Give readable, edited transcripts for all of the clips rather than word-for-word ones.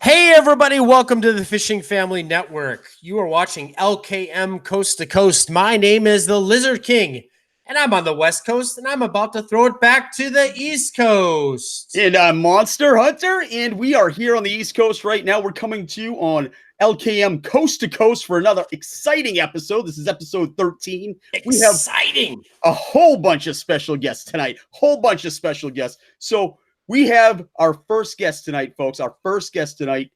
Hey everybody, welcome to the Fishing Family Network. You are watching LKM Coast to Coast. My name is the Lizard King, and I'm on the West Coast, and I'm about to throw it back to the East Coast. And I'm Monster Hunter, and we are here on the East Coast right now. We're coming to you on LKM Coast to Coast for another exciting episode. This is episode 13. Exciting! We have a whole bunch of special guests tonight. So we have our first guest tonight, folks. Our first guest tonight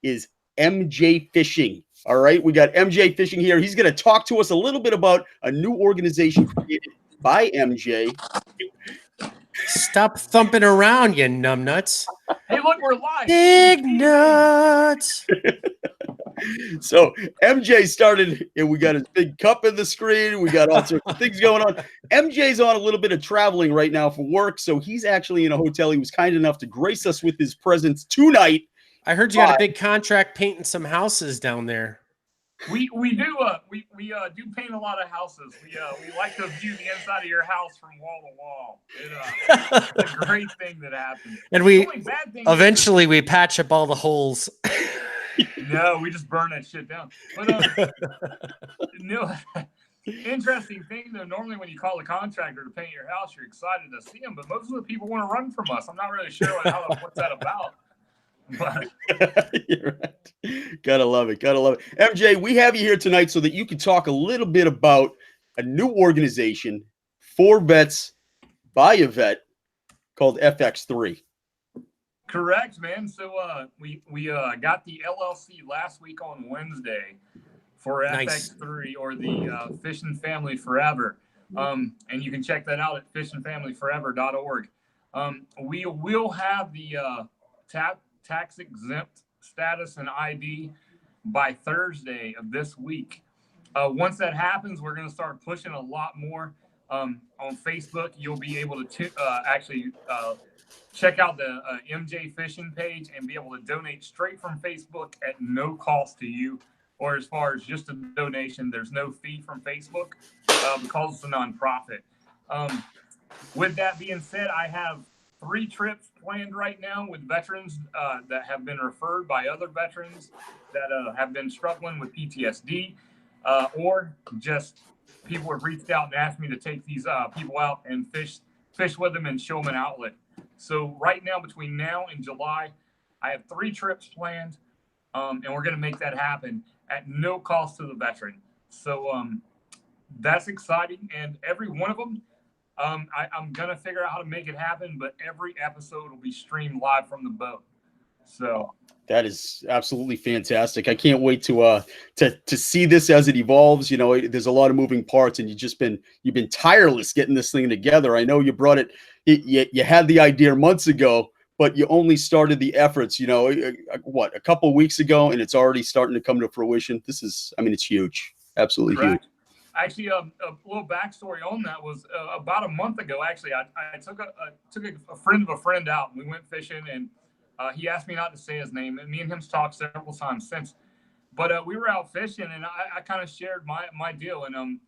is MJ Fishing. All right, we got MJ Fishing here. He's going to talk to us a little bit about a new organization created by MJ. Stop thumping around, you numbnuts. Hey, look, we're live. Big nuts. So MJ started, and we got his big cup in the screen. We got all sorts of things going on. MJ's on a little bit of traveling right now for work, so he's actually in a hotel. He was kind enough to grace us with his presence tonight. I heard you got a big contract painting some houses down there. We do paint a lot of houses. We like to view the inside of your house from wall to wall. It's a great thing that happens. And we patch up all the holes. No, we just burn that shit down. But no, interesting thing though. Normally, when you call a contractor to paint your house, you're excited to see them, but most of the people want to run from us. I'm not really sure what's that about. But you're right. Gotta love it. MJ, we have you here tonight so that you can talk a little bit about a new organization for vets by a vet called FX3. Correct, man. So we got the LLC last week on Wednesday for FX3 or the Fishing Family Forever. And you can check that out at fishingfamilyforever.org. We will have the tax exempt status and ID by Thursday of this week. Once that happens, we're going to start pushing a lot more on Facebook. You'll be able to check out the MJ Fishing page and be able to donate straight from Facebook at no cost to you, or as far as just a donation. There's no fee from Facebook because it's a nonprofit. With that being said, I have 3 trips planned right now with veterans that have been referred by other veterans that have been struggling with PTSD, or just people have reached out and asked me to take these people out and fish with them and show them an outlet. So right now, between now and July, I have 3 trips planned, and we're going to make that happen at no cost to the veteran. So that's exciting, and every one of them, I'm going to figure out how to make it happen, but every episode will be streamed live from the boat. So that is absolutely fantastic. I can't wait to see this as it evolves. You know, there's a lot of moving parts, and you've been tireless getting this thing together. I know you brought it. You had the idea months ago, but you only started the efforts, a couple of weeks ago, and it's already starting to come to fruition. It's huge. Absolutely correct. Huge. Actually, a little backstory on that was about a month ago. Actually, I took a friend of a friend out, and we went fishing, and he asked me not to say his name, and me and him talked several times since. But we were out fishing, and I kind of shared my deal, and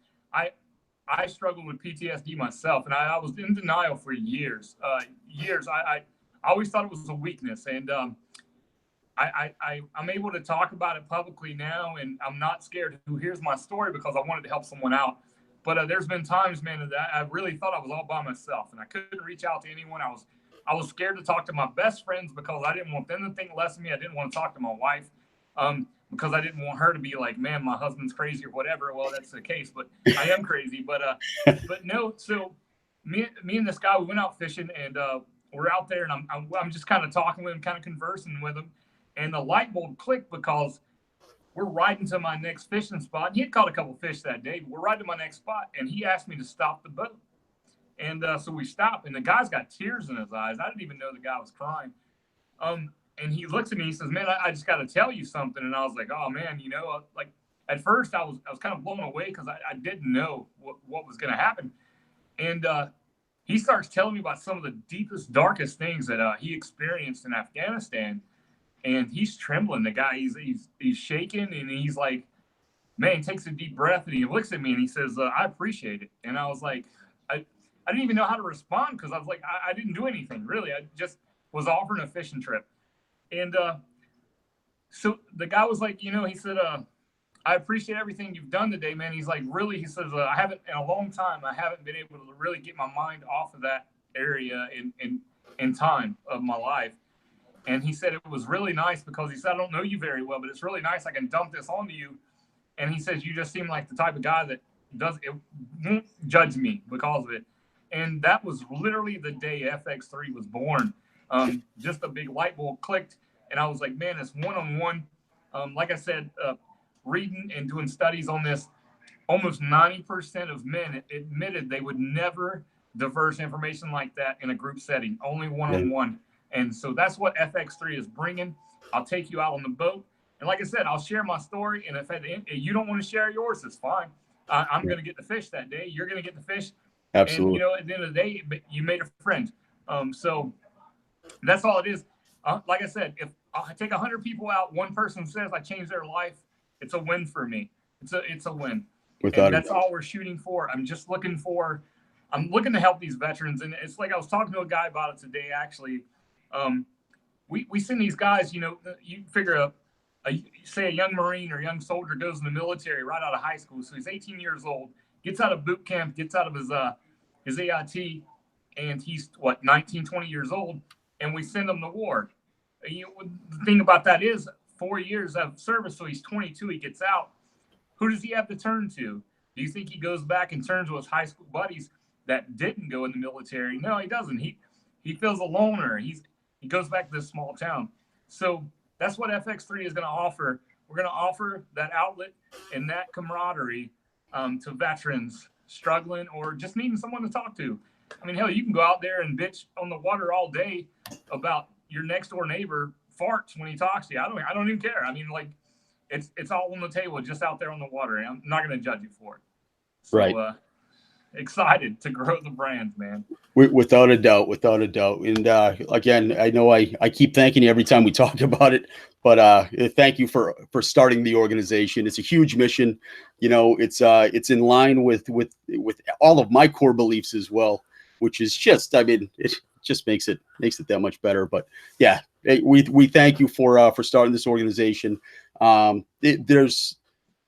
I struggled with PTSD myself, and I was in denial for years. I always thought it was a weakness, and I'm able to talk about it publicly now, and I'm not scared who hears my story because I wanted to help someone out. But there's been times, man, that I really thought I was all by myself, and I couldn't reach out to anyone. I was scared to talk to my best friends because I didn't want them to think less of me. I didn't want to talk to my wife because I didn't want her to be like, man, my husband's crazy or whatever. Well, that's the case, but I am crazy. But no, so me and this guy, we went out fishing, and we're out there, and I'm just kind of talking with him, kind of conversing with him. And the light bulb clicked because we're riding to my next fishing spot. He had caught a couple fish that day, but we're riding to my next spot, and he asked me to stop the boat. And so we stopped, and the guy's got tears in his eyes. I didn't even know the guy was crying. And he looks at me, he says, man, I just got to tell you something. And I was like, oh, man, like at first I was kind of blown away because I didn't know what was going to happen. And he starts telling me about some of the deepest, darkest things that he experienced in Afghanistan. And he's trembling. The guy, he's shaking, and he's like, man, he takes a deep breath, and he looks at me, and he says, I appreciate it. And I was like, I didn't even know how to respond because I was like, I didn't do anything, really. I just was offering a fishing trip. And so the guy was like, he said, I appreciate everything you've done today, man. He's like, really, he says, I haven't in a long time, I haven't been able to really get my mind off of that area in time of my life. And he said it was really nice because he said, I don't know you very well, but it's really nice. I can dump this onto you. And he says, you just seem like the type of guy that won't judge me because of it. And that was literally the day FX3 was born. Just a big light bulb clicked. And I was like, man, it's one-on-one. Like I said, reading and doing studies on this, almost 90% of men admitted they would never diverse information like that in a group setting, only one-on-one. And so that's what FX3 is bringing. I'll take you out on the boat. And like I said, I'll share my story. And if at the end, you don't want to share yours, it's fine. I'm going to get the fish that day. You're going to get the fish. Absolutely. And, at the end of the day, you made a friend. So that's all it is. Like I said, if I take 100 people out, one person says I changed their life, it's a win for me. It's a win. And that's all we're shooting for. I'm looking to help these veterans. And it's like I was talking to a guy about it today, actually. We send these guys, you figure say a young Marine or young soldier goes in the military right out of high school. So he's 18 years old, gets out of boot camp, gets out of his AIT, and he's 19, 20 years old, and we send him to war. The thing about that is 4 years of service, so he's 22, he gets out. Who does he have to turn to? Do you think he goes back and turns to his high school buddies that didn't go in the military? No, he doesn't. He feels a loner. He goes back to this small town. So that's what FX3 is going to offer. We're going to offer that outlet and that camaraderie to veterans struggling or just needing someone to talk to. I mean, hell, you can go out there and bitch on the water all day about your next door neighbor farts when he talks to you. I don't even care. I mean, like, it's all on the table, just out there on the water. And I'm not going to judge you for it. So, right. Excited to grow the brand, man. Without a doubt. And again, I know I keep thanking you every time we talk about it, but thank you for starting the organization. It's a huge mission. It's in line with all of my core beliefs as well, which is just, it just makes it that much better. But yeah, we thank you for starting this organization. There's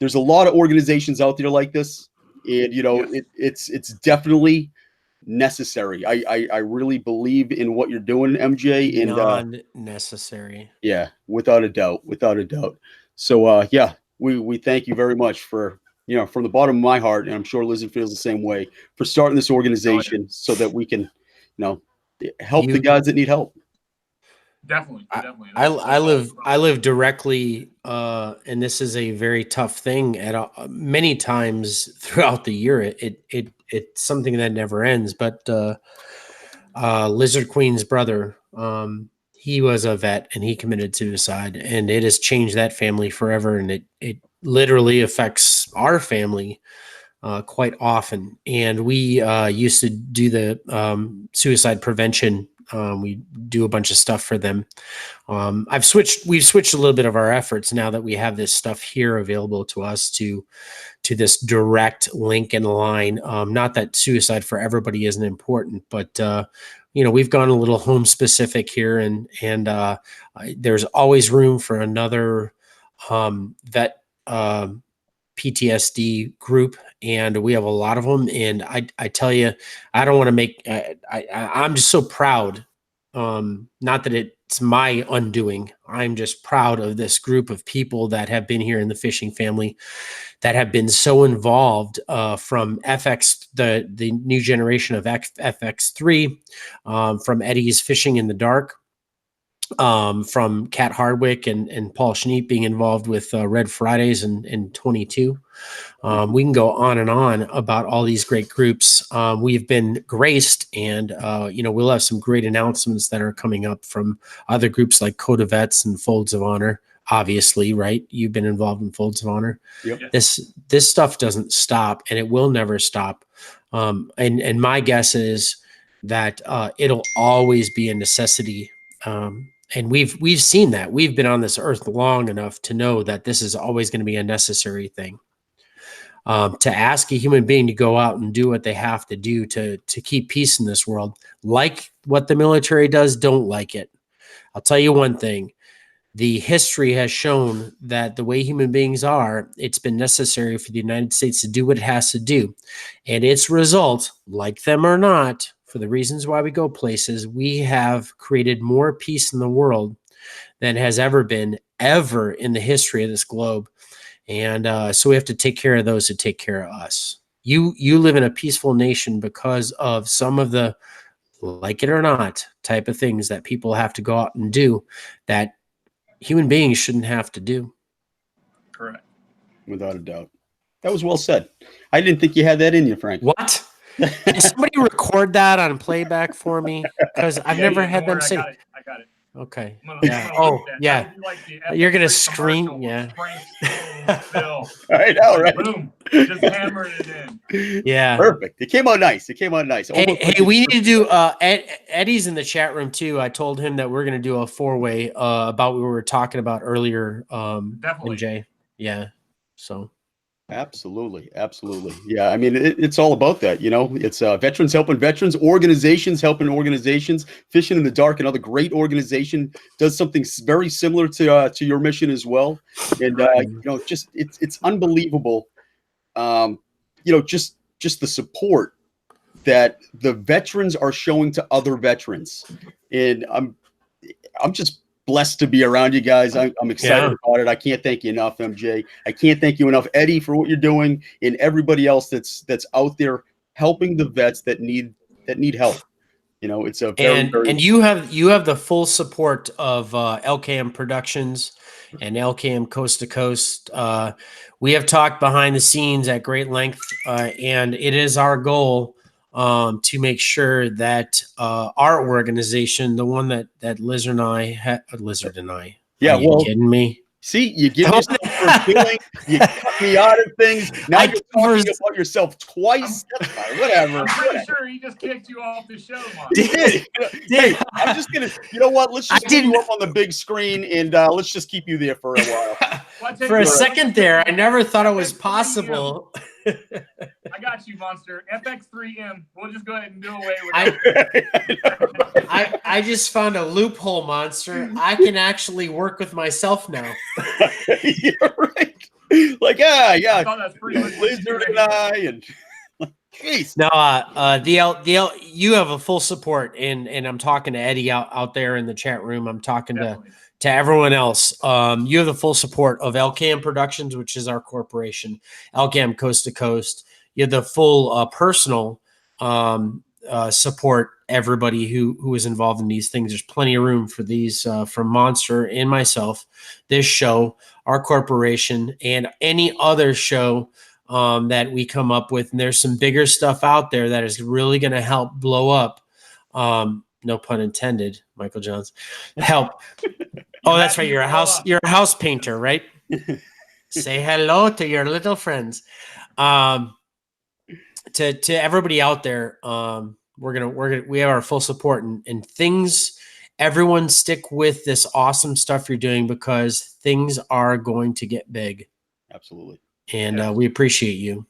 a lot of organizations out there like this, and yes. It's definitely necessary. I really believe in what you're doing, MJ. And necessary. Yeah, without a doubt. So yeah, we thank you very much for, from the bottom of my heart, and I'm sure Lizzie feels the same way, for starting this organization so that we can, help the guys that need help. Definitely. I live directly, and this is a very tough thing at many times throughout the year. It's something that never ends. But Lizard Queen's brother, he was a vet and he committed suicide, and it has changed that family forever. And it literally affects our family quite often. And we used to do the suicide prevention. We do a bunch of stuff for them. We've switched a little bit of our efforts now that we have this stuff here available to us to this direct link and line. Not that suicide for everybody isn't important, but we've gone a little home specific here, and there's always room for another vet PTSD group, and we have a lot of them. And I tell you, I don't want to make, I'm just so proud. Not that it's my undoing. I'm just proud of this group of people that have been here in the fishing family, that have been so involved from FX, the new generation of FX3, from Eddie's Fishing in the Dark, from Kat Hardwick and Paul Schneep being involved with Red Fridays and 22. We can go on and on about all these great groups. We've been graced, and we'll have some great announcements that are coming up from other groups like Code of Vets and Folds of Honor. Obviously, right? You've been involved in Folds of Honor. Yep. This stuff doesn't stop, and it will never stop. And my guess is that it'll always be a necessity. And we've seen that. We've been on this earth long enough to know that this is always going to be a necessary thing. To ask a human being to go out and do what they have to do to keep peace in this world, like what the military does, don't like it. I'll tell you one thing. the history has shown that the way human beings are, it's been necessary for the United States to do what it has to do. And its result, like them or not, for the reasons why we go places, we have created more peace in the world than has ever been ever in the history of this globe. And so we have to take care of those who take care of us. You live in a peaceful nation because of some of the, like it or not, type of things that people have to go out and do that human beings shouldn't have to do. Correct. Without a doubt. That was well said. I didn't think you had that in you, Frank. What? Can somebody record that on playback for me? Because I've never had them say. I got it. Okay. I'm Yeah. gonna Oh, loop that. yeah. That would be like the You're gonna FX3 scream. commercial Yeah. with Frank Phil. I know, right? Boom. Just hammering it in. Yeah. Perfect. It came out nice. It came out nice. Hey, we need to do. Eddie's in the chat room too. I told him that we're gonna do a 4-way about what we were talking about earlier. Definitely. Jay. Yeah. So. Absolutely. Absolutely. Yeah. I mean, it's all about that. You know, it's veterans helping veterans, organizations helping organizations. Fishing in the Dark, another great organization, does something very similar to your mission as well. And, you know, just it's unbelievable. You know, just the support that the veterans are showing to other veterans. And I'm just blessed to be around you guys. I'm excited about it. I can't thank you enough, MJ. I can't thank you enough, Eddie, for what you're doing, and everybody else that's out there helping the vets that need help. You know, it's a very, and you have the full support of LKM Productions and LKM Coast to Coast. We have talked behind the scenes at great length, and it is our goal to make sure that our organization, the one that Lizard and I, yeah. are you kidding me? See, you give yourself for feeling, you cut me out of things. Now you're talking about yourself twice. That's fine. Whatever. I'm pretty sure he just kicked you off the show, Mark. Hey, I'm just gonna. You know what? Let's just put you up on the big screen, and let's just keep you there for a while. For a second there, I never thought it was possible. I got you, Monster. FX3M. We'll just go ahead and do away with it. I just found a loophole, Monster. I can actually work with myself now. You're right. Like, yeah. I thought that's pretty much Lizard and I, and jeez. No, the you have a full support, and I'm talking to Eddie out there in the chat room. I'm talking to everyone else. You have the full support of LKM Productions, which is our corporation, LKM Coast to Coast. You have the full personal support. Everybody who is involved in these things. There's plenty of room for these from Monster and myself, this show, our corporation, and any other show that we come up with. And there's some bigger stuff out there that is really going to help blow up. No pun intended, Michael Jones. Help. Oh, that's right. You're a house painter, right? Say hello to your little friends. To everybody out there, we have our full support and things. Everyone stick with this awesome stuff you're doing because things are going to get big. Absolutely. And we appreciate you.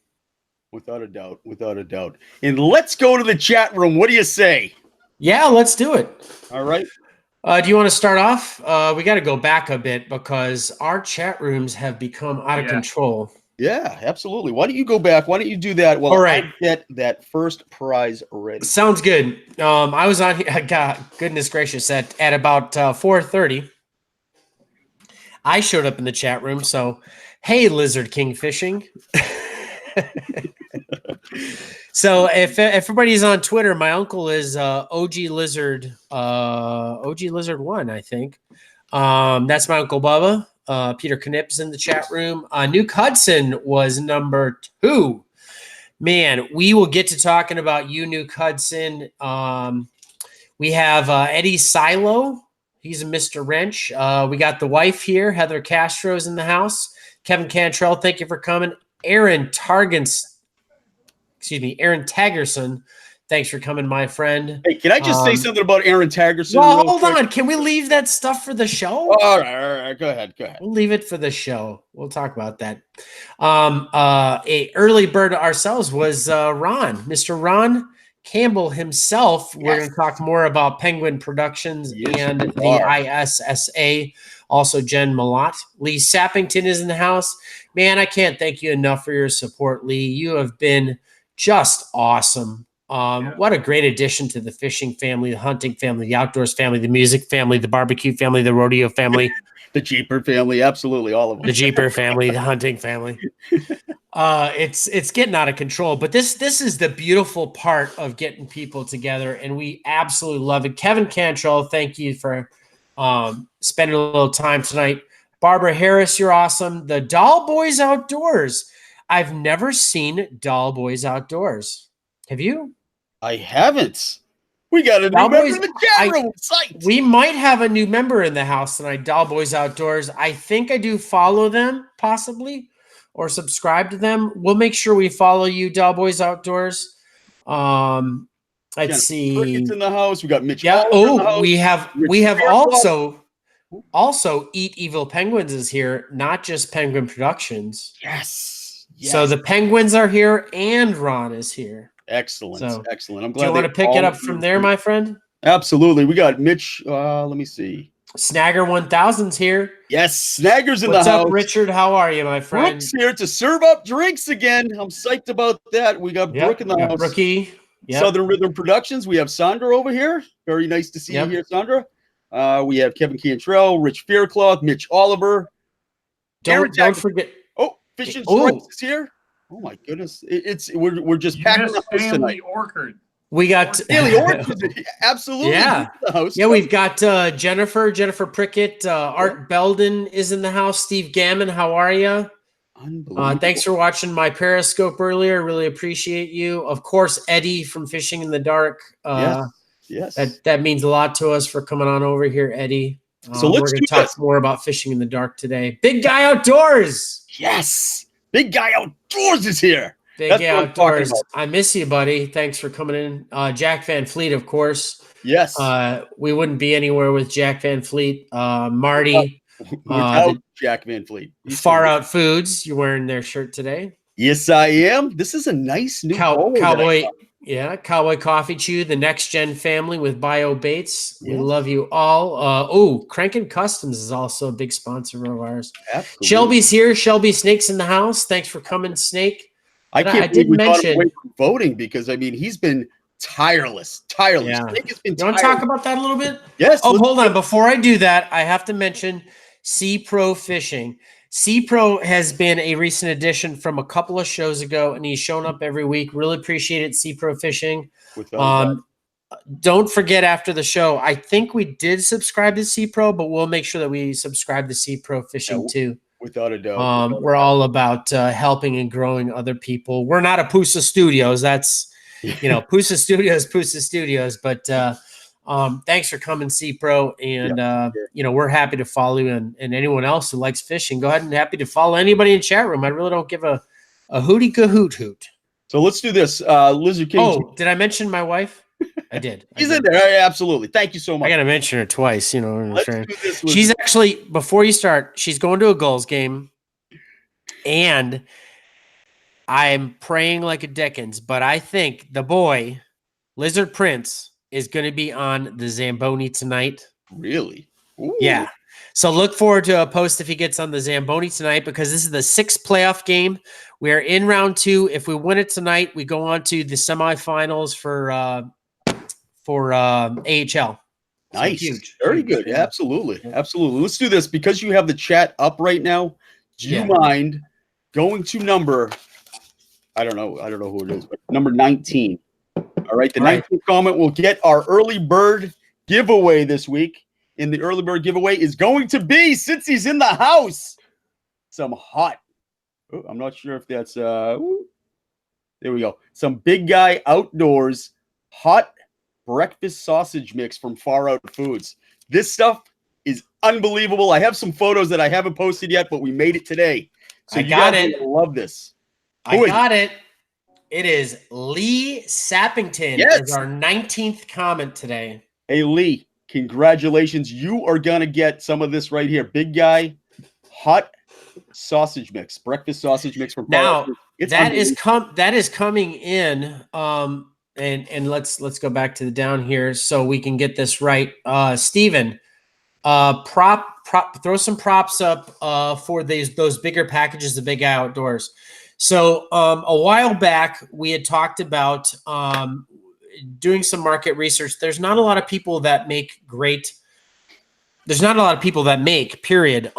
Without a doubt. Without a doubt. And let's go to the chat room. What do you say? Yeah, let's do it. All right. Do you want to start off? We got to go back a bit because our chat rooms have become out of control. Yeah, absolutely. Why don't you go back? Why don't you do that? Well, all right. I get that first prize ready. Sounds good. I was on here. God, goodness gracious, at about 4:30. I showed up in the chat room. So, hey, Lizard King Fishing. So if everybody's on Twitter, my uncle is OG Lizard 1, I think. That's my Uncle Bubba. Peter Knipp's in the chat room. Nuke Hudson was number 2. Man, we will get to talking about you, Nuke Hudson. We have Eddie Silo. He's a Mr. Wrench. We got the wife here. Heather Castro's in the house. Kevin Cantrell, thank you for coming. Aaron Taggerson, thanks for coming, my friend. Hey, can I just say something about Aaron Taggerson? Well, hold on. Can we leave that stuff for the show? All right. Go ahead. We'll leave it for the show. We'll talk about that. A early bird ourselves was Ron. Mr. Ron Campbell himself. We're Yes. going to talk more about Penguin Productions Yes, and we the are. ISSA. Also, Jen Malott. Lee Sappington is in the house. Man, I can't thank you enough for your support, Lee. You have been just awesome. What a great addition to the fishing family, the hunting family, the outdoors family, the music family, the barbecue family, the rodeo family, The Jeeper family, absolutely, all of them. the Jeeper family, the hunting family. It's getting out of control, but this is the beautiful part of getting people together, and we absolutely love it. Kevin Cantrell, thank you for spending a little time tonight. Barbara Harris, you're awesome. The Doll Boys Outdoors. I've never seen Doll Boys Outdoors. Have you? I haven't. We got a new Doll member Boys, in the chat room. Psyched. we might have a new member in the house tonight, Doll Boys Outdoors. I think I do follow them, possibly, or subscribe to them. We'll make sure we follow you, Doll Boys Outdoors. Let's see. Cricket's in the house. We got Mitch. Yeah. Oliver in the Oh, house. we have Faircloth. also Eat Evil Penguins is here, not just Penguin Productions. Yes. So the Penguins are here and Ron is here. Excellent. So, excellent. I'm Do glad you want to pick it up from there, my friend? Absolutely. We got Mitch. Let me see. Snagger 1000's here. Yes, Snagger's in What's the house. up, Richard? How are you, my friend? Brooke's here to serve up drinks again. I'm psyched about that. We got Brooke in the house. Brookie. Yep. Southern Rhythm Productions. We have Sandra over here. Very nice to see you here, Sandra. We have Kevin Cantrell, Rich Faircloth, Mitch Oliver. Don't forget. Oh, Fish and Stripes is here. Oh my goodness! We're just packing the house tonight. Orchard. We got Stanley Orchard. Absolutely. Yeah. The house. Yeah, we've got Jennifer Prickett, Art Belden is in the house. Steve Gammon, how are you? Unbelievable. Thanks for watching my Periscope earlier. Really appreciate you. Of course, Eddie from Fishing in the Dark. Yes. That means a lot to us for coming on over here, Eddie. So we're going to talk more about Fishing in the Dark today. Big Guy Outdoors. Yes. Big Guy Outdoors is here. Big Guy Outdoors. I miss you, buddy. Thanks for coming in. Jack Van Fleet, of course. Yes. We wouldn't be anywhere with Jack Van Fleet. Marty. Without Jack Van Fleet. Far Out Foods. You're wearing their shirt today. Yes, I am. This is a nice new Cowboy. Yeah, Cowboy Coffee Chew, the Next Gen family with Bio Baits. Yes. We love you all. Crankin' Customs is also a big sponsor of ours. Absolutely. Shelby's here. Shelby Snake's in the house. Thanks for coming, Snake. I did mention voting because I mean he's been tireless. Yeah. Snake has been you want to talk about that a little bit? Yes. Oh, hold on. Before I do that, I have to mention Sea Pro Fishing. Sea Pro has been a recent addition from a couple of shows ago, and he's shown up every week. Really appreciate it, Sea Pro Fishing. Don't forget after the show, I think we did subscribe to Sea Pro, but we'll make sure that we subscribe to Sea Pro Fishing too. Without a doubt. We're all about helping and growing other people. We're not a Pusa Studios. That's, Pusa Studios, but thanks for coming, Sea Pro. And, we're happy to follow you and anyone else who likes fishing. Go ahead and happy to follow anybody in chat room. I really don't give a hootie cahoot hoot. So let's do this. Lizard King. Oh, did I mention my wife? I did. She's in there. Absolutely. Thank you so much. I got to mention her twice. Let's do this, she's actually, before you start, she's going to a Gulls game. And I'm praying like a Dickens, but I think the boy, Lizard Prince, is going to be on the Zamboni tonight. Really? Ooh. Yeah. So look forward to a post if he gets on the Zamboni tonight, because this is the 6th playoff game. We are in round 2. If we win it tonight, we go on to the semifinals for AHL. Nice. So huge. Very good. Yeah. Absolutely. Absolutely. Let's do this because you have the chat up right now. Do you mind going to number, I don't know who it is, but number 19. All right. The 19th comment will get our early bird giveaway this week. And the early bird giveaway is going to be, since he's in the house, some hot. Oh, I'm not sure if that's there we go. Some Big Guy Outdoors hot breakfast sausage mix from Far Out Foods. This stuff is unbelievable. I have some photos that I haven't posted yet, but we made it today. So you guys love this. I got it. It is Lee Sappington is our 19th comment today. Hey, Lee, congratulations. You are going to get some of this right here. Big Guy hot sausage mix, breakfast sausage mix from Far Out Foods. That is coming in. and let's go back to the down here so we can get this right. Steven, throw some props up for those bigger packages, the big outdoors. So a while back we had talked about doing some market research. There's not a lot of people that make period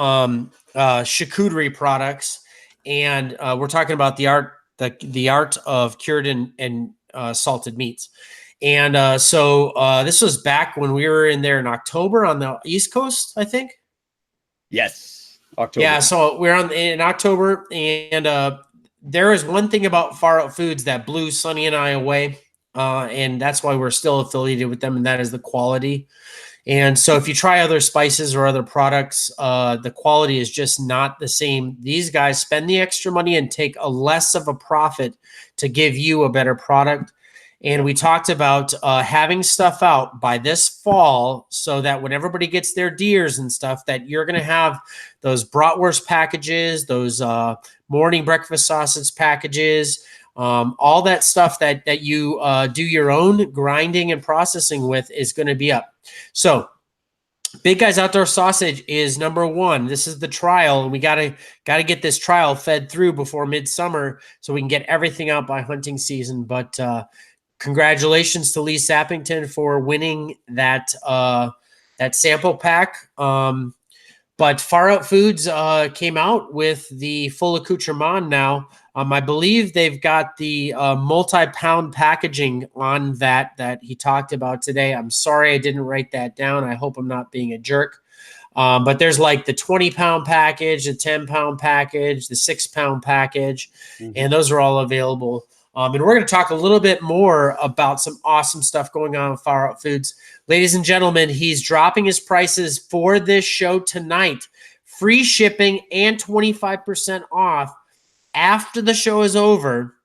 charcuterie products, and we're talking about the art of cured and salted meats. And so this was back when we were in there in October on the East Coast, I think. Yes, October. Yeah, so we're in October, and there is one thing about Far Out Foods that blew Sonny and I away, and that's why we're still affiliated with them, and that is the quality. And so if you try other spices or other products, the quality is just not the same. These guys spend the extra money and take a less of a profit to give you a better product. And we talked about having stuff out by this fall so that when everybody gets their deers and stuff, that you're going to have those bratwurst packages, those morning breakfast sausage packages, all that stuff that you do your own grinding and processing with is going to be up. So Big Guys Outdoor Sausage is number one. This is the trial, and we gotta get this trial fed through before midsummer so we can get everything out by hunting season. But congratulations to Lee Sappington for winning that sample pack. But Far Out Foods came out with the full accoutrement now. I believe they've got the multi-pound packaging on that he talked about today. I'm sorry I didn't write that down. I hope I'm not being a jerk. But there's like the 20-pound package, the 10-pound package, the 6-pound package, and those are all available. And we're going to talk a little bit more about some awesome stuff going on with Far Out Foods. Ladies and gentlemen, he's dropping his prices for this show tonight. Free shipping and 25% off. After the show is over,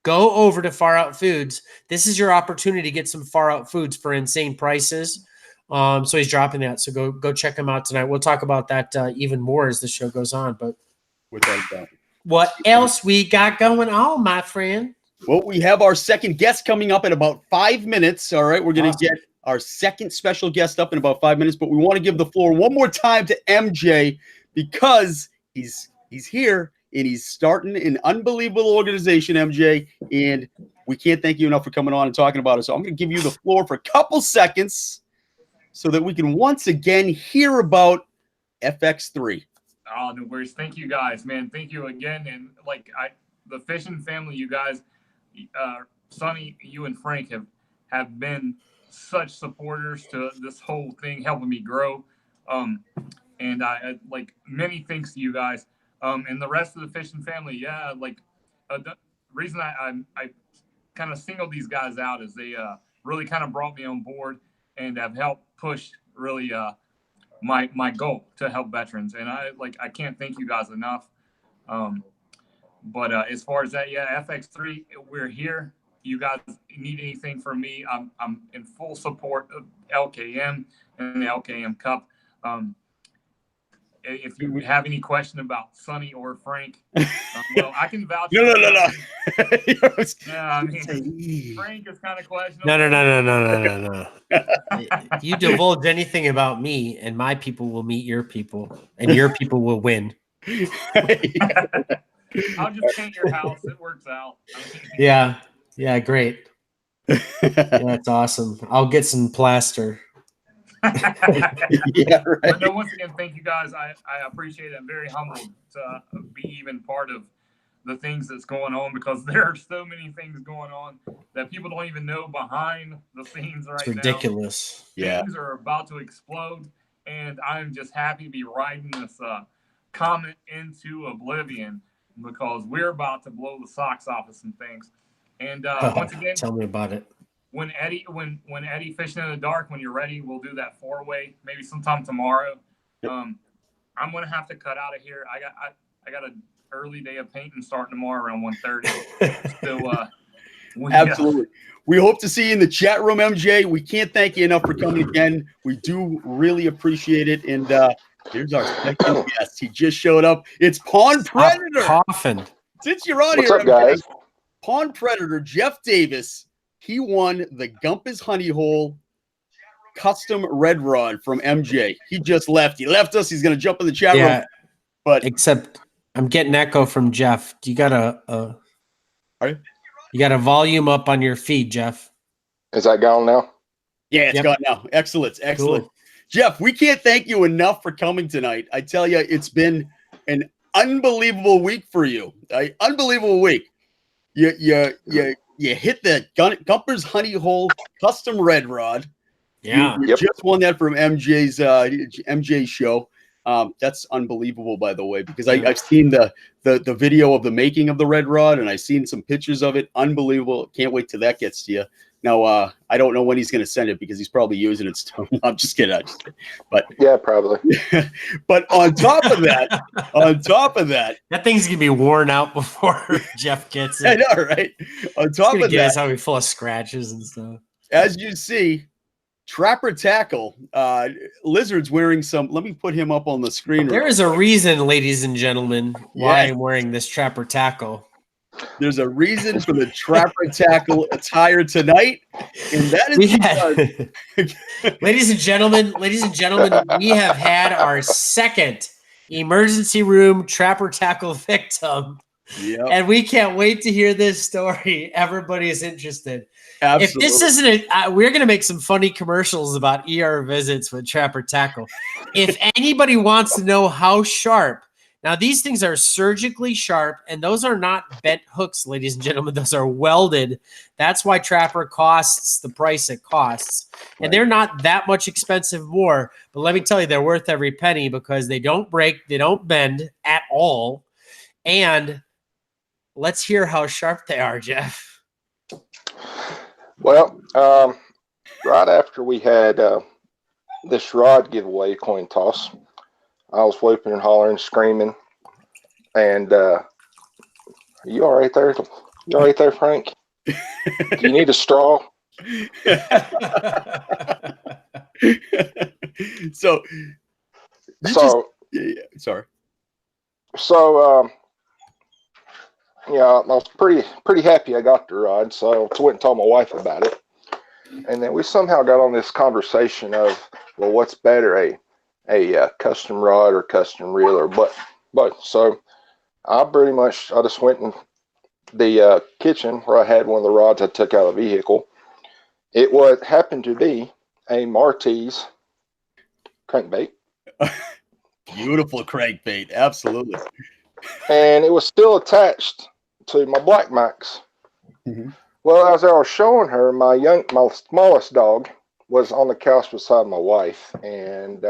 go over to Far Out Foods. This is your opportunity to get some Far Out Foods for insane prices. So he's dropping that. So go check him out tonight. We'll talk about that even more as the show goes on. But what else we got going on, my friend? Well, we have our second guest coming up in about 5 minutes. All right, we're going to get our second special guest up in about 5 minutes, but we want to give the floor one more time to MJ because he's here and he's starting an unbelievable organization, MJ, and we can't thank you enough for coming on and talking about it. So I'm going to give you the floor for a couple seconds so that we can once again hear about FX3. Oh, no worries. Thank you guys, man. Thank you again. And the fishing family, you guys, Sonny, you and Frank have been such supporters to this whole thing, helping me grow. And I many thanks to you guys. And the rest of the fishing family, the reason I kind of singled these guys out is they really kind of brought me on board and have helped push really my goal to help veterans. And I can't thank you guys enough. But as far as that, FX3, we're here. You guys need anything from me, I'm in full support of LKM and the LKM Cup. If you have any question about Sonny or Frank, well, I can vouch. No. Yeah, I mean, Frank is kind of questionable. No. You divulge anything about me, and my people will meet your people, and your people will win. I'll just paint your house. It works out. Yeah, great. That's awesome. I'll get some plaster. Yeah, right. But no, once again, thank you guys. I appreciate it. I'm very humbled to be even part of the things that's going on because there are so many things going on that people don't even know behind the scenes right now. It's ridiculous. Things are about to explode, and I'm just happy to be riding this comet into oblivion because we're about to blow the socks off of some things. And once again, tell me about it. When Eddie Fishing in the Dark, when you're ready, we'll do that 4-way maybe sometime tomorrow. I'm gonna have to cut out of here. I got an early day of painting starting tomorrow around 1:30. So absolutely. We hope to see you in the chat room, MJ. We can't thank you enough for coming again. We do really appreciate it. And here's our second guest. He just showed up. It's Pond Predator. Coughing. Since you're on What's here, up, guys? Pond Predator Jeff Davis he won the Gumpus Honey Hole custom red rod from MJ. He just left. He left us. He's going to jump in the chat room. But except I'm getting echo from Jeff. You got a volume up on your feed, Jeff. Is that gone now? Yeah, it's gone now. Excellent. Cool. Jeff, we can't thank you enough for coming tonight. I tell you, it's been an unbelievable week for you. Unbelievable week. You hit the Gumpers Honey Hole custom red rod. Yeah. You just won that from MJ's show. That's unbelievable, by the way, because I've seen the video of the making of the red rod, and I've seen some pictures of it. Unbelievable. Can't wait till that gets to you. Now, I don't know when he's going to send it because he's probably using it still. I'm just kidding. But yeah, probably. But on top of that, that thing's going to be worn out before Jeff gets it. I know, right? On top of that, it's going to be full of scratches and stuff. As you see, Trapper Tackle, Lizard's wearing some. Let me put him up on the screen. There is a reason, ladies and gentlemen, why I'm wearing this Trapper Tackle. There's a reason for the Trapper Tackle attire tonight, and that is because, ladies and gentlemen, we have had our second emergency room Trapper Tackle victim. Yep. And we can't wait to hear this story. Everybody is interested. Absolutely. If this isn't we're going to make some funny commercials about ER visits with Trapper Tackle. If anybody wants to know how sharp, now these things are surgically sharp, and those are not bent hooks, ladies and gentlemen. Those are welded. That's why Trapper costs the price it costs. And they're not that much expensive more, but let me tell you, they're worth every penny because they don't break, they don't bend at all. And let's hear how sharp they are, Jeff. Well, right after we had this rod giveaway coin toss, I was whooping and hollering, screaming, and are you all right there? You all right there, Frank? Do you need a straw? Sorry. So, yeah, I was pretty happy I got the rod, so I went and told my wife about it. And then we somehow got on this conversation of, well, what's better, a custom rod or custom reel or but so I just went in the kitchen where I had one of the rods I took out of the vehicle. It happened to be a Marty's crankbait. Beautiful crankbait, absolutely. And it was still attached to my Black Max. Mm-hmm. Well, as I was showing her, my smallest dog was on the couch beside my wife, and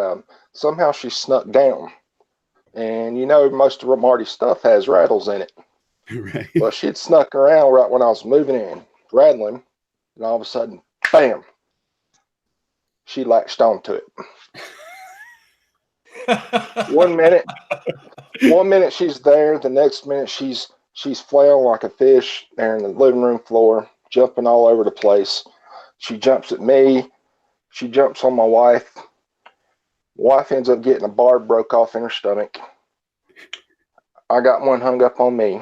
somehow she snuck down. And you know, most of Marty's stuff has rattles in it. Right. Well, she'd snuck around right when I was moving in, rattling, and all of a sudden, bam! She latched onto it. 1 minute she's there, the next minute she's flailing like a fish there in the living room floor, jumping all over the place. She jumps at me. She jumps on my wife. Wife ends up getting a barb broke off in her stomach. I got one hung up on me.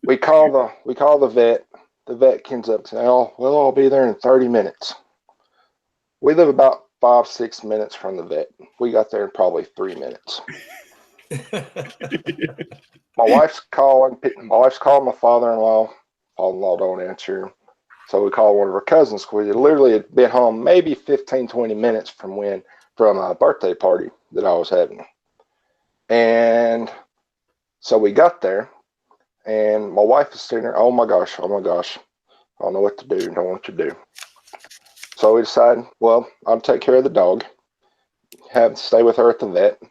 We call the vet. The vet ends up saying, "Oh, well, I'll be there in 30 minutes." We live about 5-6 minutes from the vet. We got there in probably 3 minutes. My wife's calling my father-in-law. Father-in-law don't answer. So we called one of her cousins. We literally had been home maybe 15-20 minutes from a birthday party that I was having. And so we got there, and my wife is sitting there, oh my gosh, I don't know what to do, don't know what to do. So we decided, well, I'll take care of the dog, stay with her at the vet,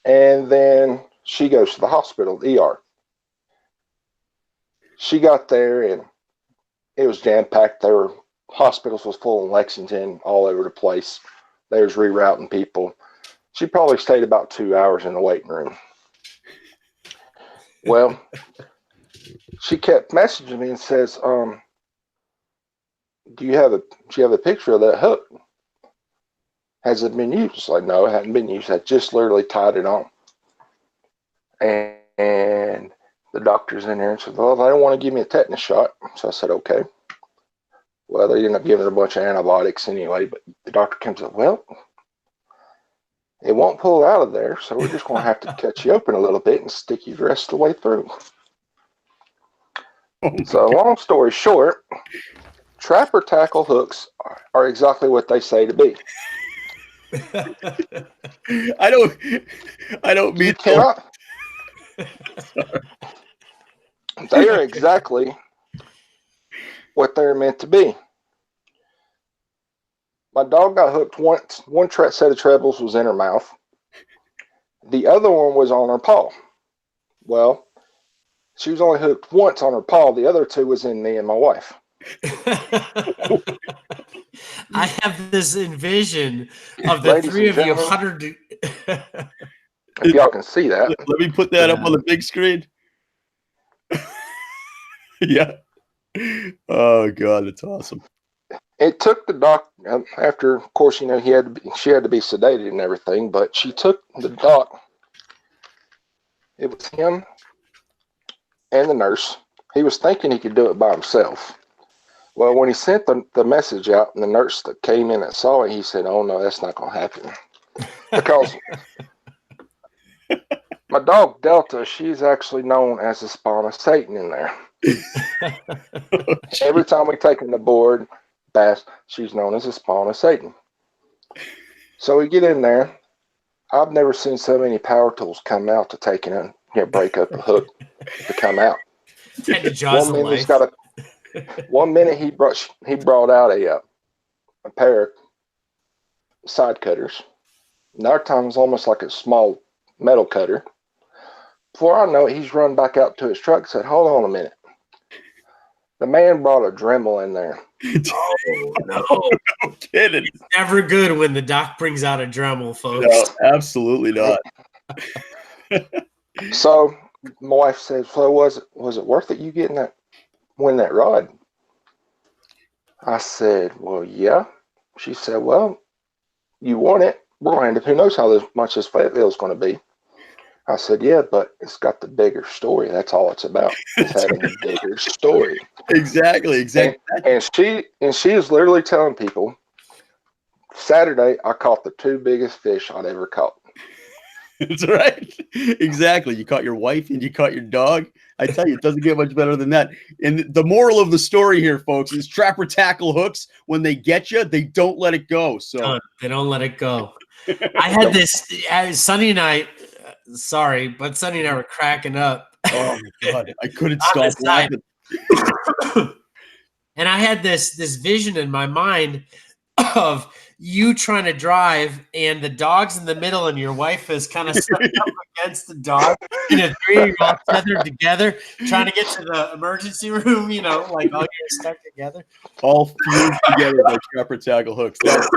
and then she goes to the hospital, the ER. She got there, and it was jam-packed. Hospitals was full in Lexington, all over the place. They was rerouting people. She probably stayed about 2 hours in the waiting room. Well, she kept messaging me and says, do you have a picture of that hook? Has it been used? Like, no, it hadn't been used. I just literally tied it on. And the doctor's in there and said, well, they don't want to give me a tetanus shot. So I said, okay. Well, they ended up giving her a bunch of antibiotics anyway, but the doctor comes up, well, it won't pull out of there, so we're just going to have to cut you open a little bit and stick you the rest of the way through. So long story short, trapper tackle hooks are exactly what they say to be. I don't mean You cannot. They are exactly what they're meant to be. My dog got hooked once. One set of trebles was in her mouth. The other one was on her paw. Well, she was only hooked once on her paw. The other two was in me and my wife. I have this envision of the Ladies three and of you gentlemen, 100. if y'all can see that. Let me put that up on the big screen. Yeah. Oh God, it's awesome. It took the doc after, of course, she had to be sedated and everything, but she took the doc. It was him and the nurse. He was thinking he could do it by himself. Well, when he sent the message out and the nurse that came in and saw it, he said, "Oh no, that's not going to happen." Because my dog Delta, she's actually known as the spawn of Satan in there. Every time we take him to board bass, she's known as the spawn of Satan. So we get in there. I've never seen so many power tools come out to take it and break up a hook to come out. One minute he brought out a pair of side cutters. Another time it was almost like a small metal cutter. Before I know it, he's run back out to his truck and said, "Hold on a minute." The man brought a Dremel in there. Oh, no. No kidding. It's never good when the doc brings out a Dremel, folks. No, absolutely not. So my wife said, "So was it worth it you winning that rod?" I said, "Well, yeah." She said, "Well, you won it. We're going to who knows how much this Fayetteville is going to be." I said, "Yeah, but it's got the bigger story. That's all it's about. It's having the bigger story." Exactly. And she is literally telling people, Saturday I caught the two biggest fish I'd ever caught. That's right. Exactly. You caught your wife and you caught your dog. I tell you, it doesn't get much better than that. And the moral of the story here, folks, is trapper tackle hooks. When they get you, they don't let it go. So they don't let it go. I had this. Sonny and I. Sorry, but Sonny and I were cracking up. Oh my God, I couldn't stop laughing. And I had this vision in my mind of you trying to drive and the dog's in the middle and your wife is kind of stuck up against the dog and the three of you all tethered together trying to get to the emergency room, like all you're stuck together. All fused together by trapper tackle hooks. That's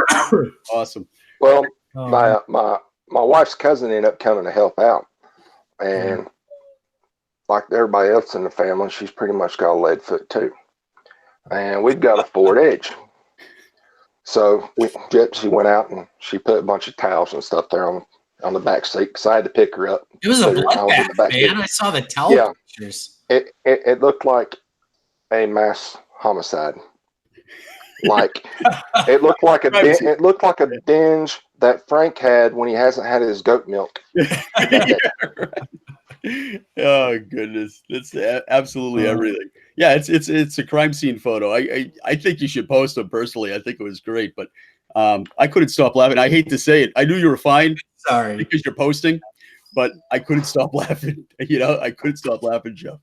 awesome. Well, my wife's cousin ended up coming to help out. And like everybody else in the family, she's pretty much got a lead foot too. And we've got a Ford Edge. So she went out and she put a bunch of towels and stuff there on the back seat because I had to pick her up. It was a bloodbath, man. I saw the towel pictures. It looked like a mass homicide. Like it looked like a binge that Frank had when he hasn't had his goat milk. Yeah, right. Oh goodness, that's absolutely everything. Yeah, it's a crime scene photo. I think you should post them personally. I think it was great, but I couldn't stop laughing. I hate to say it. I knew you were fine. Sorry, because you're posting, but I couldn't stop laughing. I couldn't stop laughing, Joe.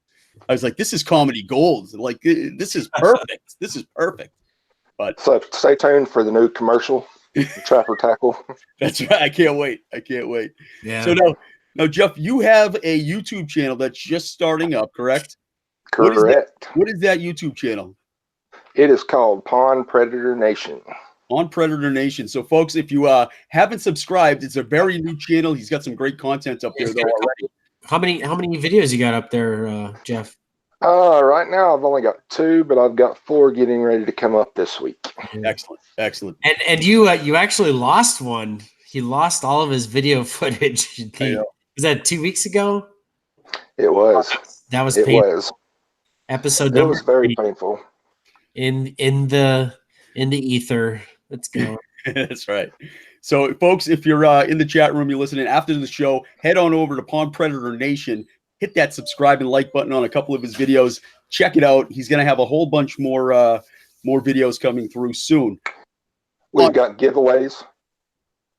I was like, this is comedy gold. Like this is perfect. This is perfect. But so stay tuned for the new commercial, Trapper Tackle. That's right. I can't wait. Yeah. So now, Jeff, you have a YouTube channel that's just starting up, correct? Correct. What is that YouTube channel? It is called Pond Predator Nation. On Predator Nation. So, folks, if you haven't subscribed, it's a very new channel. He's got some great content up there already. How many videos you got up there, Jeff? Right now I've only got 2, but I've got 4 getting ready to come up this week. Excellent. And you actually lost one. He lost all of his video footage. Was that 2 weeks ago? It was. That was it painful. was. Episode it was very painful. in the ether. Let's go. That's right. So, folks, if you're in the chat room, you're listening after the show, head on over to Pond Predator Nation. Hit that subscribe and like button on a couple of his videos. Check it out. He's going to have a whole bunch more videos coming through soon. We've got giveaways.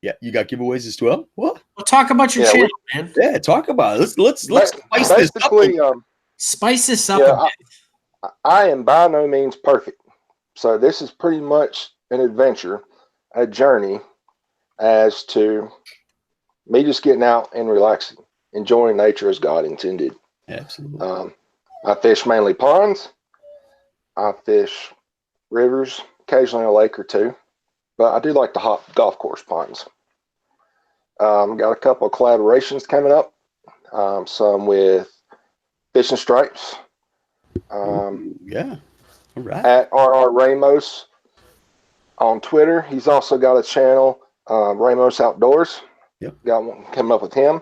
Yeah, you got giveaways as well. What? Well, talk about your channel, man. Yeah, talk about it. Let's spice this up. Spice this up. Yeah, I am by no means perfect, so this is pretty much an adventure, a journey, as to me just getting out and relaxing, enjoying nature as God intended. Absolutely. I fish mainly ponds. I fish rivers, occasionally a lake or two, but I do like to hop golf course ponds. Got a couple of collaborations coming up, some with Fishing Stripes. Yeah. All right. At RR Ramos on Twitter. He's also got a channel, Ramos Outdoors. Yep. Got one coming up with him.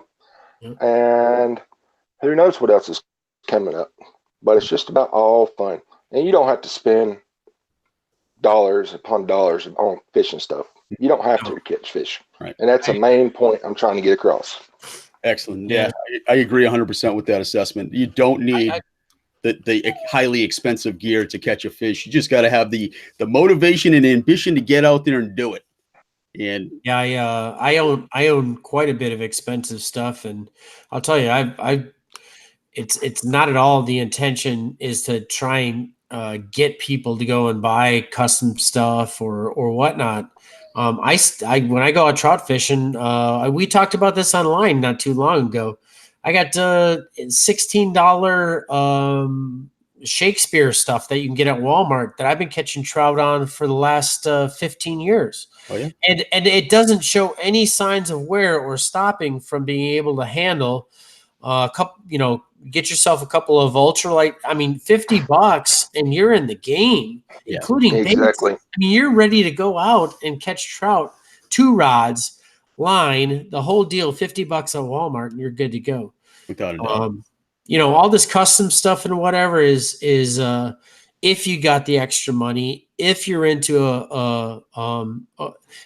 Yep. And who knows what else is coming up. But it's just about all fun. And you don't have to spend dollars upon dollars on fishing stuff. You don't have to catch fish. Right. And that's a main point I'm trying to get across. Excellent. Yeah, I agree 100% with that assessment. You don't need the highly expensive gear to catch a fish. You just got to have the motivation and ambition to get out there and do it. And yeah, I own quite a bit of expensive stuff, and I'll tell you, it's not at all the intention is to try and get people to go and buy custom stuff or whatnot. When I go out trout fishing, we talked about this online not too long ago. I got $16 Shakespeare stuff that you can get at Walmart that I've been catching trout on for the last 15 years. Oh, yeah. And it doesn't show any signs of wear or stopping from being able to handle a couple, get yourself a couple of ultralight. I mean, $50 and you're in the game, including exactly. baits. I mean, you're ready to go out and catch trout, 2 rods, line, the whole deal, $50 at Walmart, and you're good to go. Without a doubt. All this custom stuff and whatever is if you got the extra money, if you're into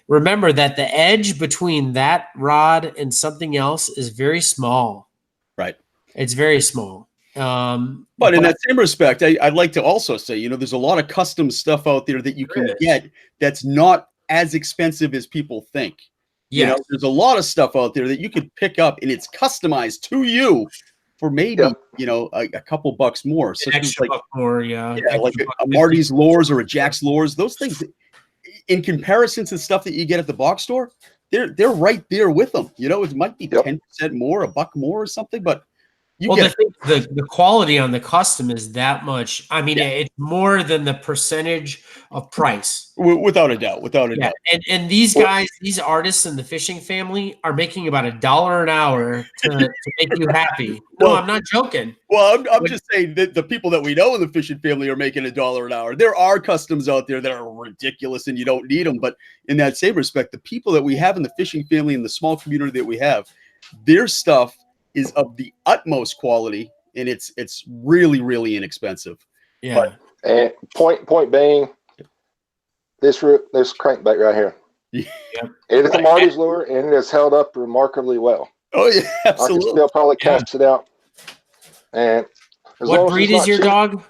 remember that the edge between that rod and something else is very small. Right. It's very small. But in that same respect, I'd like to also say, there's a lot of custom stuff out there that you can get that's not as expensive as people think. Yeah, there's a lot of stuff out there that you could pick up and it's customized to you for maybe, a couple bucks more. So extra buck more, like a Marty's Lures or a Jack's Lures, those things in comparison to the stuff that you get at the box store, they're right there with them. It might be 10% more, $1 more or something, but the quality on the custom is that much. I mean, it's more than the percentage of price. Without a doubt. And these guys, these artists in the fishing family are making about $1 an hour to make you happy. No, I'm not joking. Well, I'm just saying that the people that we know in the fishing family are making $1 an hour. There are customs out there that are ridiculous and you don't need them. But in that same respect, the people that we have in the fishing family and the small community that we have, their stuff is of the utmost quality, and it's really, really inexpensive. Yeah. And point being, this crankbait right here. Yep. It is a Marty's lure, and it has held up remarkably well. Oh yeah, absolutely. I can still probably cast it out. And what breed is your dog?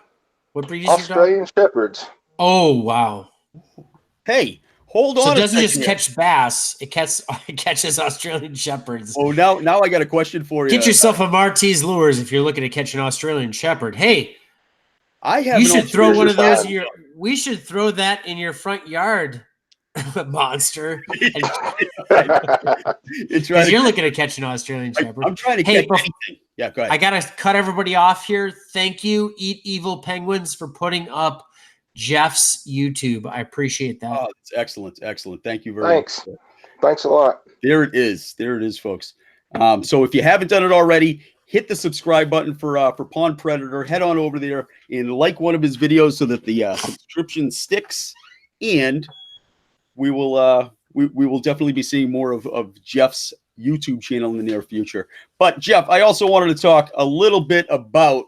What breed is your dog? Australian Shepherds. Oh wow. Hey. Hold on. So it doesn't just catch bass; it catches Australian Shepherds. Oh, now I got a question for you. Get yourself a Marty's Lures if you're looking to catch an Australian Shepherd. Hey, I have. You should throw one of those in your. We should throw that in your front yard, monster. You're looking to catch an Australian Shepherd. I'm trying to catch anything. Yeah, go ahead. I gotta cut everybody off here. Thank you, Eat Evil Penguins, for putting up Jeff's YouTube. I appreciate that. Oh, that's excellent. Thank you very much. Thanks a lot. There it is, folks. So if you haven't done it already, hit the subscribe button for Pond Predator. Head on over there and like one of his videos so that the subscription sticks. And we will definitely be seeing more of Jeff's YouTube channel in the near future. But Jeff, I also wanted to talk a little bit about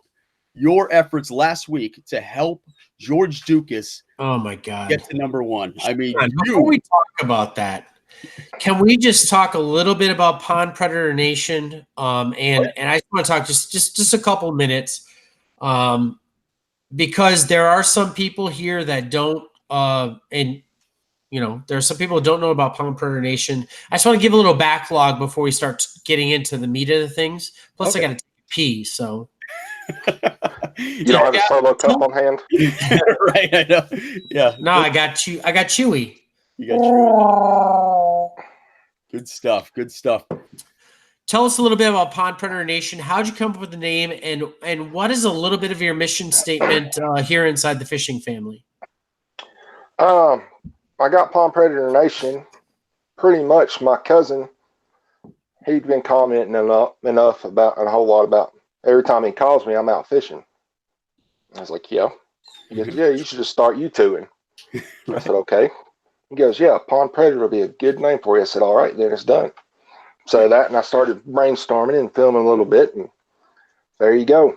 your efforts last week to help George Dukas Oh my God. get to #1. I mean, Before we talk about that, can we just talk a little bit about Pond Predator Nation? And I just want to talk just a couple minutes, because there are some people here that don't, and you know, there are some people who don't know about Pond Predator Nation. I just want to give a little backlog before we start getting into the meat of the things. Plus, I got to take a pee, so. You don't have a solo cup on hand? Right, I know. Yeah. No, I got Chewy. You got Chewy. Good stuff. Good stuff. Tell us a little bit about Pond Predator Nation. How'd you come up with the name, and what is a little bit of your mission statement here inside the fishing family? I got Pond Predator Nation. Pretty much, my cousin, he'd been commenting enough about a whole lot about every time he calls me, I'm out fishing. I was like, yeah. He goes, yeah, you should just start YouTubing. I said, okay. He goes, yeah, Pond Predator will be a good name for you. I said, all right, then it's done. So that, and I started brainstorming and filming a little bit, and there you go.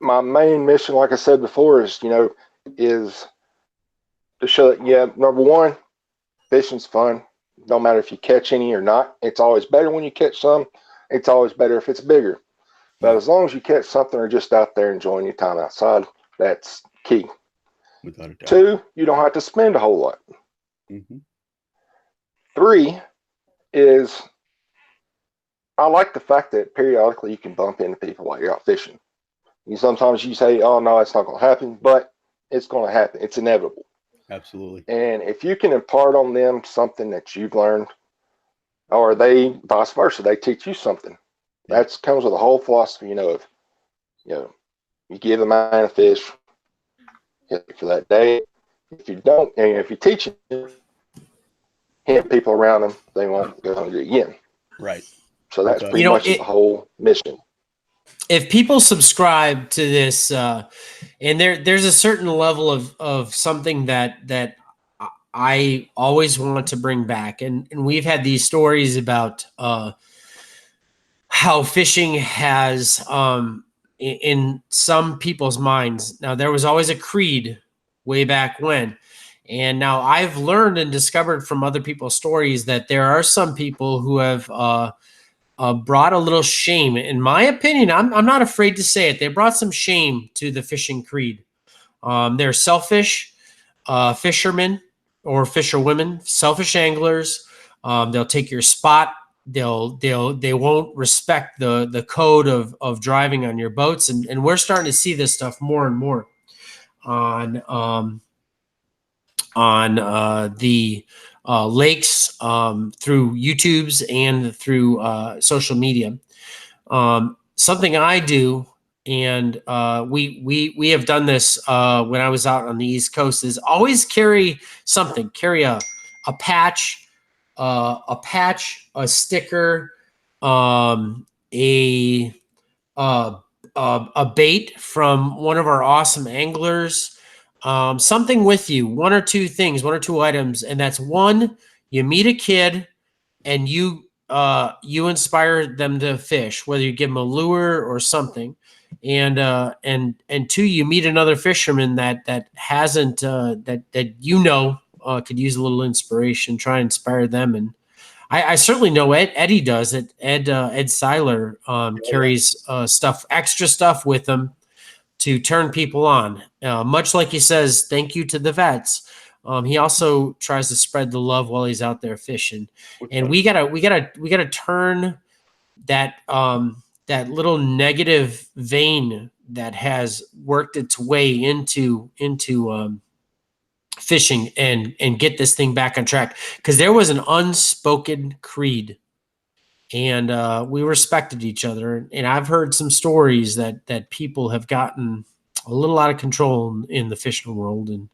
My main mission, like I said before, is, is to show that, yeah, #1, fishing's fun. No matter if you catch any or not. It's always better when you catch some. It's always better if it's bigger. But as long as you catch something or just out there enjoying your time outside, that's key. Without a doubt. 2, you don't have to spend a whole lot. Mm-hmm. 3 is, I like the fact that periodically you can bump into people while you're out fishing. Sometimes you say, oh, no, it's not going to happen, but it's going to happen. It's inevitable. Absolutely. And if you can impart on them something that you've learned, or they vice versa, they teach you something. That comes with a whole philosophy, of, you give the man a fish for that day. If you don't, and if you teach it, hit people around them, they won't go hungry again. Right. So that's pretty much the whole mission. If people subscribe to this, and there's a certain level of something that I always want to bring back, and we've had these stories about how fishing has, in some people's minds. Now, there was always a creed way back when. And now I've learned and discovered from other people's stories that there are some people who have brought a little shame. In my opinion, I'm not afraid to say it. They brought some shame to the fishing creed. They're selfish fishermen or fisherwomen, selfish anglers. They'll take your spot. They won't respect the code of driving on your boats, and we're starting to see this stuff more and more on the lakes, through YouTubes and through social media. Something I do, and we have done this when I was out on the East Coast, is always carry something. Carry a patch, a sticker, a bait from one of our awesome anglers, something with you, 1 or 2 things, 1 or 2 items, and that's: 1, you meet a kid and you inspire them to fish, whether you give them a lure or something, and 2, you meet another fisherman that hasn't that could use a little inspiration. Try and inspire them. And I certainly know Eddie does it. Ed Seiler carries extra stuff with him to turn people on. Much like he says thank you to the vets, he also tries to spread the love while he's out there fishing. And we gotta turn that that little negative vein that has worked its way into fishing and get this thing back on track, because there was an unspoken creed, and we respected each other. And I've heard some stories that people have gotten a little out of control in the fishing world, and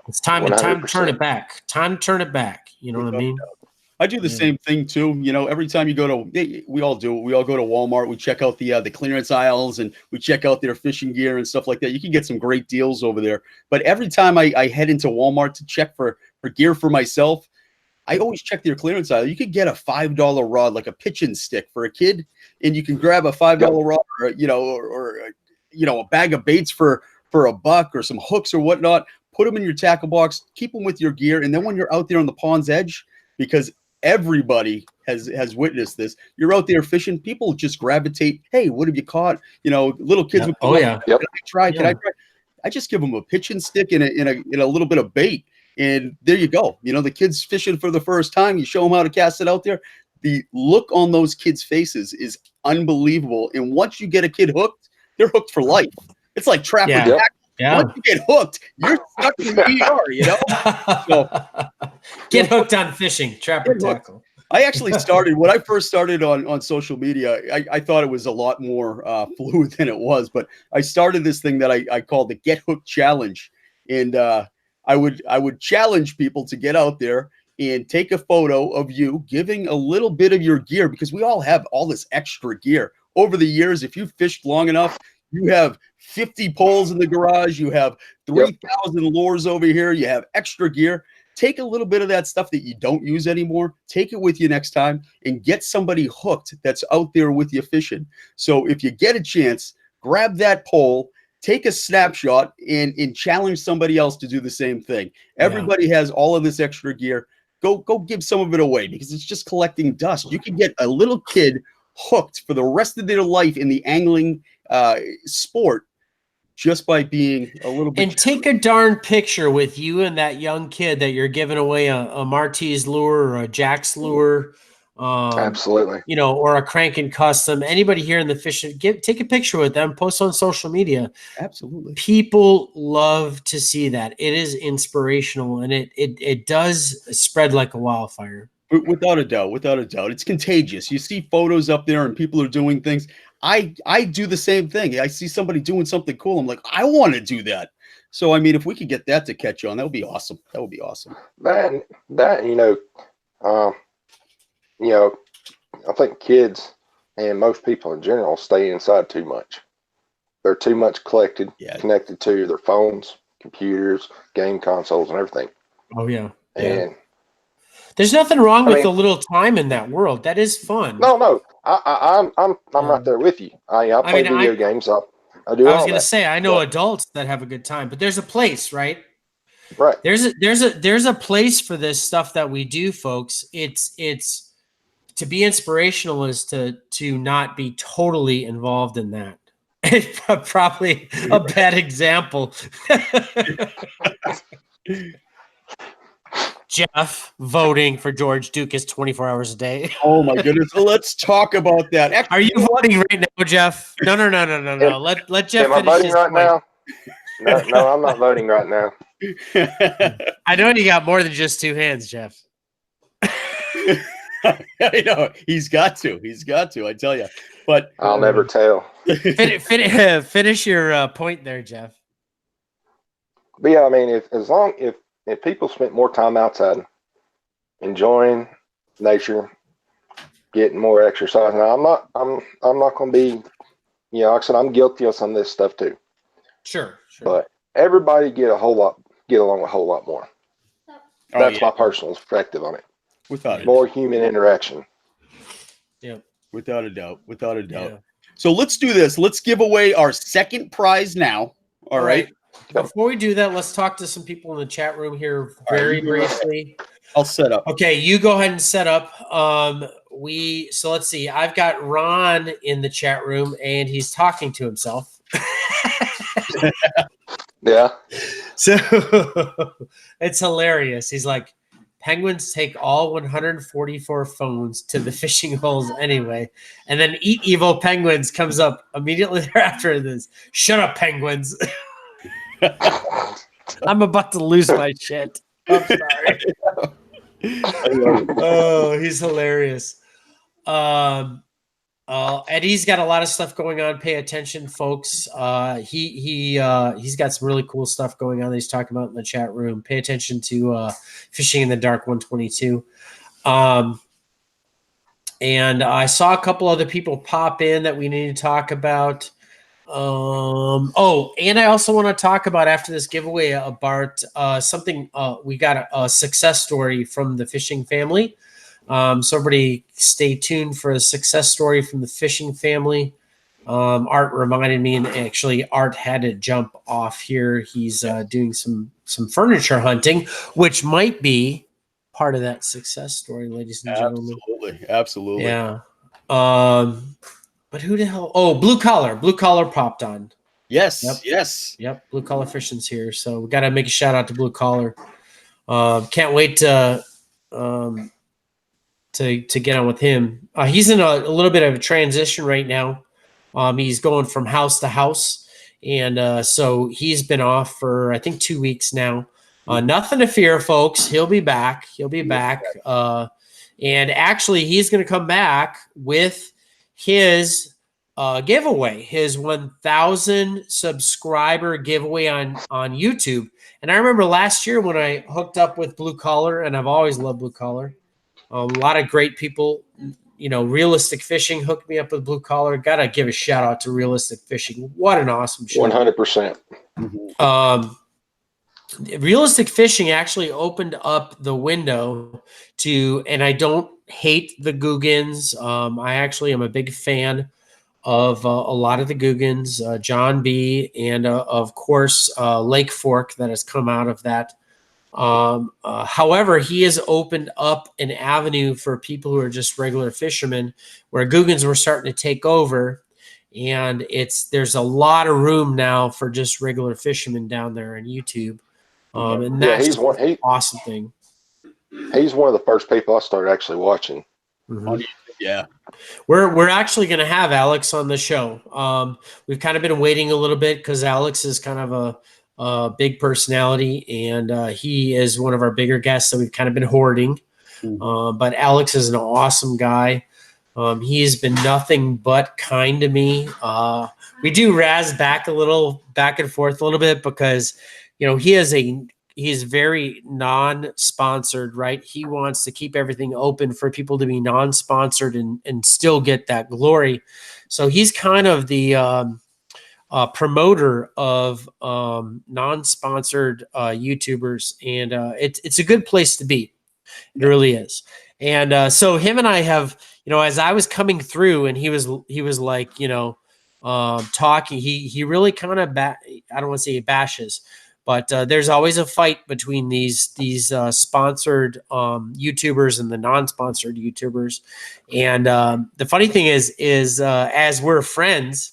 it's time to turn it back. Time to turn it back. You know what I mean? I do the same thing too. Every time you go to, we all do it. We all go to Walmart. We check out the clearance aisles, and we check out their fishing gear and stuff like that. You can get some great deals over there. But every time I head into Walmart to check for gear for myself, I always check their clearance aisle. You could get a $5 rod, like a pitching stick for a kid, and you can grab a $5 rod, or a bag of baits for $1 or some hooks or whatnot. Put them in your tackle box, keep them with your gear, and then when you're out there on the pond's edge, because everybody has witnessed this, you're out there fishing, people just gravitate. Hey, what have you caught? Little kids would come up, Yep. Can I try? I just give them a pitching stick and a little bit of bait, and there you go. The kids fishing for the first time. You show them how to cast it out there. The look on those kids' faces is unbelievable. And once you get a kid hooked, they're hooked for life. It's like trap or tackle. Yeah. Once you get hooked, you're stuck in the ER. So, get hooked on fishing, trap or tackle. I actually started when I first started on social media. I thought it was a lot more fluid than it was, but I started this thing that I called the Get Hooked Challenge, and I would challenge people to get out there and take a photo of you giving a little bit of your gear, because we all have all this extra gear over the years. If you fished long enough, you have 50 poles in the garage, you have 3,000 lures over here, you have extra gear. Take a little bit of that stuff that you don't use anymore, take it with you next time, and get somebody hooked that's out there with you fishing. So if you get a chance, grab that pole, take a snapshot, and challenge somebody else to do the same thing. Everybody has all of this extra gear. Go give some of it away, because it's just collecting dust. You can get a little kid hooked for the rest of their life in the angling sport just by being a little bit. And take a darn picture with you and that young kid that you're giving away a Marty's lure or a Jack's lure. Absolutely. Or a Crankin' Custom. Anybody here in the fishing, take a picture with them, post on social media. Absolutely. People love to see that. It is inspirational, and it does spread like a wildfire. Without a doubt. It's contagious. You see photos up there and people are doing things. I do the same thing. I see somebody doing something cool. I'm like, I want to do that. So, if we could get that to catch on, that would be awesome. I think kids and most people in general stay inside too much. They're too much connected to their phones, computers, game consoles, and everything. Oh yeah. And there's nothing wrong with a little time in that world. That is fun. No, I'm right there with you. I play video games. I do. I was going to say, I know adults that have a good time, but there's a place, right? Right. There's a place for this stuff that we do, folks. It's to be inspirational is to not be totally involved in that. It's probably a bad example. Jeff voting for George Dukas 24 hours a day. Oh my goodness. Let's talk about that. Actually, are you voting right now, Jeff? No. Let Jeff finish voting his right point. Now? No, I'm not voting right now. I know you got more than just two hands, Jeff. I know. He's got to, I tell you. But I'll never tell. Finish your point there, Jeff. But yeah, if people spent more time outside, enjoying nature, getting more exercise. Now, I'm not going to be, like I said, I'm guilty of some of this stuff too. Sure. But everybody get along a whole lot more. That's my personal perspective on it. Without more human interaction. Yeah. Without a doubt. Yeah. So let's do this. Let's give away our second prize now. All right. Before we do that, let's talk to some people in the chat room here very briefly. I'll set up. Okay, you go ahead and set up. So let's see. I've got Ron in the chat room, and he's talking to himself. Yeah. So it's hilarious. He's like, penguins take all 144 phones to the fishing holes anyway. And then Eat Evil Penguins comes up immediately thereafter this. Shut up, penguins. I'm about to lose my shit. I'm sorry. Oh, he's hilarious. Eddie's got a lot of stuff going on. Pay attention, folks. He's got some really cool stuff going on that he's talking about in the chat room. Pay attention to Fishing in the Dark 122. And I saw a couple other people pop in that we need to talk about. And I also want to talk about after this giveaway about something. We got a success story from the fishing family. So everybody stay tuned for a success story from the fishing family. Art reminded me, and actually Art had to jump off here. He's doing some furniture hunting, which might be part of that success story, ladies and gentlemen. Absolutely. Yeah. But who the hell? Oh, blue collar popped on. Yes. Yes. Yep. Blue collar fishing's here. So we got to make a shout out to blue collar. Can't wait to get on with him. He's in a little bit of a transition right now. He's going from house to house, and so he's been off for I think 2 weeks now. Nothing to fear, folks. He'll be back. And actually, he's going to come back with his giveaway, his 1,000 subscriber giveaway on YouTube. And I remember last year when I hooked up with Blue Collar, and I've always loved Blue Collar. A lot of great people, Realistic Fishing hooked me up with Blue Collar. Got to give a shout out to Realistic Fishing. What an awesome show. 100%. Realistic Fishing actually opened up the window to, and I don't hate the Googans. I actually am a big fan of a lot of the Googans, John B. and of course Lake Fork that has come out of that. However, he has opened up an avenue for people who are just regular fishermen, where Googans were starting to take over, and there's a lot of room now for just regular fishermen down there on YouTube. And that's an awesome thing. He's one of the first people I started actually watching. Mm-hmm. Yeah. We're actually going to have Alex on the show. We've kind of been waiting a little bit because Alex is kind of a big personality, and he is one of our bigger guests that we've kind of been hoarding. But Alex is an awesome guy. He has been nothing but kind to me. We do razz back and forth a little bit because, he's very non-sponsored, right? He wants to keep everything open for people to be non-sponsored and still get that glory. So he's kind of the promoter of non-sponsored YouTubers, and it's a good place to be. It really is. And so him and I have, as I was coming through, and he was like, talking. He really kind of I don't want to say he bashes, but there's always a fight between these sponsored YouTubers and the non-sponsored YouTubers. And the funny thing is as we're friends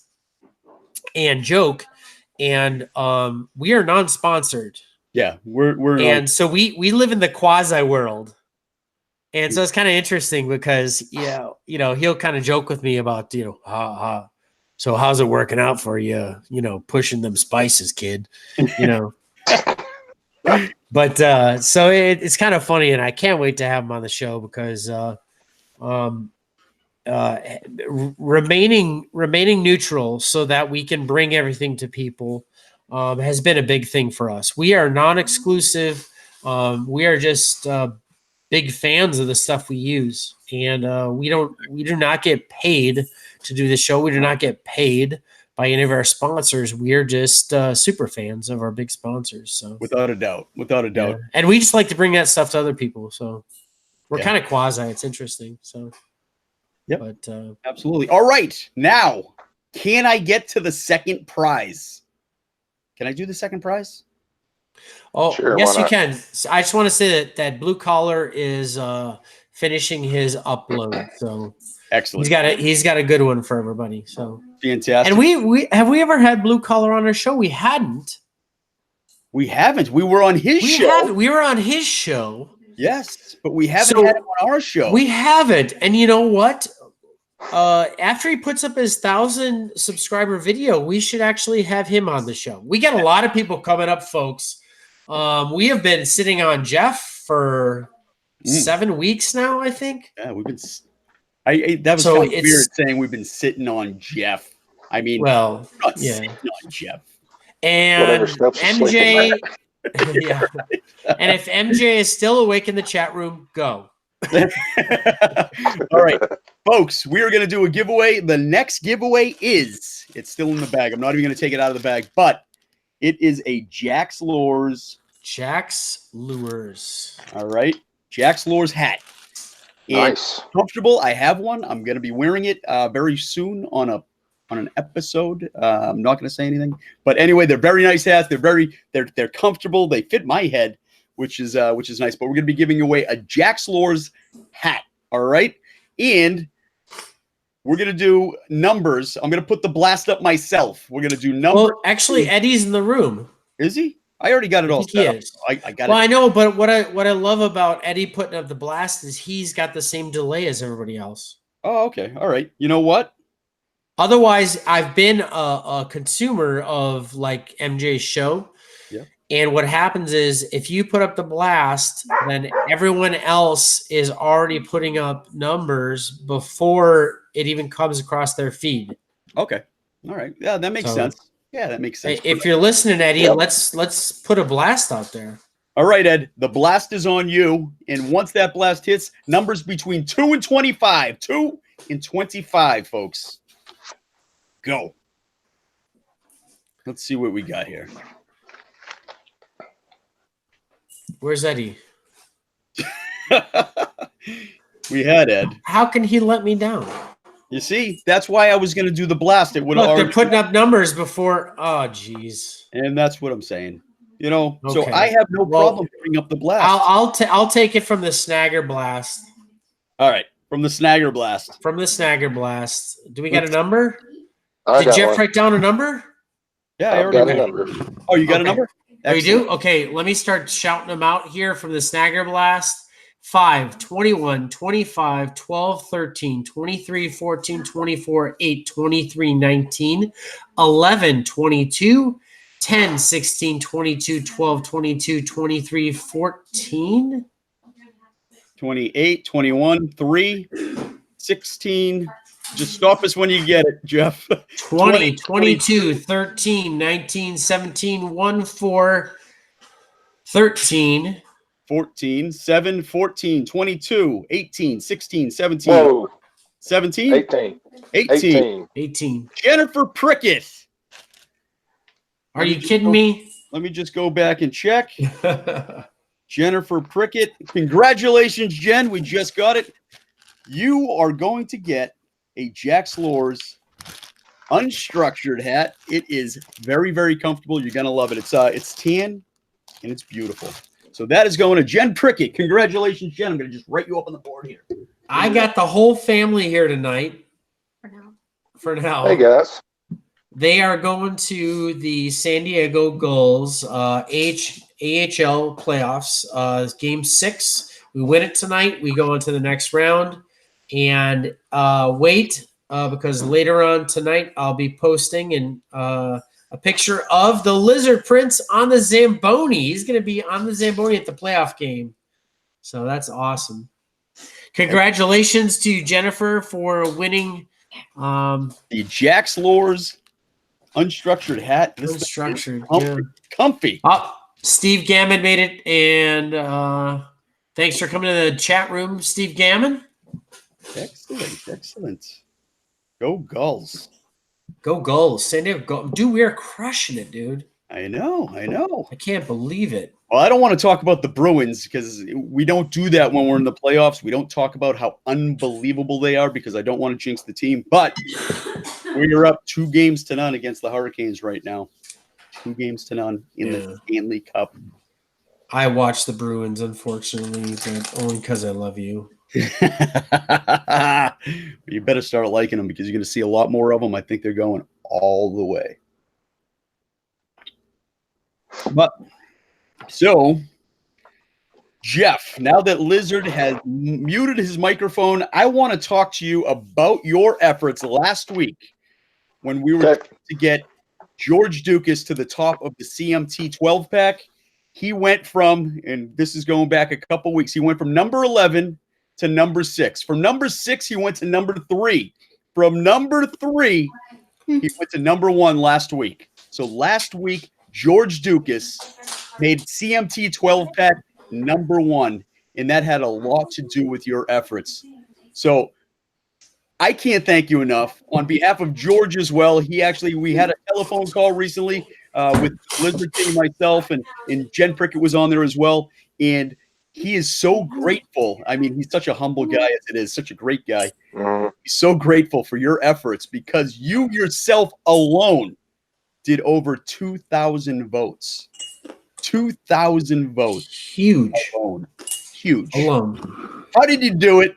and joke, and we are non-sponsored. Yeah, we're and so we live in the quasi world. And so it's kind of interesting because he'll kind of joke with me about so how's it working out for you, pushing them spices, kid, But so it's kind of funny, and I can't wait to have him on the show because remaining neutral so that we can bring everything to people has been a big thing for us. We are non-exclusive. We are just big fans of the stuff we use, and we do not get paid to do the show. We do not get paid by any of our sponsors. We are just super fans of our big sponsors. So without a doubt. Yeah. And we just like to bring that stuff to other people. So we're kind of quasi. It's interesting. So yeah, but absolutely. All right, now can I get to the second prize? Can I do the second prize? Oh, sure, yes, you can. So I just want to say that Blue Collar is finishing his upload. So excellent. He's got a good one for everybody. So fantastic. And we ever had Blue Collar on our show? We hadn't. We haven't. We were on his show. We were on his show. Yes, but we haven't had him on our show. We haven't. And you know what? After he puts up his 1,000 subscriber video, we should actually have him on the show. We got a lot of people coming up, folks. We have been sitting on Jeff for 7 weeks now, I think. Yeah, we've been. That was kind of weird saying we've been sitting on Jeff. I mean, well, not sitting on Jeff. And MJ, yeah. And if MJ is still awake in the chat room, go. All right, folks, we are going to do a giveaway. The next giveaway it's still in the bag. I'm not even going to take it out of the bag, but it is a Jack's Lures. Jack's Lures. All right. Jack's Lures hat. Nice. And comfortable. I have one. I'm going to be wearing it very soon on an episode. I'm not going to say anything, but anyway, they're very nice hats. They're comfortable. They fit my head, which is nice. But we're going to be giving away a Jack's Lures hat. All right. And we're going to do numbers. I'm going to put the blast up myself. We're going to do numbers. Well, actually, Eddie's in the room. Is he? I already got it all set up. I got it. Well, I know, but what I love about Eddie putting up the blast is he's got the same delay as everybody else. Oh, okay. All right. You know what? Otherwise, I've been a consumer of like MJ's show. Yeah. And what happens is if you put up the blast, then everyone else is already putting up numbers before it even comes across their feed. Okay. All right. Yeah, that makes sense. Yeah, that makes sense. If you're listening, Eddie, let's put a blast out there. All right, Ed. The blast is on you. And once that blast hits, numbers between 2 and 25. 2 and 25, folks. Go. Let's see what we got here. Where's Eddie? We had Ed. How can he let me down? You see, that's why I was going to do the blast. It would Look, already they're putting up numbers before. Oh, jeez. And that's what I'm saying. You know, Okay. so I have no problem putting up the blast. I'll take it from the Snagger Blast. All right, from the Snagger Blast. From the Snagger Blast. Do we got a number? I Did got Jeff one. write down a number? Yeah, I I've already got a got it. number. Oh, you got a Okay. number? Oh, you do? Excellent. Okay, let me start shouting them out here from the Snagger Blast. 5, 21, 25, 12, 13, 23, 14, 24, 8, 23, 19, 11, 22, 10, 16, 22, 12, 22, 23, 14. 28, 21, 3, 16. Just stop us when you get it, Jeff. 20, 22, 13, 19, 17, 1, 4, 13. 14, 7, 14, 22, 18, 16, 17, Whoa. 17, 18. 18. 18. Jennifer Prickett. Are you kidding me? Let me just go back and check. Jennifer Prickett. Congratulations, Jen. We just got it. You are going to get a Jack's Lures unstructured hat. It is very, very comfortable. You're going to love it. It's tan and it's beautiful. So that is going to Jen Prickett. Congratulations, Jen. I'm going to just write you up on the board here. I got the whole family here tonight. For now. Hey, guys. They are going to the San Diego Gulls AHL playoffs, game 6. We win it tonight. We go into the next round. And wait, because later on tonight I'll be posting a picture of the Lizard Prince on the Zamboni. He's going to be on the Zamboni at the playoff game. So that's awesome. Congratulations to Jennifer for winning the Jack's Lures unstructured hat. This unstructured. Comfy. Oh, Steve Gammon made it. And thanks for coming to the chat room, Steve Gammon. Excellent. Go Gulls. Go Gulls. San Diego Gulls. Dude, we are crushing it, dude. I know. I can't believe it. Well, I don't want to talk about the Bruins because we don't do that when we're in the playoffs. We don't talk about how unbelievable they are because I don't want to jinx the team. But we are up 2-0 against the Hurricanes right now. 2-0 in the Stanley Cup. I watch the Bruins, unfortunately, but only because I love you. You better start liking them because you're going to see a lot more of them. I think they're going all the way. But so, Jeff, now that Lizard has muted his microphone, I want to talk to you about your efforts last week when we were to get George Dukas to the top of the CMT 12 pack. He went from, and this is going back a couple weeks, he went from number 11 to number 6. From number 6, he went to number 3. From number 3, he went to number 1 last week. So last week, George Dukas made CMT 12 pack number 1. and that had a lot to do with your efforts. So I can't thank you enough. On behalf of George as well, we had a telephone call recently with Blizzard King, myself, and Jen Prickett was on there as well. And he is so grateful. I mean, he's such a humble guy as it is, such a great guy. He's so grateful for your efforts because you yourself alone did over 2,000 votes. 2,000 votes. Huge. Alone. Huge. Alone. How did you do it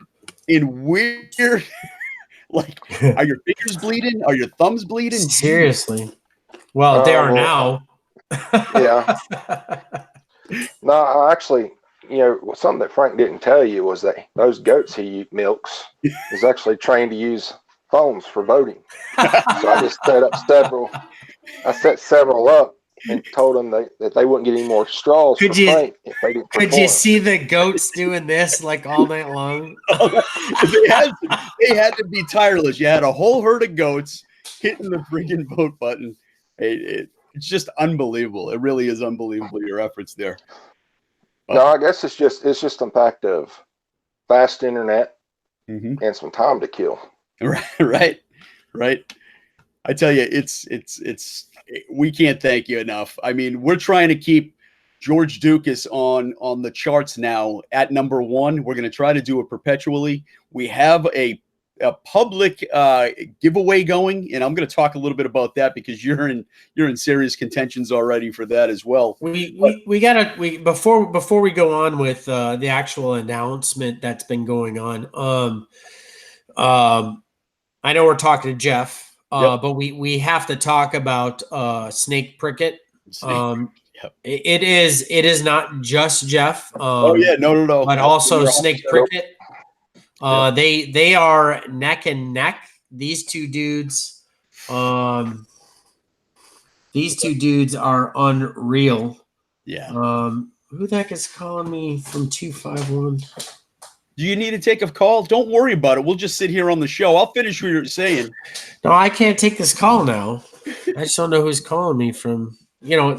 in weird... Like, are your fingers bleeding? Are your thumbs bleeding? Seriously. Well, they are now. Yeah. No, actually, something that Frank didn't tell you was that those goats he milks is actually trained to use phones for voting. So I just set several up and told them that they wouldn't get any more straws for Frank if they didn't perform. Could you see the goats doing this like all night long? They had to be tireless. You had a whole herd of goats hitting the friggin' vote button. It's just unbelievable. It really is unbelievable, your efforts there. No, I guess it's just the fact of fast internet and some time to kill. Right. I tell you, we can't thank you enough. I mean, we're trying to keep George Dukas on the charts now at number 1. We're going to try to do it perpetually. We have a public giveaway going, and I'm going to talk a little bit about that because you're in serious contentions already for that as well. Before we go on with the actual announcement that's been going on. I know we're talking to Jeff. But we have to talk about Snake Prickett. It is not just Jeff. No. But also Snake Prickett. They are neck and neck. These two dudes. These two dudes are unreal. Yeah. Who the heck is calling me from 251? Do you need to take a call? Don't worry about it. We'll just sit here on the show. I'll finish what you're saying. No, I can't take this call now. I just don't know who's calling me from.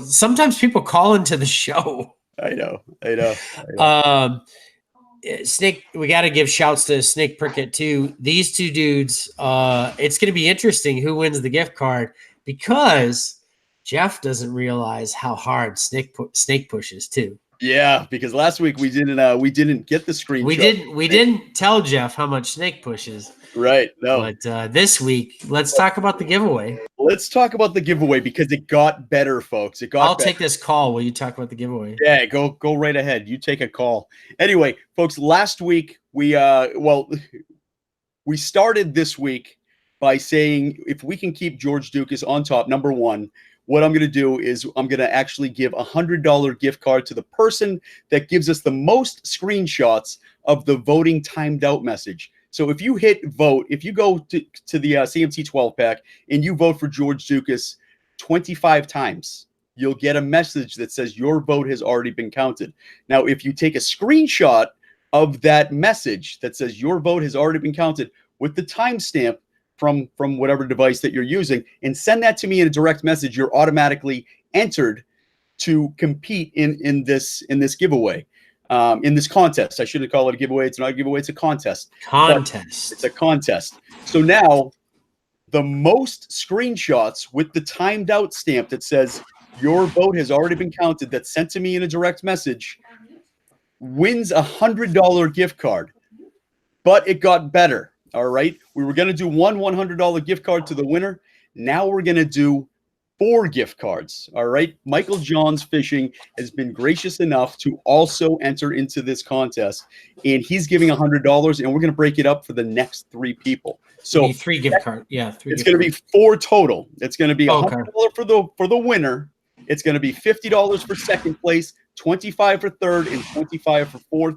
Sometimes people call into the show. I know. Snake, we got to give shouts to Snake Prickett too. These two dudes, it's going to be interesting who wins the gift card because Jeff doesn't realize how hard Snake pushes too. Yeah, because last week we didn't get the screenshot. We didn't tell Jeff how much Snake pushes. Right. No. But this week, let's talk about the giveaway. Let's talk about the giveaway because it got better, folks. I'll take this call. Will you talk about the giveaway? Yeah, go right ahead. You take a call. Anyway, folks, last week we started this week by saying if we can keep George Dukas on top, number 1. What I'm going to do is I'm going to actually give a $100 gift card to the person that gives us the most screenshots of the voting timed out message. So if you hit vote, if you go to the CMT 12 pack and you vote for George Dukas 25 times, you'll get a message that says your vote has already been counted. Now, if you take a screenshot of that message that says your vote has already been counted with the timestamp from whatever device that you're using and send that to me in a direct message, you're automatically entered to compete in this giveaway, in this contest. I shouldn't call it a giveaway. It's not a giveaway. It's a contest. It's a contest. So now the most screenshots with the timed out stamp that says your vote has already been counted that's sent to me in a direct message wins a $100 gift card. But it got better. All right. We were going to do one $100 gift card to the winner. Now we're going to do 4 gift cards. All right. Michael Johns Fishing has been gracious enough to also enter into this contest. And he's giving $100 and we're going to break it up for the next 3 people. So 3 gift cards. Yeah. 3 it's going to be 4 total. It's going to be $100 for the winner. It's going to be $50 for second place, $25 for third, and $25 for fourth.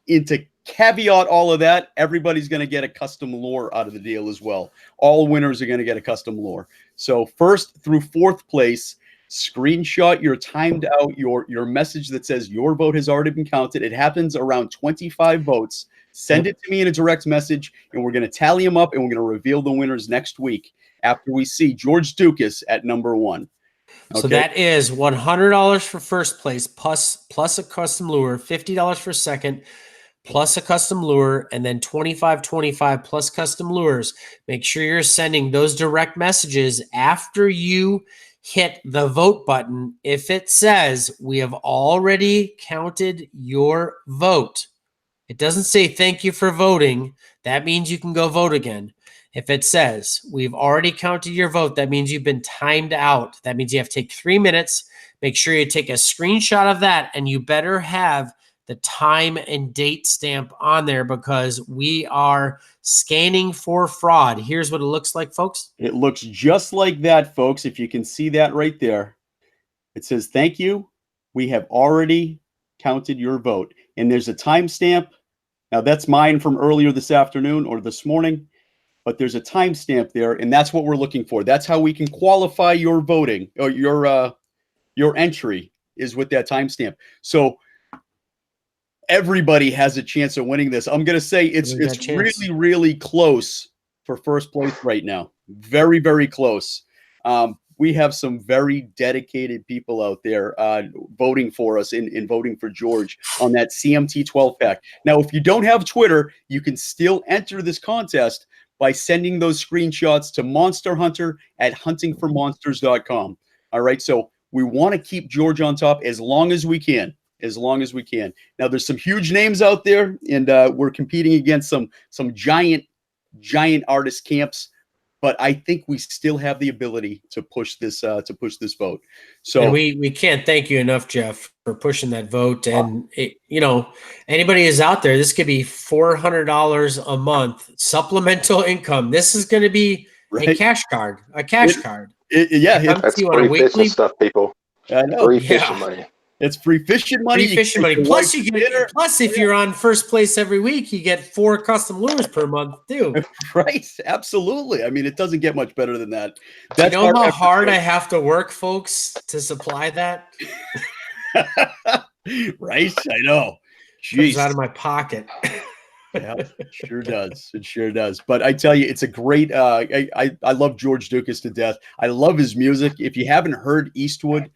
To caveat all of that, everybody's going to get a custom lure out of the deal as well. All winners are going to get a custom lure. So first through fourth place, screenshot your timed out, your message that says your vote has already been counted. It happens around 25 votes. Send it to me in a direct message, and we're going to tally them up, and we're going to reveal the winners next week after we see George Dukas at number 1. So Okay. that is $100 for first place plus a custom lure, $50 for second, plus a custom lure, and then $25 plus custom lures. Make sure you're sending those direct messages after you hit the vote button. If it says we have already counted your vote, it doesn't say thank you for voting. That means you can go vote again. If it says we've already counted your vote, that means you've been timed out. That means you have to take 3 minutes. Make sure you take a screenshot of that, and you better have the time and date stamp on there because we are scanning for fraud. Here's what it looks like, folks. It looks just like that, folks. If you can see that right there, it says, thank you. We have already counted your vote. And there's a timestamp. Now, that's mine from earlier this afternoon or this morning, but there's a timestamp there, and that's what we're looking for. That's how we can qualify your voting or your entry is with that timestamp. So everybody has a chance of winning this. I'm going to say it's really, really close for first place right now. Very, very close. We have some very dedicated people out there voting for us and voting for George on that CMT 12 pack. Now, if you don't have Twitter, you can still enter this contest by sending those screenshots to monsterhunter@huntingformonsters.com. All right. So we want to keep George on top as long as we can. As long as we can. Now, there's some huge names out there, and we're competing against some giant artist camps. But I think we still have the ability to push this vote. So and we can't thank you enough, Jeff, for pushing that vote. And anybody is out there, this could be $400 a month supplemental income. This is going to be a cash card. That's free fishing stuff, people. I know. Free fishing money. It's free fishing money. Free fishing money. Plus, you get. Plus, if you're on first place every week, you get 4 custom lures per month too. Right? Absolutely. I mean, it doesn't get much better than that. You know how hard I have to work, folks, to supply that. Right? I know. Jeez. Comes out of my pocket. Yeah, it sure does. It sure does. But I tell you, it's a great. I love George Dukas to death. I love his music. If you haven't heard Eastwood,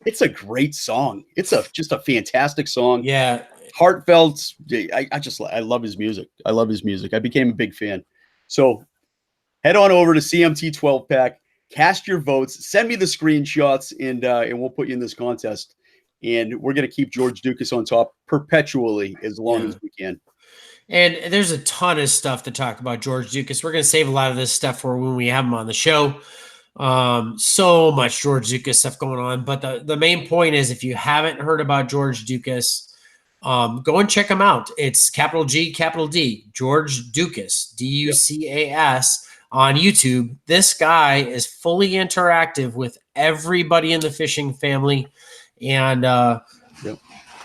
it's a great song. It's just a fantastic song. Yeah. Heartfelt. I love his music. I love his music. I became a big fan. So head on over to CMT 12 pack, cast your votes, send me the screenshots, and we'll put you in this contest. And we're going to keep George Dukas on top perpetually as long as we can. And there's a ton of stuff to talk about George Dukas. We're going to save a lot of this stuff for when we have him on the show. So much George Dukas stuff going on, but the main point is, if you haven't heard about George Dukas, go and check him out. It's capital G, capital D, George Dukas, Ducas on YouTube. This guy is fully interactive with everybody in the fishing family, and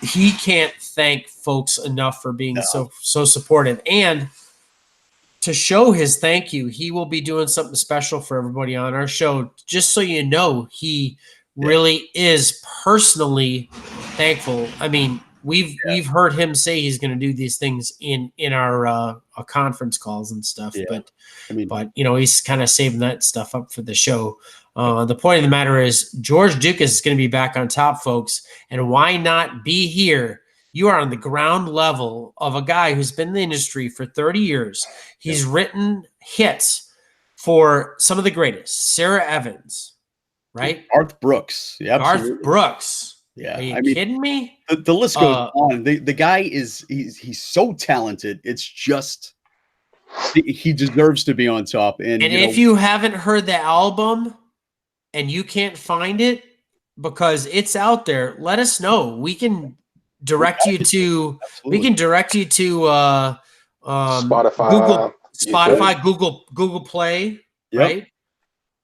he can't thank folks enough for being so supportive. And to show his thank you, he will be doing something special for everybody on our show. Just so you know, he really is personally thankful. I mean, we've heard him say he's going to do these things in our conference calls and stuff. Yeah. But he's kind of saving that stuff up for the show. The point of the matter is, George Dukas is going to be back on top, folks. And why not be here? You are on the ground level of a guy who's been in the industry for 30 years. He's written hits for some of the greatest. Sarah Evans, right? Garth Brooks. Yeah, Garth Brooks. Yeah. Are you kidding me? The list goes on. The guy he's so talented. It's just he deserves to be on top. And if you haven't heard the album and you can't find it because it's out there, let us know. We can direct you to Spotify, Google Play, right?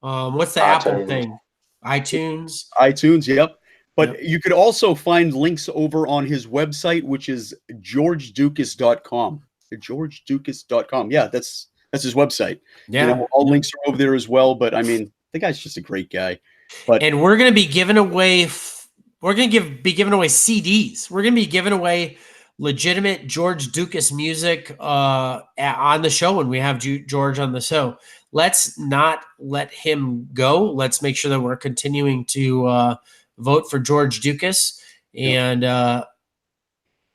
What's the Apple thing? iTunes, yep. But you could also find links over on his website, which is georgedukas.com. georgedukas.com. Yeah, that's his website. Yeah. All links are over there as well, but I mean, the guy's just a great guy. And we're going to be giving away CDs. We're going to be giving away legitimate George Dukas music on the show when we have George on the show. Let's not let him go. Let's make sure that we're continuing to vote for George Dukas. And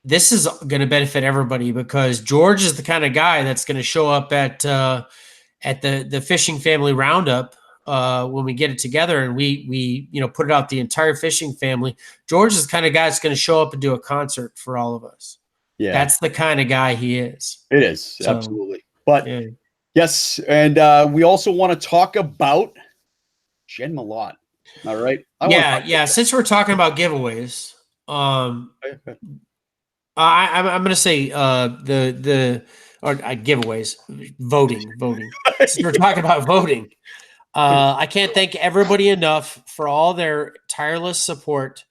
this is going to benefit everybody because George is the kind of guy that's going to show up at the Fishing Family Roundup when we get it together and we put it out the entire fishing family. George is the kind of guy that's going to show up and do a concert for all of us. Yeah, that's the kind of guy he is. It is So, absolutely. But yeah. yes, and we also want to talk about Jen Malott. All right. Yeah. Since we're talking about giveaways, I'm going to say giveaways, voting. Since we're talking about voting, I can't thank everybody enough for all their tireless support.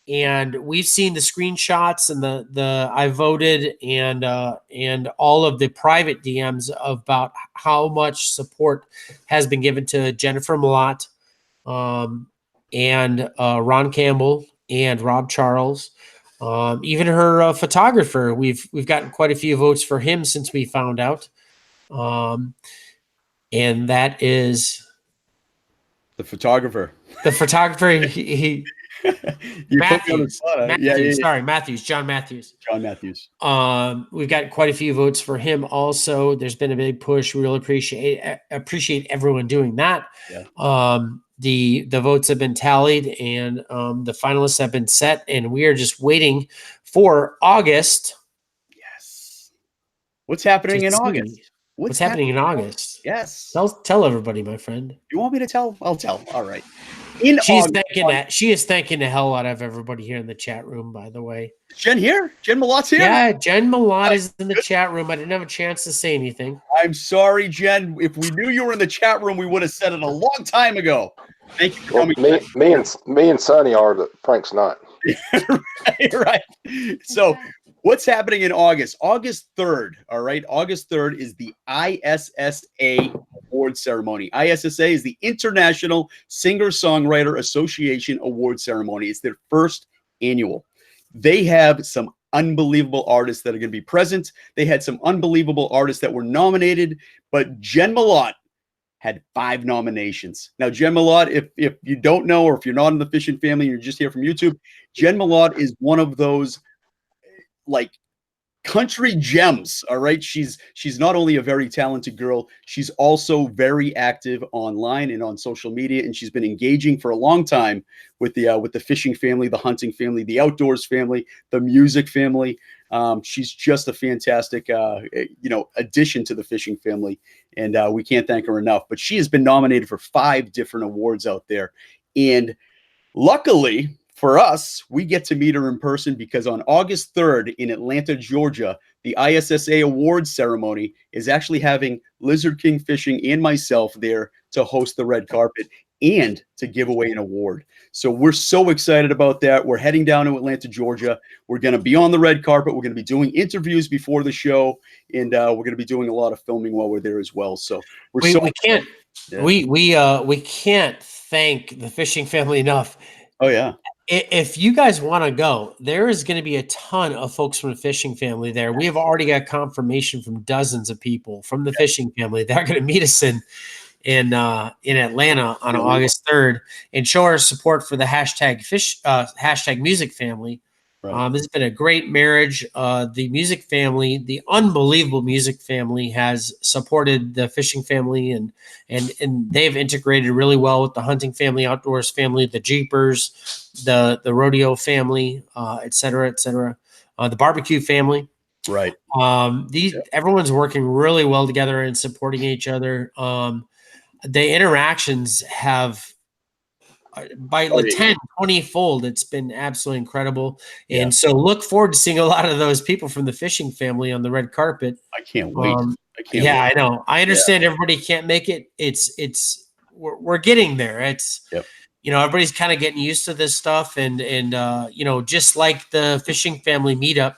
And we've seen the screenshots and the I voted and all of the private DMs about how much support has been given to Jennifer Malott, and Ron Campbell and Rob Charles. Even her photographer, we've gotten quite a few votes for him since we found out. And that is the photographer. The photographer, he Matthews. Sorry, Matthews. John Matthews. John Matthews. We've got quite a few votes for him. Also, there's been a big push. We really appreciate everyone doing that. Yeah. The votes have been tallied and the finalists have been set, and we are just waiting for August. Yes. What's happening in August? What's happening in August? Yes. Tell everybody, my friend. You want me to tell? I'll tell. All right. She is thanking the hell out of everybody here in the chat room, by the way. Jen here? Jen Malott's here? Yeah, Jen Malott is in the chat room. I didn't have a chance to say anything. I'm sorry, Jen. If we knew you were in the chat room, we would have said it a long time ago. Thank you for coming. Me and Sonny are, but Frank's not. right. So what's happening in August? August 3rd, all right? August 3rd is the ISSA award ceremony. ISSA is the International Singer-Songwriter Association award ceremony. It's their first annual. They have some unbelievable artists that are going to be present. They had some unbelievable artists that were nominated, but Jen Malott had 5 nominations. Now, Jen Malott, if you don't know, or if you're not in the fishing family and you're just here from YouTube, Jen Malott is one of those like country gems. All right. She's not only a very talented girl, she's also very active online and on social media. And she's been engaging for a long time with the fishing family, the hunting family, the outdoors family, the music family. She's just a fantastic, addition to the fishing family. And we can't thank her enough, but she has been nominated for 5 different awards out there. And luckily for us, we get to meet her in person because on August 3rd in Atlanta, Georgia, the ISSA awards ceremony is actually having Lizard King Fishing and myself there to host the red carpet and to give away an award. So we're so excited about that. We're heading down to Atlanta, Georgia. We're going to be on the red carpet. We're going to be doing interviews before the show, and we're going to be doing a lot of filming while we're there as well. So we can't thank the fishing family enough. Oh yeah. If you guys want to go, there is going to be a ton of folks from the fishing family there. We have already got confirmation from dozens of people from the fishing family. They're going to meet us in Atlanta on August 3rd and show our support for the hashtag music family. Right. This has been a great marriage. The music family, the unbelievable music family, has supported the fishing family, and they've integrated really well with the hunting family, outdoors family, the Jeepers, the rodeo family, et cetera, the barbecue family. Right. Everyone's working really well together and supporting each other. The interactions have, by 10, 20 fold, it's been absolutely incredible. And so look forward to seeing a lot of those people from the fishing family on the red carpet. I can't wait. I know. I understand everybody can't make it. We're getting there. Everybody's kind of getting used to this stuff. And just like the fishing family meetup,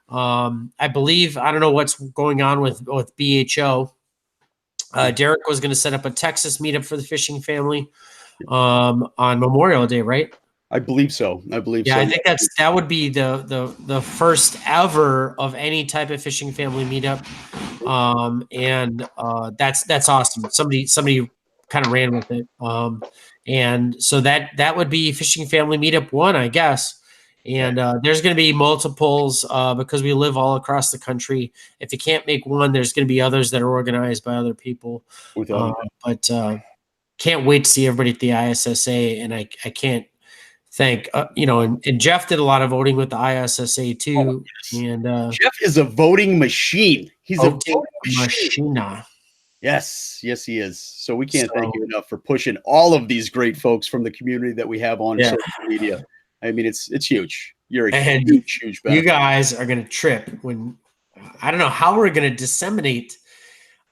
I believe, I don't know what's going on with BHO. Derek was going to set up a Texas meetup for the fishing family on Memorial Day, right? I believe so. I believe Yeah, so. I think that would be the first ever of any type of fishing family meetup. And that's awesome. Somebody kind of ran with it. And so that would be Fishing Family Meetup 1, I guess. And there's going to be multiples because we live all across the country. If you can't make one, there's going to be others that are organized by other people. But can't wait to see everybody at the ISSA. And I can't thank, and Jeff did a lot of voting with the ISSA too. Oh, yes. And Jeff is a voting machine. He's a voting machine. Yes, he is. So we can't thank you enough for pushing all of these great folks from the community that we have on social media. I mean, it's huge. You're a huge benefit. You guys are going to trip when I don't know how we're going to disseminate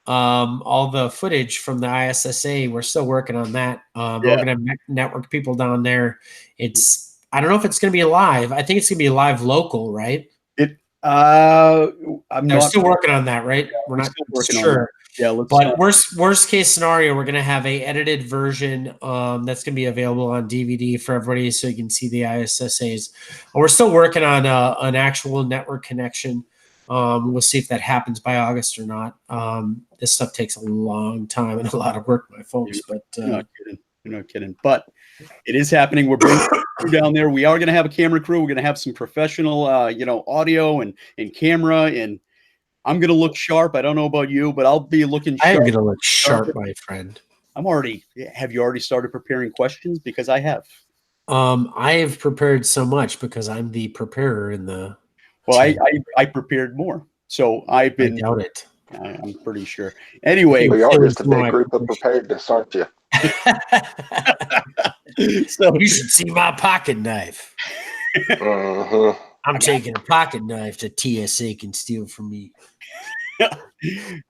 all the footage from the ISSA. We're still working on that. We're going to network people down there. I don't know if it's going to be live. I think it's going to be live local, right? I'm still working on that, right? We're not sure. But worst case scenario, we're going to have a edited version that's going to be available on DVD for everybody, so you can see the ISSAs. And we're still working on an actual network connection. We'll see if that happens by August or not. This stuff takes a long time and a lot of work, my folks. But you're not kidding. But it is happening. We're bringing crew down there. We are going to have a camera crew. We're going to have some professional, audio and camera. And I'm going to look sharp. I don't know about you, but I'll be looking sharp. I'm going to look sharp, my friend. Have you already started preparing questions? Because I have. I have prepared so much because I'm the preparer in the. Well, I prepared more. So I've been. I doubt it. I'm pretty sure. Anyway. We are just a big group of preparedness, aren't you? So you should see my pocket knife. I'm taking a pocket knife that TSA can steal from me.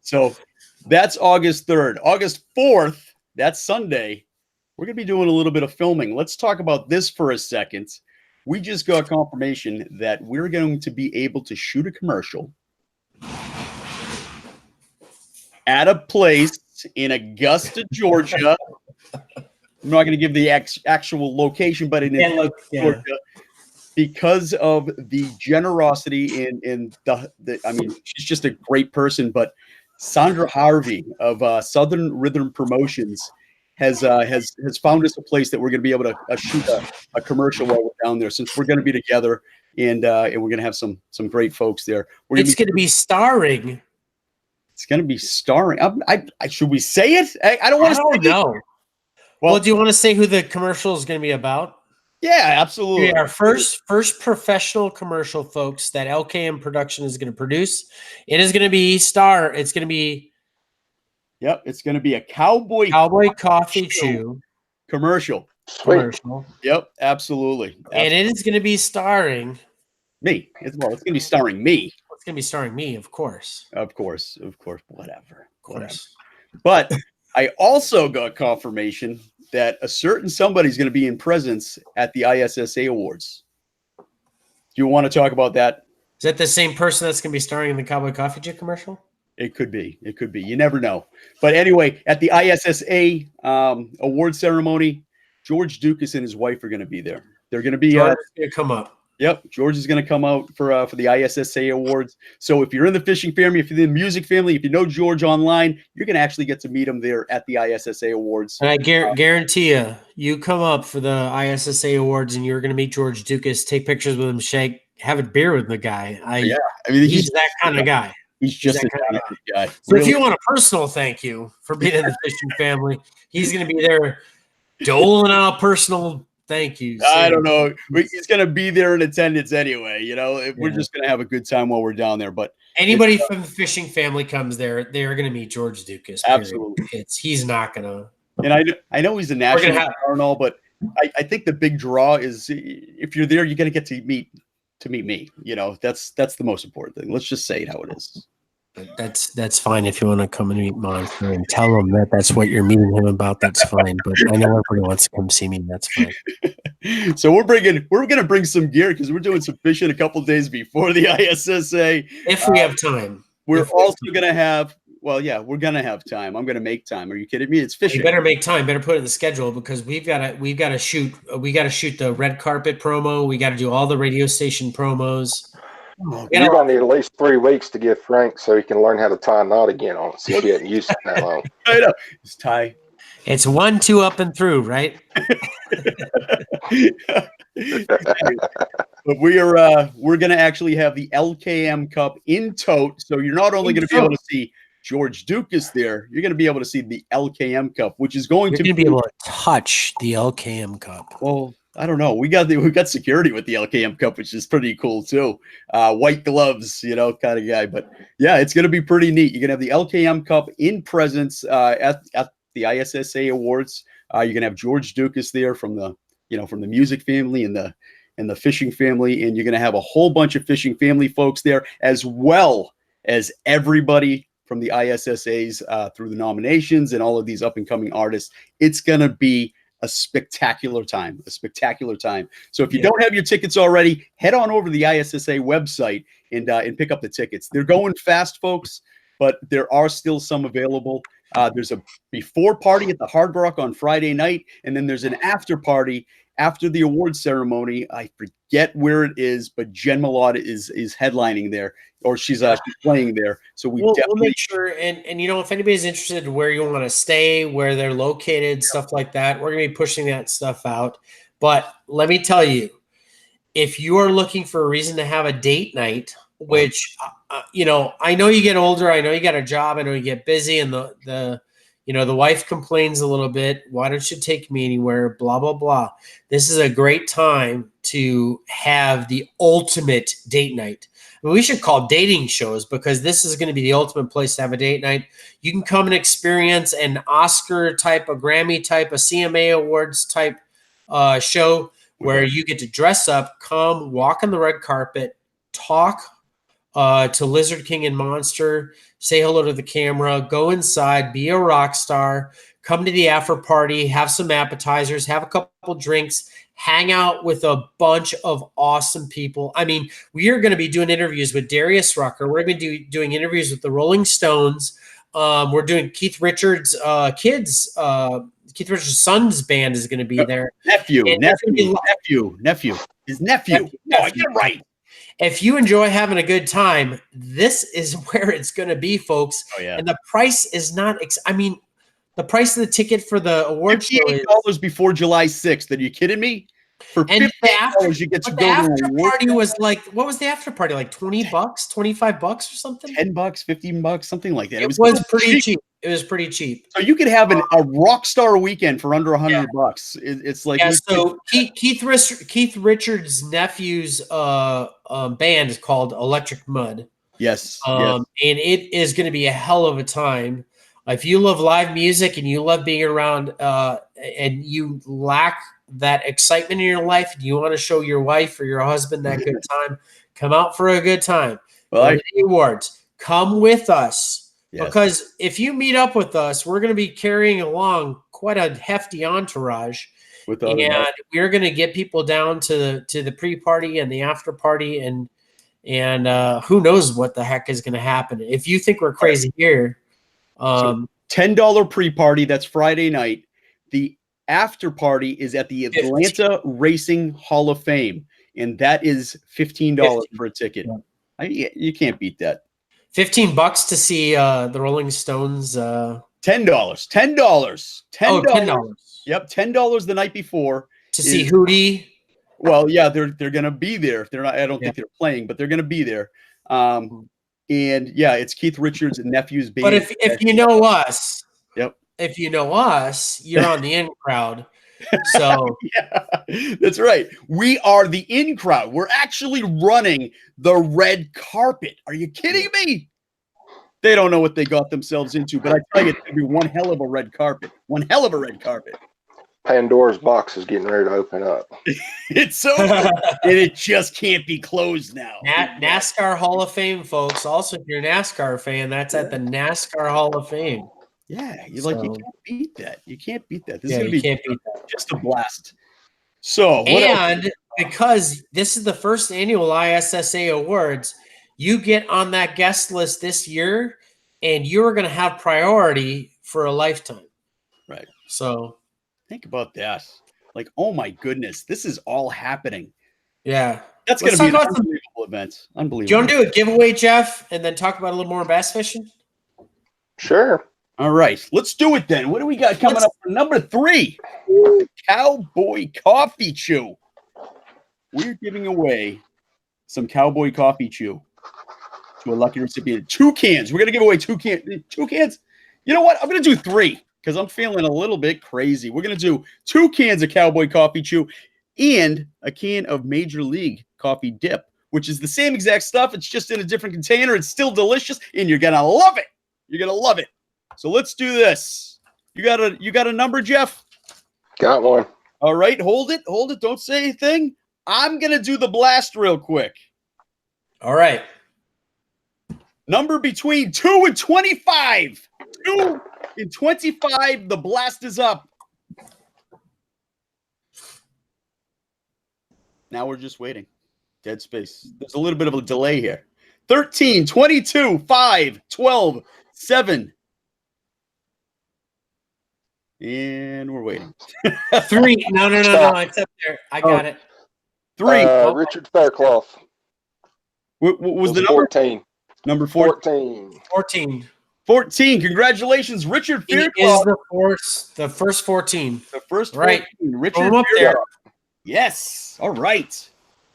So that's August 3rd. August 4th, that's Sunday. We're going to be doing a little bit of filming. Let's talk about this for a second. We just got confirmation that we're going to be able to shoot a commercial at a place in Augusta, Georgia. I'm not going to give the actual location, but in Georgia, because of the generosity and the I mean, she's just a great person. But Sandra Harvey of Southern Rhythm Promotions has found us a place that we're going to be able to shoot a commercial while we're down there, since we're going to be together and we're going to have some great folks there. It's going to be starring. It's going to be starring. Should we say it? I don't want to know. Well, do you want to say who the commercial is going to be about? Yeah, absolutely. Our first professional commercial, folks, that LKM Production is going to produce. It is going to be It's going to be. Yep, it's going to be a cowboy coffee chew commercial. Commercial. Yep, absolutely. And it is going to be starring me. It's going to be starring me. It's going to be starring me, of course. Of course. Whatever. But I also got confirmation that a certain somebody's going to be in presence at the ISSA Awards. Do you want to talk about that? Is that the same person that's going to be starring in the Cowboy Coffee Jet commercial? It could be. You never know. But anyway, at the ISSA award ceremony, George Dukas and his wife are going to be there. They're going to be going to come up. Yep, George is going to come out for the ISSA Awards. So if you're in the fishing family, if you're in the music family, if you know George online, you're going to actually get to meet him there at the ISSA Awards. And I guarantee you come up for the ISSA Awards and you're going to meet George Dukas, take pictures with him, have a beer with the guy. He's that kind of guy. He's just a guy. So really? If you want a personal thank you for being in the fishing family, he's going to be there doling out personal thank you. I don't know. He's going to be there in attendance anyway. We're just going to have a good time while we're down there. But anybody from the fishing family comes there, they are going to meet George Dukas. Absolutely. He's not going to. And I know he's a national star and all, but I think the big draw is if you're there, you're going to get to meet me. That's the most important thing. Let's just say it how it is. That's fine if you want to come and meet Monster and tell him that's what you're meeting him about. That's fine. But I know everybody wants to come see me. That's fine. So we're going to bring some gear because we're doing some fishing a couple days before the ISSA. If we have time. We're also going to have Well, yeah, we're gonna have time. I'm gonna make time. Are you kidding me? It's fishing. You better make time. Better put it in the schedule because we've got to shoot. We got to shoot the red carpet promo. We got to do all the radio station promos. Oh, You You're know, going to need at least 3 weeks to give Frank so he can learn how to tie a knot again on it since he hadn't used it that long. I know. It's Ty. it's 1, 2 up and through, right? But we're gonna actually have the LKM Cup in tote. So you're not only going to be able to see George Dukas there, you're going to be able to see the LKM Cup, which is going to be able to touch the LKM Cup. Well, I don't know. We got security with the LKM Cup, which is pretty cool too. White gloves, kind of guy. But yeah, it's going to be pretty neat. You're going to have the LKM Cup in presence at the ISSA Awards. You're going to have George Dukas there from the music family and the fishing family, and you're going to have a whole bunch of fishing family folks there, as well as everybody from the ISSAs through the nominations and all of these up and coming artists. It's going to be a spectacular time. So if you don't have your tickets already, head on over to the ISSA website and pick up the tickets. They're going fast, folks, but there are still some available. There's a before party at the Hard Rock on Friday night, and then there's an after party after the award ceremony. I forget where it is, but Jen Malott is headlining there, or she's playing there. So we'll make sure. And if anybody's interested in where you want to stay, where they're located, stuff like that, we're gonna be pushing that stuff out. But let me tell you, if you are looking for a reason to have a date night, which I know you get older, I know you got a job, I know you get busy, and the wife complains a little bit. Why don't you take me anywhere? Blah, blah, blah. This is a great time to have the ultimate date night. I mean, we should call dating shows because this is going to be the ultimate place to have a date night. You can come and experience an Oscar type, a Grammy type, a CMA Awards type show where you get to dress up, come, walk on the red carpet, talk to Lizard King and Monster, say hello to the camera, go inside, be a rock star, come to the after party, have some appetizers, have a couple drinks, hang out with a bunch of awesome people. I mean, we are going to be doing interviews with Darius Rucker. We're going to be doing interviews with the Rolling Stones. We're doing Keith Richards' Keith Richards' son's band is going to be there. Nephew. His nephew. No, I get it right. If you enjoy having a good time, this is where it's going to be, folks. Oh, yeah. And the price is not the price of the ticket for the award show is $58 before July 6th. Are you kidding me? For $58, you get to go to an award party. Was like, what was the after party? Like $20, $25 or something? $10, $15, something like that. It was pretty cheap. It was pretty cheap. So you could have a rock star weekend for under $100. It's like so Keith Richards' nephew's band is called Electric Mud. Yes. And it is going to be a hell of a time. If you love live music and you love being around and you lack that excitement in your life and you want to show your wife or your husband that good time, come out for a good time. Well, the awards, come with us. Yes. Because if you meet up with us, we're going to be carrying along quite a hefty entourage. And we're going to get people down to the pre-party and the after party, and who knows what the heck is going to happen. If you think we're crazy here. So $10 pre-party, that's Friday night. The after party is at the Atlanta Racing Hall of Fame, and that is $15 for a ticket. Yeah. You can't beat that. $15 to see the Rolling Stones. $10. $10. $10. Yep, $10 the night before to see Hootie. Well, yeah, they're gonna be there. They're not. I don't think they're playing, but they're gonna be there. And yeah, it's Keith Richards' nephew's band. But if you know us, yep. If you know us, you're on the in crowd. So yeah, that's right. We are the in crowd. We're actually running the red carpet. Are you kidding me? They don't know what they got themselves into, but I tell you, it's gonna be one hell of a red carpet. One hell of a red carpet. Pandora's box is getting ready to open up. It's so and it just can't be closed now. NASCAR Hall of Fame, folks. Also, if you're a NASCAR fan, that's at the NASCAR Hall of Fame. Yeah, you can't beat that. You can't beat that. This is gonna be just a blast. So because this is the first annual ISSA Awards, you get on that guest list this year. and you're going to have priority for a lifetime. Right. So think about that. Like, oh my goodness, this is all happening. yeah, That's going to be an unbelievable event. Unbelievable. Do you want to do a giveaway, Jeff, and then talk about a little more bass fishing? Sure. All right, let's do it then. What do we got coming up for number 3? Cowboy Coffee Chew. We're giving away some Cowboy Coffee Chew to a lucky recipient. 2 cans. We're going to give away 2 cans. 2 cans? You know what? I'm going to do 3 because I'm feeling a little bit crazy. We're going to do 2 cans of Cowboy Coffee Chew and a can of Major League Coffee Dip, which is the same exact stuff. It's just in a different container. It's still delicious, and you're going to love it. You're going to love it. So let's do this. You got a number, Jeff? Got one. All right, hold it. Don't say anything. I'm going to do the blast real quick. All right. Number between 2 and 25. 2 and 25. The blast is up. Now we're just waiting. Dead space. There's a little bit of a delay here. 13, 22, 5, 12, 7. And we're waiting. 3. No. It's up there. I got it. 3. Richard Fairclough. What was the number? 14. Number 14. 14. Congratulations, Richard He Fairclough. is the first 14. The first 14. Right. Richard up there. Yes. All right.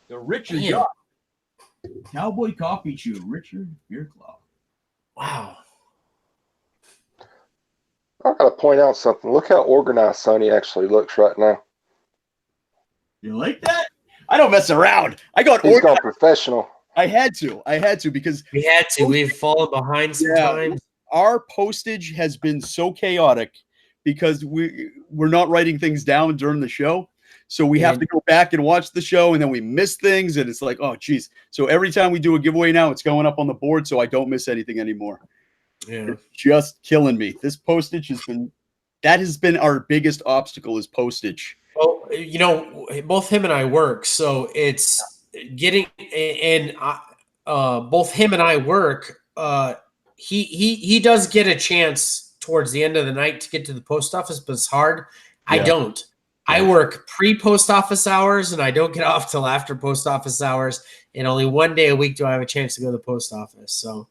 The Richard Cowboy Coffee Chew. Richard Fairclough. Wow. I got to point out something. Look how organized Sonny actually looks right now. You like that? I don't mess around. I got He's gone professional. I had to because we had to. We've fallen behind sometimes. Our postage has been so chaotic because we're not writing things down during the show. So we have to go back and watch the show, and then we miss things, and it's like, oh, geez. So every time we do a giveaway now, it's going up on the board so I don't miss anything anymore. Yeah. It's just killing me. This postage has been our biggest obstacle is postage. Well, both him and I work, so it's getting and both him and I work. He does get a chance towards the end of the night to get to the post office, but it's hard. Yeah. I don't. I work pre-post office hours, and I don't get off till after post office hours. And only one day a week do I have a chance to go to the post office. So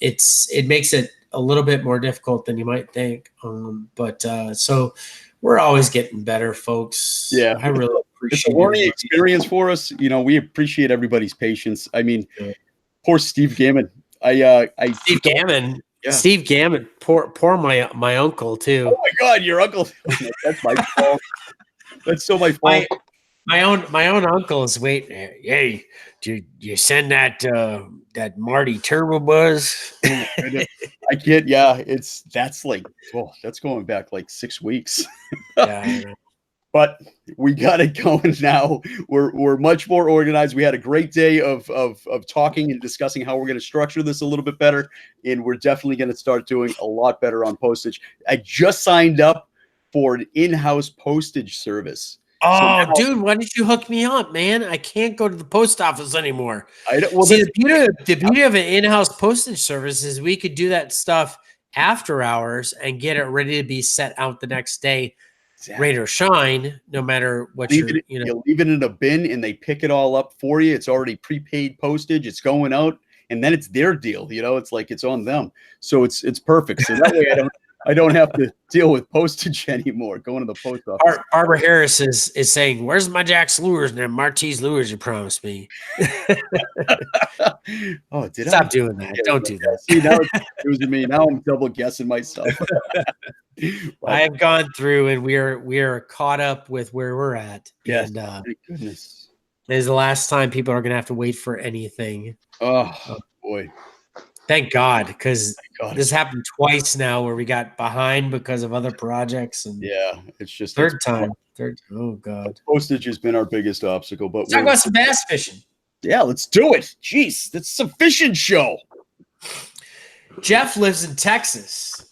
it makes it a little bit more difficult than you might think. So we're always getting better, folks. Yeah, I really appreciate it. It's a learning experience for us. We appreciate everybody's patience. I mean, poor Steve Gammon. Steve Gammon. Yeah. Steve Gammon, poor my uncle too. Oh my God, your uncle! That's my fault. That's so my fault. My own uncle is waiting. Hey, do you send that Marty Turbo Buzz? I can't. Yeah, that's going back like 6 weeks. Yeah. But we got it going now. We're much more organized. We had a great day of talking and discussing how we're going to structure this a little bit better, and we're definitely going to start doing a lot better on postage. I just signed up for an in-house postage service. Oh, dude, why didn't you hook me up, man? I can't go to the post office anymore. See, the beauty of an in-house postage service is we could do that stuff after hours and get it ready to be set out the next day. Exactly. Rain or shine, no matter what you leave it in a bin and they pick it all up for you. It's already prepaid postage. It's going out, and then it's their deal. It's like it's on them. So it's perfect. So that way I don't have to deal with postage anymore. Going to the post office. Barbara Harris is saying, "Where's my Jack's lures and Martise lures you promised me?" Oh, did Stop doing that? Don't do that. See, now it's confusing me. Now I'm double guessing myself. I have gone through, and we are caught up with where we're at. Yes, and, thank goodness. This is the last time people are going to have to wait for anything. Oh boy. Thank God, because this happened twice now where we got behind because of other projects. And it's just third time. Oh God. Postage has been our biggest obstacle. But let's talk about some bass fishing. Yeah, let's do it. Jeez, that's a fishing show. Jeff lives in Texas.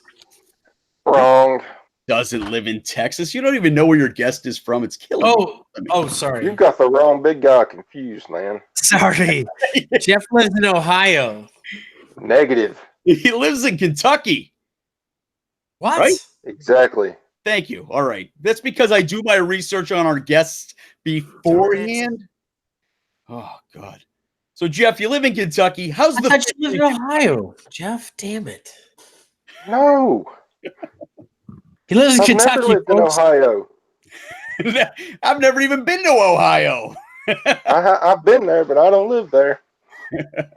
Wrong. Doesn't live in Texas. You don't even know where your guest is from. It's killing me. Oh, sorry. You've got the wrong big guy confused, man. Sorry. Jeff lives in Ohio. Negative. He lives in Kentucky. What? Right? Exactly. Thank you. All right. That's because I do my research on our guests beforehand. Oh, God. So, Jeff, you live in Kentucky. How's I the thought you lived in fishing? Ohio. Jeff, damn it. No, He lives in I've never Kentucky, lived in folks. Ohio. I've never even been to Ohio. I've been there, but I don't live there.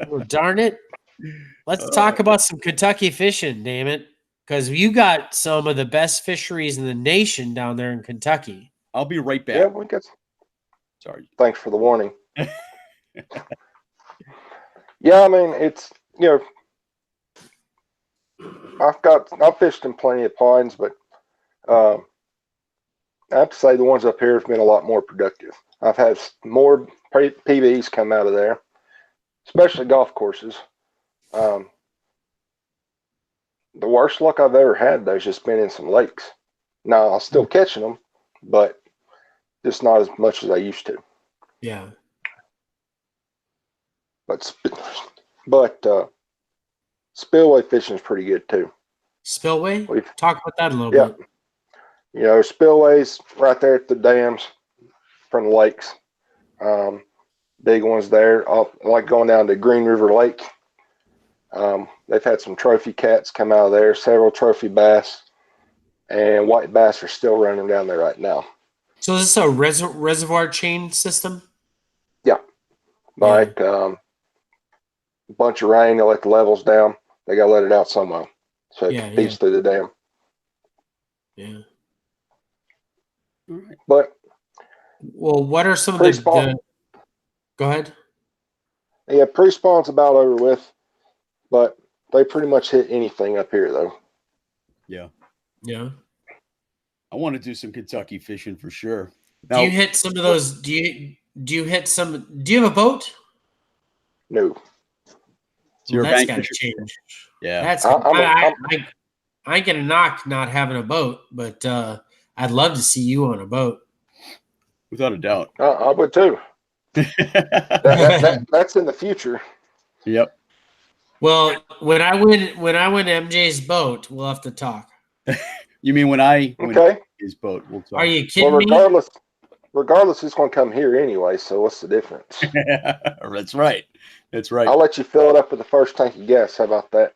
Oh, darn it. Let's talk about some Kentucky fishing, damn it. Because you got some of the best fisheries in the nation down there in Kentucky. I'll be right back. Yeah, we got. Sorry. Thanks for the warning. Yeah, I mean it's I've fished in plenty of ponds, but I have to say the ones up here have been a lot more productive. I've had more PBs come out of there, especially golf courses. The worst luck I've ever had though has just been in some lakes. Now I'm still catching them, but just not as much as I used to. Yeah. But spillway fishing is pretty good too. Spillway? We've- Talk about that a little Yeah. bit. Spillways right there at the dams from the lakes. Big ones there, like going down to Green River Lake. They've had some trophy cats come out of there, several trophy bass, and white bass are still running down there right now. So is this a reservoir chain system? Yeah. Like a bunch of rain, they let the levels down. They got to let it out somewhere. So it competes through the dam. Yeah. All right. But well, what are some of pre-spawn? Go ahead. Yeah, pre-spawn's about over with, but they pretty much hit anything up here though. Yeah. Yeah. I want to do some Kentucky fishing for sure. Now, Do you hit some of those? Do you hit some? Do you have a boat? No. So you're a that's bank got to fisher. change. Yeah. That's. I'm I ain't gonna knock not having a boat, but I'd love to see you on a boat. Without a doubt. I would too. That's in the future. Yep. Well, when I win MJ's boat, we'll have to talk. You mean when I win Okay. his boat, we'll talk. Are you kidding Well, me? regardless, it's going to come here anyway. So what's the difference? That's right. That's right. I'll let you fill it up with the first tank you guess. How about that?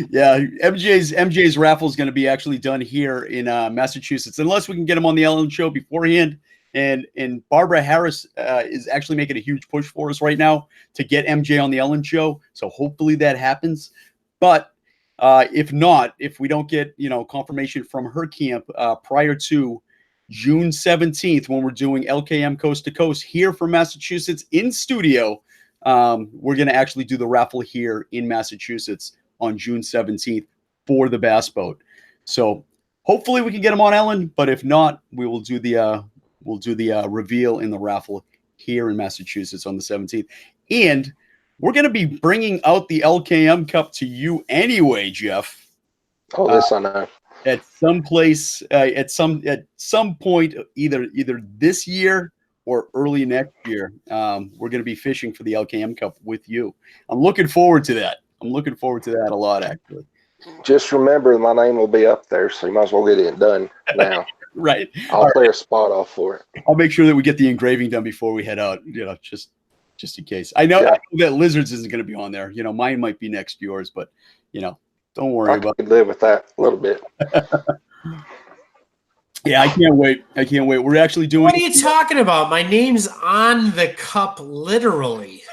Yeah, MJ's raffle is going to be actually done here in Massachusetts, unless we can get him on the Ellen show beforehand. And Barbara Harris is actually making a huge push for us right now to get MJ on the Ellen show. So hopefully that happens. But if not, if we don't get confirmation from her camp prior to June 17th, when we're doing LKM Coast to Coast here from Massachusetts in studio, we're going to actually do the raffle here in Massachusetts on June 17th for the bass boat. So hopefully we can get him on Ellen, but if not, we will do the reveal in the raffle here in Massachusetts on the 17th. And we're going to be bringing out the LKM Cup to you anyway, Jeff. Oh, this I know. At some place, at some point, either this year or early next year, we're going to be fishing for the LKM Cup with you. I'm looking forward to that. I'm looking forward to that a lot, actually. Just remember, my name will be up there, so you might as well get it done now. Right. I'll clear a spot off for it. I'll make sure that we get the engraving done before we head out. Just in case. I know that Lizards isn't going to be on there. Mine might be next to yours, but don't worry about it. I could live with that a little bit. Yeah, I can't wait. We're actually doing. What are you talking about? My name's on the cup, literally.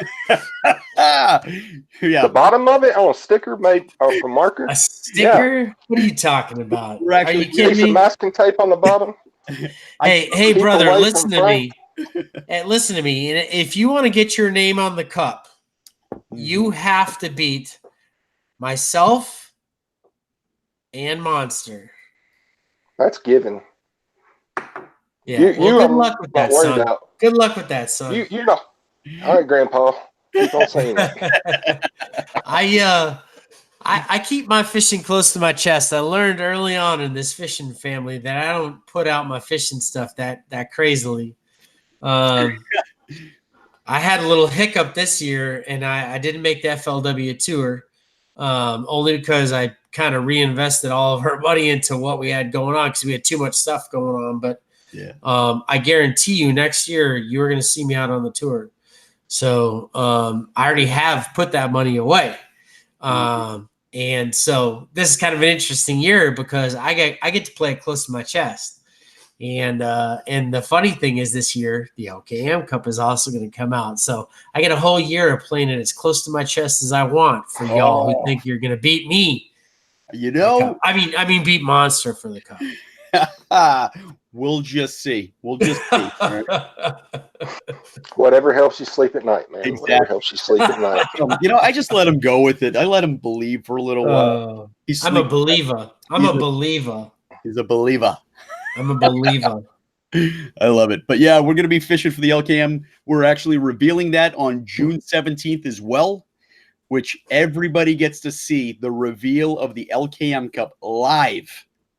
Yeah. The bottom of it on a sticker made from marker. A sticker? Yeah. What are you talking about? Are you kidding me? Some masking tape on the bottom. Hey, brother, listen to me. Hey, listen to me. If you want to get your name on the cup, you have to beat myself and Monster. That's given. Yeah. Good luck with that, son. Good luck with that, son. You know. All right, Grandpa. Keep on saying that. I keep my fishing close to my chest. I learned early on in this fishing family that I don't put out my fishing stuff that crazily. I had a little hiccup this year, and I didn't make the FLW tour. only because I kind of reinvested all of our money into what we had going on because we had too much stuff going on. But Yeah. I guarantee you next year you're going to see me out on the tour. So I already have put that money away. And so this is kind of an interesting year because I get to play it close to my chest. And the funny thing is this year, the LKM Cup is also going to come out. So I get a whole year of playing it as close to my chest as I want for y'all who think you're going to beat me. You know, I mean, beat Monster for the cup. We'll just see. We'll just see. Right? Whatever helps you sleep at night, man. Exactly. Whatever helps you sleep at night. You know, I just let him go with it. I let him believe for a little while. I'm a believer. I'm a believer. He's a believer. I'm a believer. I love it. But yeah, we're going to be fishing for the LKM. We're actually revealing that on June 17th as well, which everybody gets to see the reveal of the LKM Cup live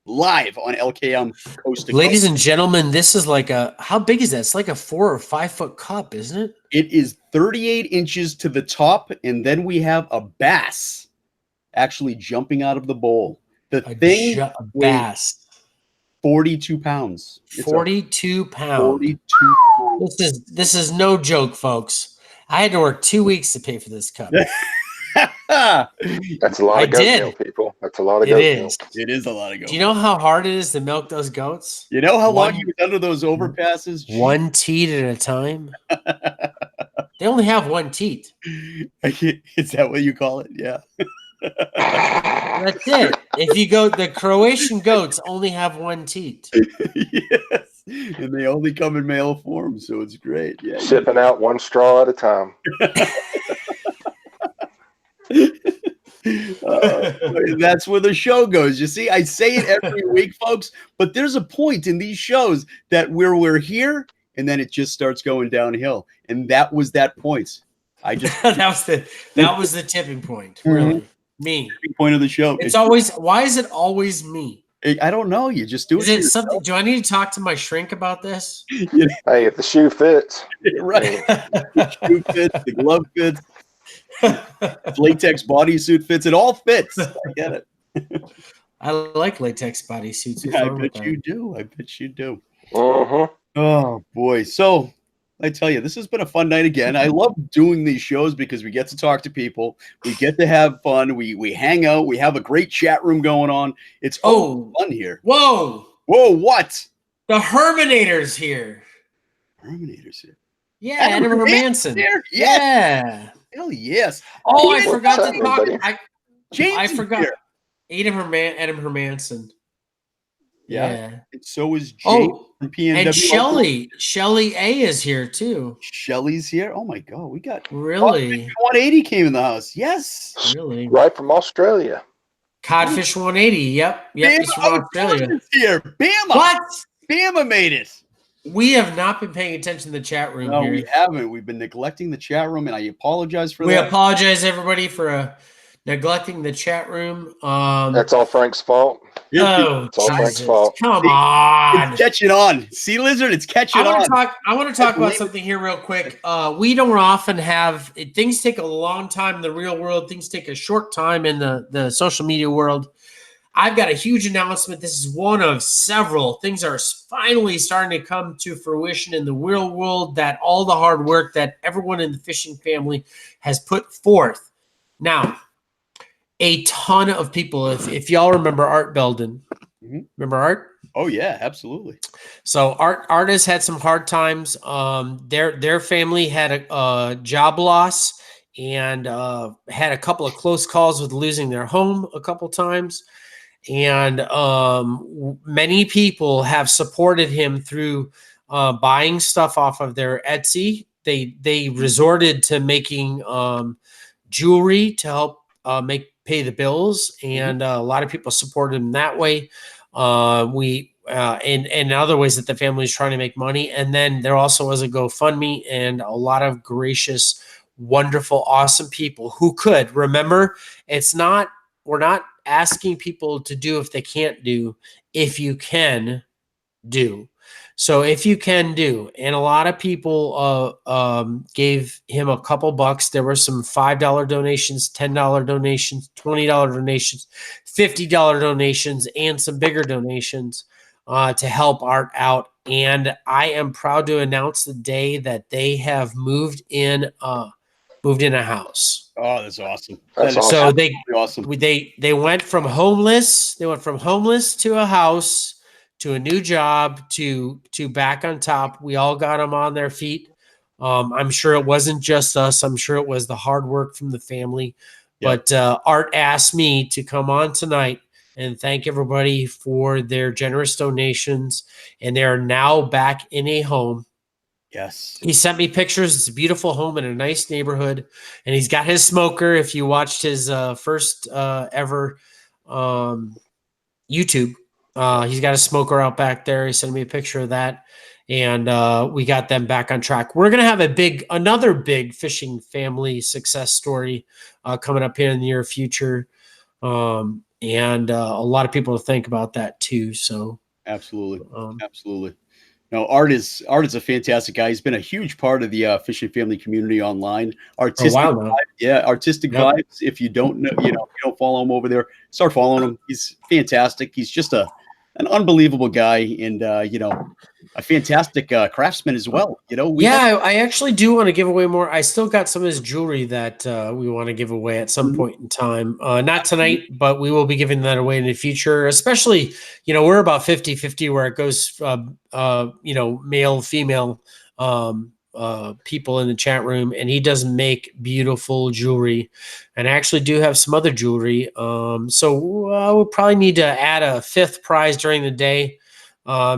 on LKM Coast. Ladies and gentlemen, this is like how big is that? It's like a 4 or 5 foot cup, isn't it? It is 38 inches to the top, and then we have a bass actually jumping out of the bowl. The thing bass. 42 pounds. 42 pounds. 42 pounds. This is no joke, folks. I had to work 2 weeks to pay for this cup. That's a lot of goat milk, people. That's a lot of goat milk. It is a lot of goat. Do you know how hard it is to milk those goats? You know how long you was under those overpasses? One teat at a time. They only have one teat. Is that what you call it? Yeah. That's it. If you go, the Croatian goats only have one teat. Yes, and they only come in male form, so it's great. Yeah, sipping out one straw at a time. That's where the show goes. You see, I say it every week, folks, but there's a point in these shows that we're here, and then it just starts going downhill, and that was that point. I just that was the tipping point. Really. Me. Point of the show. It's always, why is it always me? I don't know. You just do it. Is it something? Do I need to talk to my shrink about this? Hey, if the shoe fits. Right. The shoe fits, the glove fits, latex bodysuit fits. It all fits. I get it. I like latex bodysuits. Yeah, I bet you do. I bet you do. Uh-huh. Oh, boy. So, I tell you, this has been a fun night again. I love doing these shows because we get to talk to people. We get to have fun. We hang out. We have a great chat room going on. It's fun here. Whoa. Whoa, what? The Herminator's here. Herminator's here. Yeah, Adam Hermanson. Here? Yeah. Hell yes. Oh, I forgot to talk. I forgot. Adam Hermanson. Yeah. And so is Jake from PNW. And Shelly A is here too. Shelly's here. Oh my God, we got really 180 came in the house. Yes, really, right from Australia. Codfish 180. Yep. He's from Australia. Here, Bama. What? Bama made it. We have not been paying attention to the chat room. No, here. we haven't. We've been neglecting the chat room, and I apologize for that. We apologize, everybody, for neglecting the chat room. That's all Frank's fault. Oh, it's all Frank's fault. Come on. It's catching on. See, Lizard, it's catching on. I want to talk about something here real quick. We don't often have things take a long time in the real world. Things take a short time in the social media world. I've got a huge announcement. This is one of several. Things are finally starting to come to fruition in the real world, that all the hard work that everyone in the fishing family has put forth. Now, a ton of people, if y'all remember Art Belden. Remember Art? Oh, yeah, absolutely. So Art has had some hard times. Their family had a job loss and had a couple of close calls with losing their home a couple times. And many people have supported him through buying stuff off of their Etsy. They resorted to making jewelry to help pay the bills, and a lot of people supported him that way. And other ways that the family is trying to make money. And then there also was a GoFundMe and a lot of gracious, wonderful, awesome people who could remember. We're not asking people to do if they can't do. If you can do, So if you can do, and a lot of people gave him a couple bucks. There were some $5 donations, $10 donations, $20 donations, $50 donations, and some bigger donations to help Art out. And I am proud to announce the day that they have moved in a house. Oh, that's awesome. That's That is So awesome. they went from homeless. They went from homeless to a house, to a new job, to back on top. We all got them on their feet. I'm sure it wasn't just us. I'm sure it was the hard work from the family. Yep. But Art asked me to come on tonight and thank everybody for their generous donations. And they are now back in a home. Yes. He sent me pictures. It's a beautiful home in a nice neighborhood, and he's got his smoker. If you watched his first ever YouTube, he's got a smoker out back there. He sent me a picture of that, and we got them back on track. We're gonna have another big fishing family success story coming up here in the near future, and a lot of people to think about that too. So absolutely. No, Art is a fantastic guy. He's been a huge part of the fishing family community online. Artistic vibes. If you don't know, you don't follow him over there, start following him. He's fantastic. He's just an unbelievable guy, and a fantastic craftsman as well. I actually do want to give away more. I still got some of his jewelry that we want to give away at some point in time. Not tonight, but we will be giving that away in the future. Especially, we're about 50-50 where it goes, male, female people in the chat room, and he does make beautiful jewelry. And I actually do have some other jewelry. So we'll probably need to add a fifth prize during the day.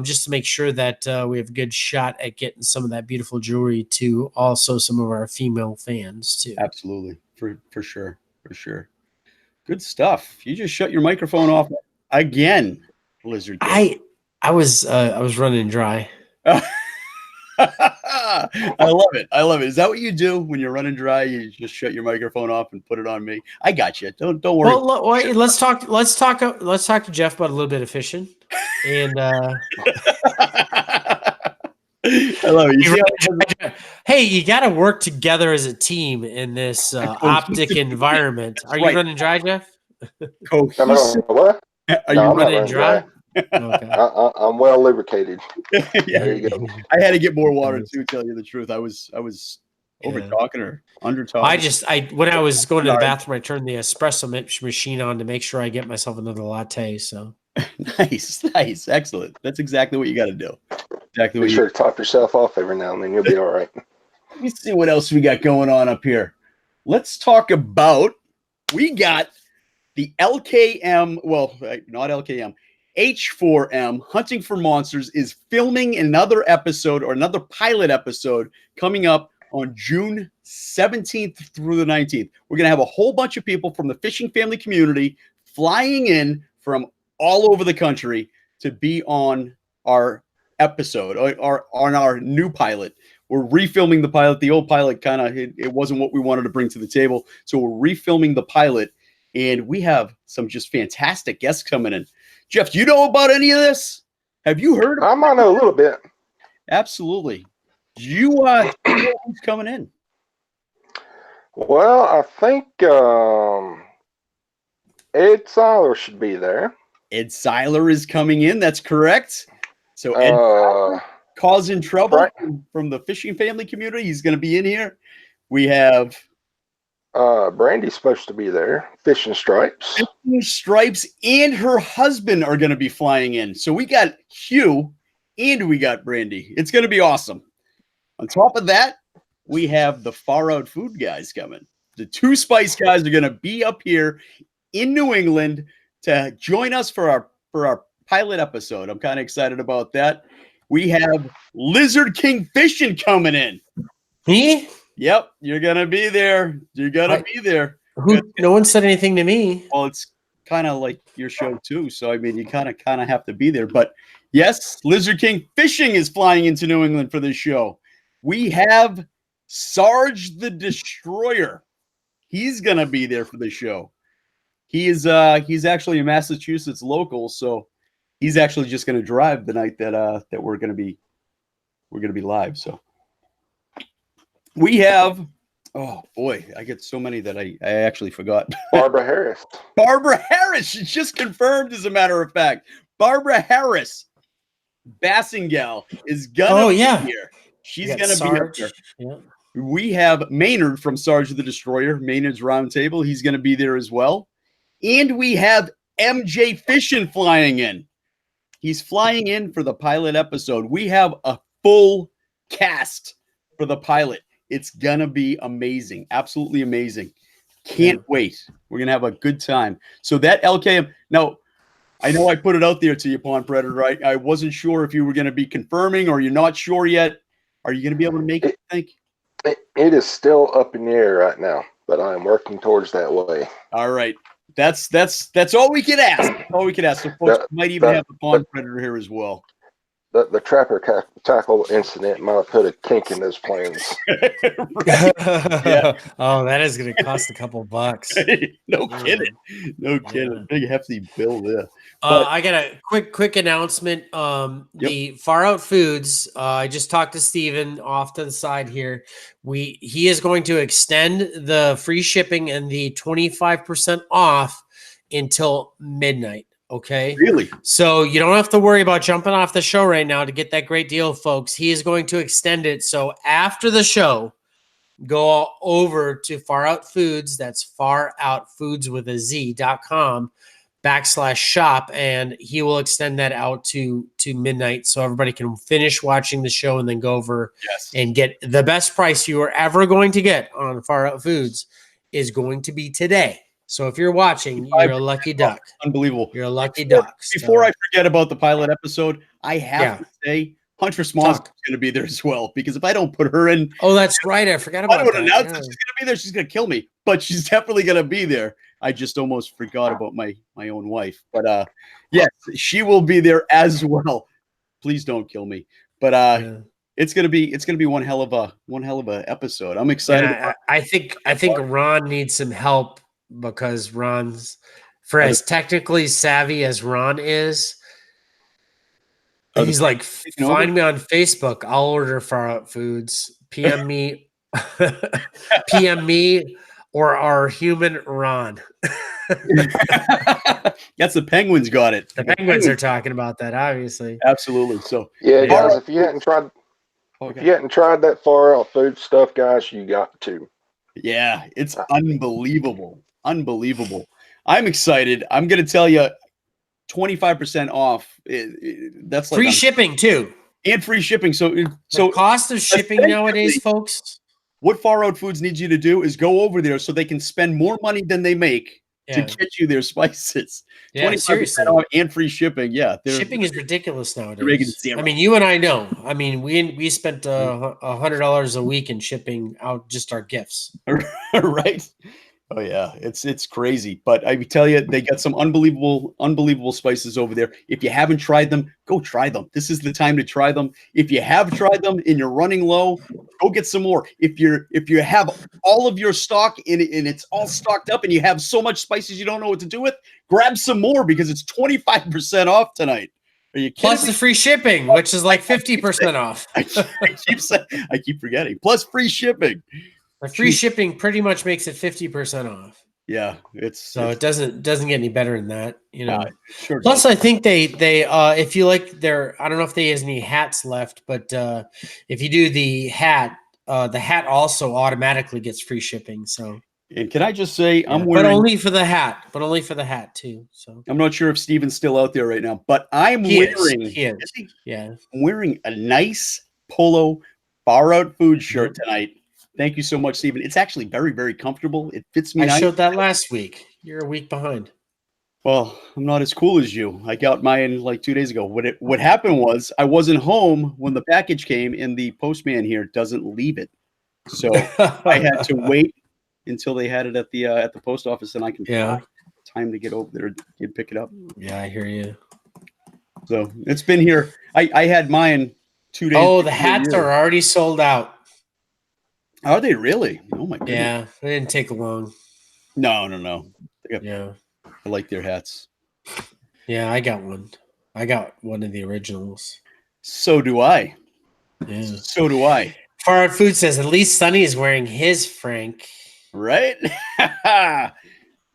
Just to make sure that we have a good shot at getting some of that beautiful jewelry to also some of our female fans too. Absolutely, for sure. Good stuff. You just shut your microphone off again, Lizard King. I was running dry. I love it. Is that what you do when you're running dry? You just shut your microphone off and put it on me. I got you. Don't worry. Well, let's talk to Jeff about a little bit of fishing. And I love it. Hey, you got to work together as a team in this optic environment. Are you running dry, Jeff? What? Are you running dry? Okay. I'm well lubricated. Yeah. There you go. I had to get more water too. Tell you the truth, I was over talking or under talking. When I was going to the bathroom, I turned the espresso machine on to make sure I get myself another latte. So nice, excellent. That's exactly what you got to do. Be sure to top yourself off every now and then. You'll be all right. Let me see what else we got going on up here. Let's talk about. We got the LKM. Well, not LKM. H4M Hunting for Monsters is filming another episode or another pilot episode coming up on June 17th through the 19th. We're going to have a whole bunch of people from the fishing family community flying in from all over the country to be on our episode or on our new pilot. We're refilming the pilot. The old pilot it wasn't what we wanted to bring to the table. So we're refilming the pilot, and we have some just fantastic guests coming in. Jeff, do you know about any of this? Have you heard? I might know a little bit. Absolutely. Do you know who's coming in? Well, I think Ed Seiler should be there. Ed Seiler is coming in. That's correct. So Ed Seiler, causing trouble from the fishing family community. He's going to be in here. We have Brandy's supposed to be there. Fishing Stripes. Fishing Stripes and her husband are going to be flying in. So we got Hugh and we got Brandy. It's going to be awesome. On top of that, we have the Far Out Food guys coming. The Two Spice guys are going to be up here in New England to join us for our pilot episode. I'm kind of excited about that. We have Lizard King Fishing coming in. Me? Yep, you're gonna be there. You're gonna be there. No one said anything to me. Well, it's kind of like your show too, so I mean, you kind of have to be there. But yes, Lizard King Fishing is flying into New England for this show. We have Sarge the Destroyer. He's gonna be there for the show. He's actually a Massachusetts local, so He's actually just going to drive the night that we're going to be live. So we have, oh boy, I get so many that I actually forgot. Barbara Harris. Barbara Harris. She just confirmed, as a matter of fact. Barbara Harris, Bassingal, is gonna be here. She's gonna be up there. Yeah. We have Maynard from Sarge the Destroyer, Maynard's Roundtable. He's gonna be there as well. And we have MJ Fishin flying in. He's flying in for the pilot episode. We have a full cast for the pilot. It's gonna be amazing, absolutely amazing. Can't wait. We're gonna have a good time. So that LKM. Now, I know I put it out there to you, Pond Predator. I wasn't sure if you were gonna be confirming or you're not sure yet. Are you gonna be able to make it? I think it is still up in the air right now, but I'm working towards that way. All right. That's all we can ask. That's all we can ask. So folks might even have the Pond Predator here as well. The trapper tackle incident might have put a kink in those plans. Yeah. Oh, that is going to cost a couple bucks. No kidding. No kidding. Big hefty bill there. I got a quick announcement. The Far Out Foods. I just talked to Steven off to the side here. He is going to extend the free shipping and the 25% off until midnight. Okay. Really? So you don't have to worry about jumping off the show right now to get that great deal, folks. He is going to extend it. So after the show, go over to Far Out Foods. That's Far Out Foods with a Z.com/shop. And he will extend that out to midnight. So everybody can finish watching the show and then go over and get the best price you are ever going to get on Far Out Foods is going to be today. So if you're watching, you're a lucky duck. Unbelievable. You're a lucky duck. Before I forget about the pilot episode, I have to say Huntress Monster is going to be there as well, because if I don't put her in. Oh, that's right. I forgot about that. I don't announce that she's going to be there. She's going to kill me, but she's definitely going to be there. I just almost forgot about my own wife. But yes, she will be there as well. Please don't kill me. But it's gonna be one hell of a episode. I'm excited. I think Ron needs some help, because Ron's, for as technically savvy as Ron is, he's like, find me on Facebook. I'll order Far Out Foods. PM me, or our human Ron. That's the Penguins got it. The Penguins are talking about that, obviously. Absolutely. So yeah, guys, if you hadn't tried that Far Out Food stuff, guys, you got to. Yeah, it's unbelievable. Unbelievable. I'm excited. I'm going to tell you 25% off. That's like free shipping too. And free shipping. So the cost of shipping nowadays, folks. What Far Out Foods needs you to do is go over there so they can spend more money than they make to get you their spices. Yeah, 25% off and free shipping. Yeah. Shipping is ridiculous nowadays. I mean, you and I know. I mean, we spent $100 a week in shipping out just our gifts. Right. Oh yeah, it's crazy. But I tell you, they got some unbelievable spices over there. If you haven't tried them, go try them. This is the time to try them. If you have tried them and you're running low, go get some more. If you have all of your stock and it's all stocked up and you have so much spices you don't know what to do with, grab some more, because it's 25% off tonight. Are you kidding Plus me? the free shipping, which is like 50% off. I keep forgetting. Plus free shipping. The free shipping pretty much makes it 50% off. Yeah, it doesn't get any better than that, you know. Sure. Plus, I think they if you like I don't know if they has any hats left, but if you do the hat also automatically gets free shipping. So. And can I just say, I'm wearing, but only for the hat too. So I'm not sure if Steven's still out there right now, but I'm wearing I'm wearing a nice polo Far Out Food shirt tonight. Thank you so much, Steven. It's actually very, very comfortable. It fits me. I showed that last week. You're a week behind. Well, I'm not as cool as you. I got mine like 2 days ago. What happened was I wasn't home when the package came, and the postman here doesn't leave it. So I had to wait until they had it at the post office, and I can find time to get over there and pick it up. Yeah, I hear you. So it's been here. I had mine 2 days. Oh, the hats are already sold out. Are they really? Oh my goodness. Yeah, it didn't take long. No. Yeah. I like their hats. Yeah, I got one. I got one of the originals. So do I. Yeah. So do I. Far Out Food says at least Sonny is wearing his Frank. Right?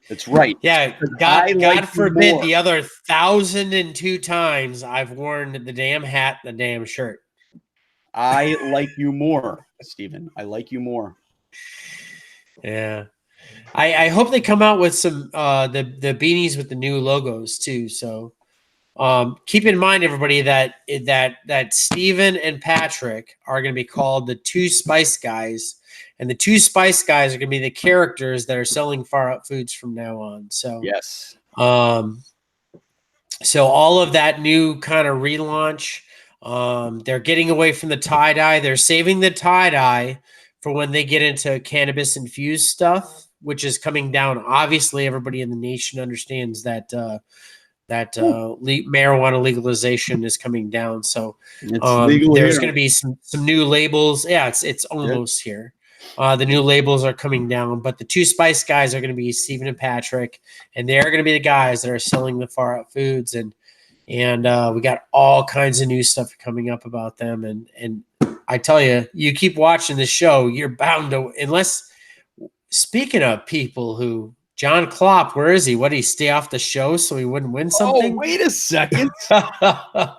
That's right. Yeah, I God like you forbid more. the other 1,002 times I've worn the damn hat, the damn shirt. I like you more, Stephen. I like you more. Yeah. I hope they come out with some the beanies with the new logos too. So keep in mind, everybody, that Steven and Patrick are going to be called the Two Spice Guys, and the Two Spice Guys are going to be the characters that are selling Far Out Foods from now on. So Yes. so all of that new kind of relaunch, they're getting away from the tie dye. They're saving the tie dye for when they get into cannabis infused stuff, which is coming down. Obviously, everybody in the nation understands that marijuana legalization is coming down. So It's legal there's here. going to be some new labels. Yeah, it's almost here. The new labels are coming down, but the Two Spice Guys are going to be Stephen and Patrick, and they're going to be the guys that are selling the Far Out Foods, and we got all kinds of new stuff coming up about them. And I tell you, you keep watching the show, you're bound to, unless. Speaking of people who John Klopp, where is he? What, did he stay off the show so he wouldn't win something? Oh, wait a second. Are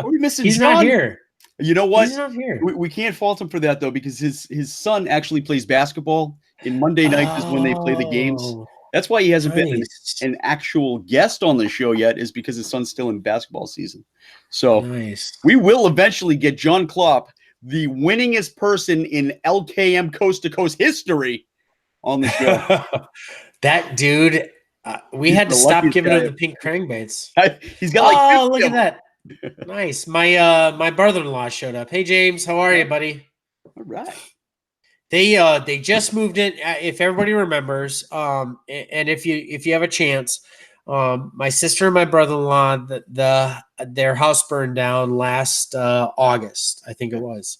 we missing He's John? not here. You know what? He's not here. We can't fault him for that, though, because his son actually plays basketball. And Monday nights is when they play the games. That's why he hasn't been an actual guest on the show yet, is because his son's still in basketball season. So we will eventually get John Klopp, the winningest person in LKM Coast to Coast history, on the show. That dude, we had to stop giving him the pink crankbaits. He's got like look at that. Nice. My brother-in-law showed up. Hey James, how are you, buddy? All right. They just moved in. If everybody remembers, and if you have a chance, my sister and my brother-in-law, their house burned down last August, I think it was.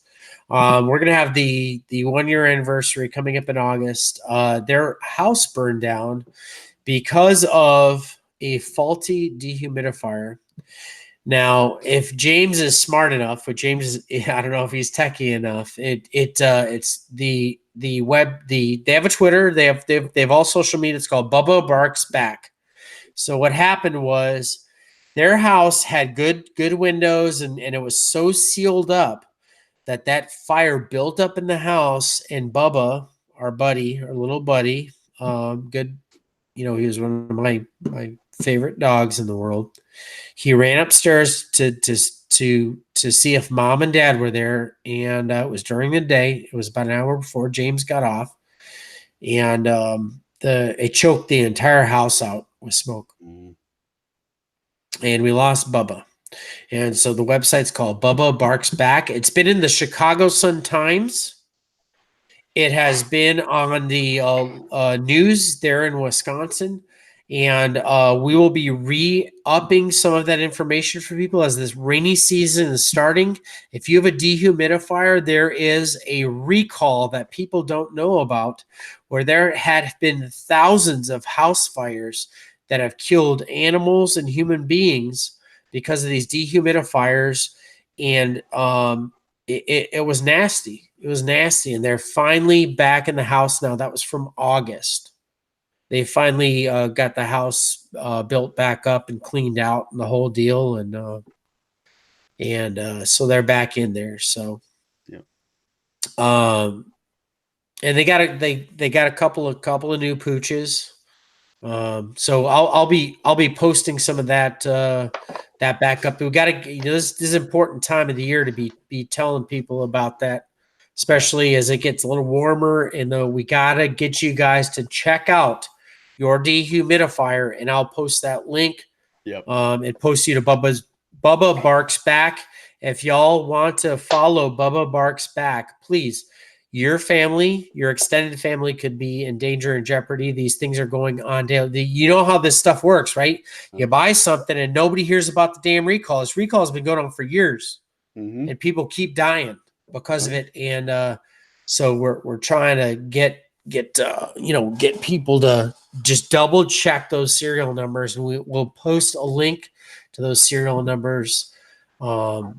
We're gonna have the 1 year anniversary coming up in August. Their house burned down because of a faulty dehumidifier. Now, if James is smart enough, but James is, I don't know if he's techie enough. It's the web. They have a Twitter. They have all social media. It's called Bubba Barks Back. So what happened was their house had good windows, and it was so sealed up that fire built up in the house, and Bubba, our little buddy, good, he was one of my favorite dogs in the world. He ran upstairs to see if mom and dad were there, and it was during the day. It was about an hour before James got off, and it choked the entire house out with smoke, and we lost Bubba. And so the website's called Bubba Barks Back. It's been in the Chicago Sun-Times. It has been on the news there in Wisconsin. And we will be re-upping some of that information for people as this rainy season is starting. If you have a dehumidifier, there is a recall that people don't know about, where there had been thousands of house fires that have killed animals and human beings because of these dehumidifiers, and it was nasty. It was nasty, and they're finally back in the house now. That was from August. They finally got the house built back up and cleaned out and the whole deal, and so they're back in there. So, and they got a couple of new pooches. So I'll be posting some of that back up. We got to, this is an important time of the year to be telling people about that, especially as it gets a little warmer. And we got to get you guys to check out your dehumidifier, and I'll post that link. And post you to Bubba Barks Back. If y'all want to follow Bubba Barks Back, please. Your family, your extended family could be in danger and jeopardy. These things are going on daily. You know how this stuff works, right? You buy something and nobody hears about the damn recall. This recall has been going on for years, and people keep dying because of it. And so we're trying to get get people to just double check those serial numbers, and we'll post a link to those serial numbers. Yeah,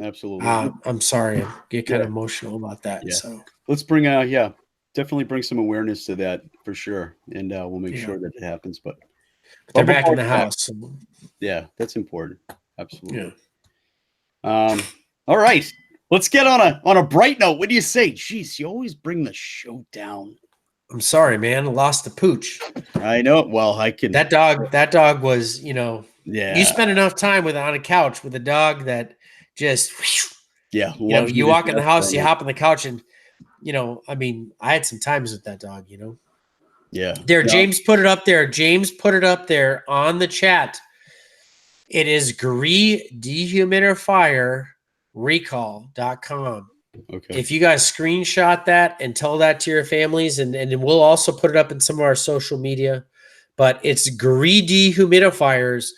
absolutely. I'm sorry, I get kind of emotional about that. Yeah. So Let's bring definitely bring some awareness to that for sure, and we'll make sure that it happens. But they're back in the house. Yeah, that's important. Absolutely. Yeah. All right. Let's get on a bright note. What do you say? Jeez, you always bring the show down. I'm sorry, man. I lost the pooch. I know. Well, I can. That dog was, Yeah. You spend enough time on a couch with a dog that just, yeah. You walk in the house, you hop on the couch, and I had some times with that dog. Yeah. There, James put it up there. James put it up there on the chat. It is Gree Dehumidifier Recall.com. Okay. If you guys screenshot that and tell that to your families, and we'll also put it up in some of our social media, but it's Gree Dehumidifiers.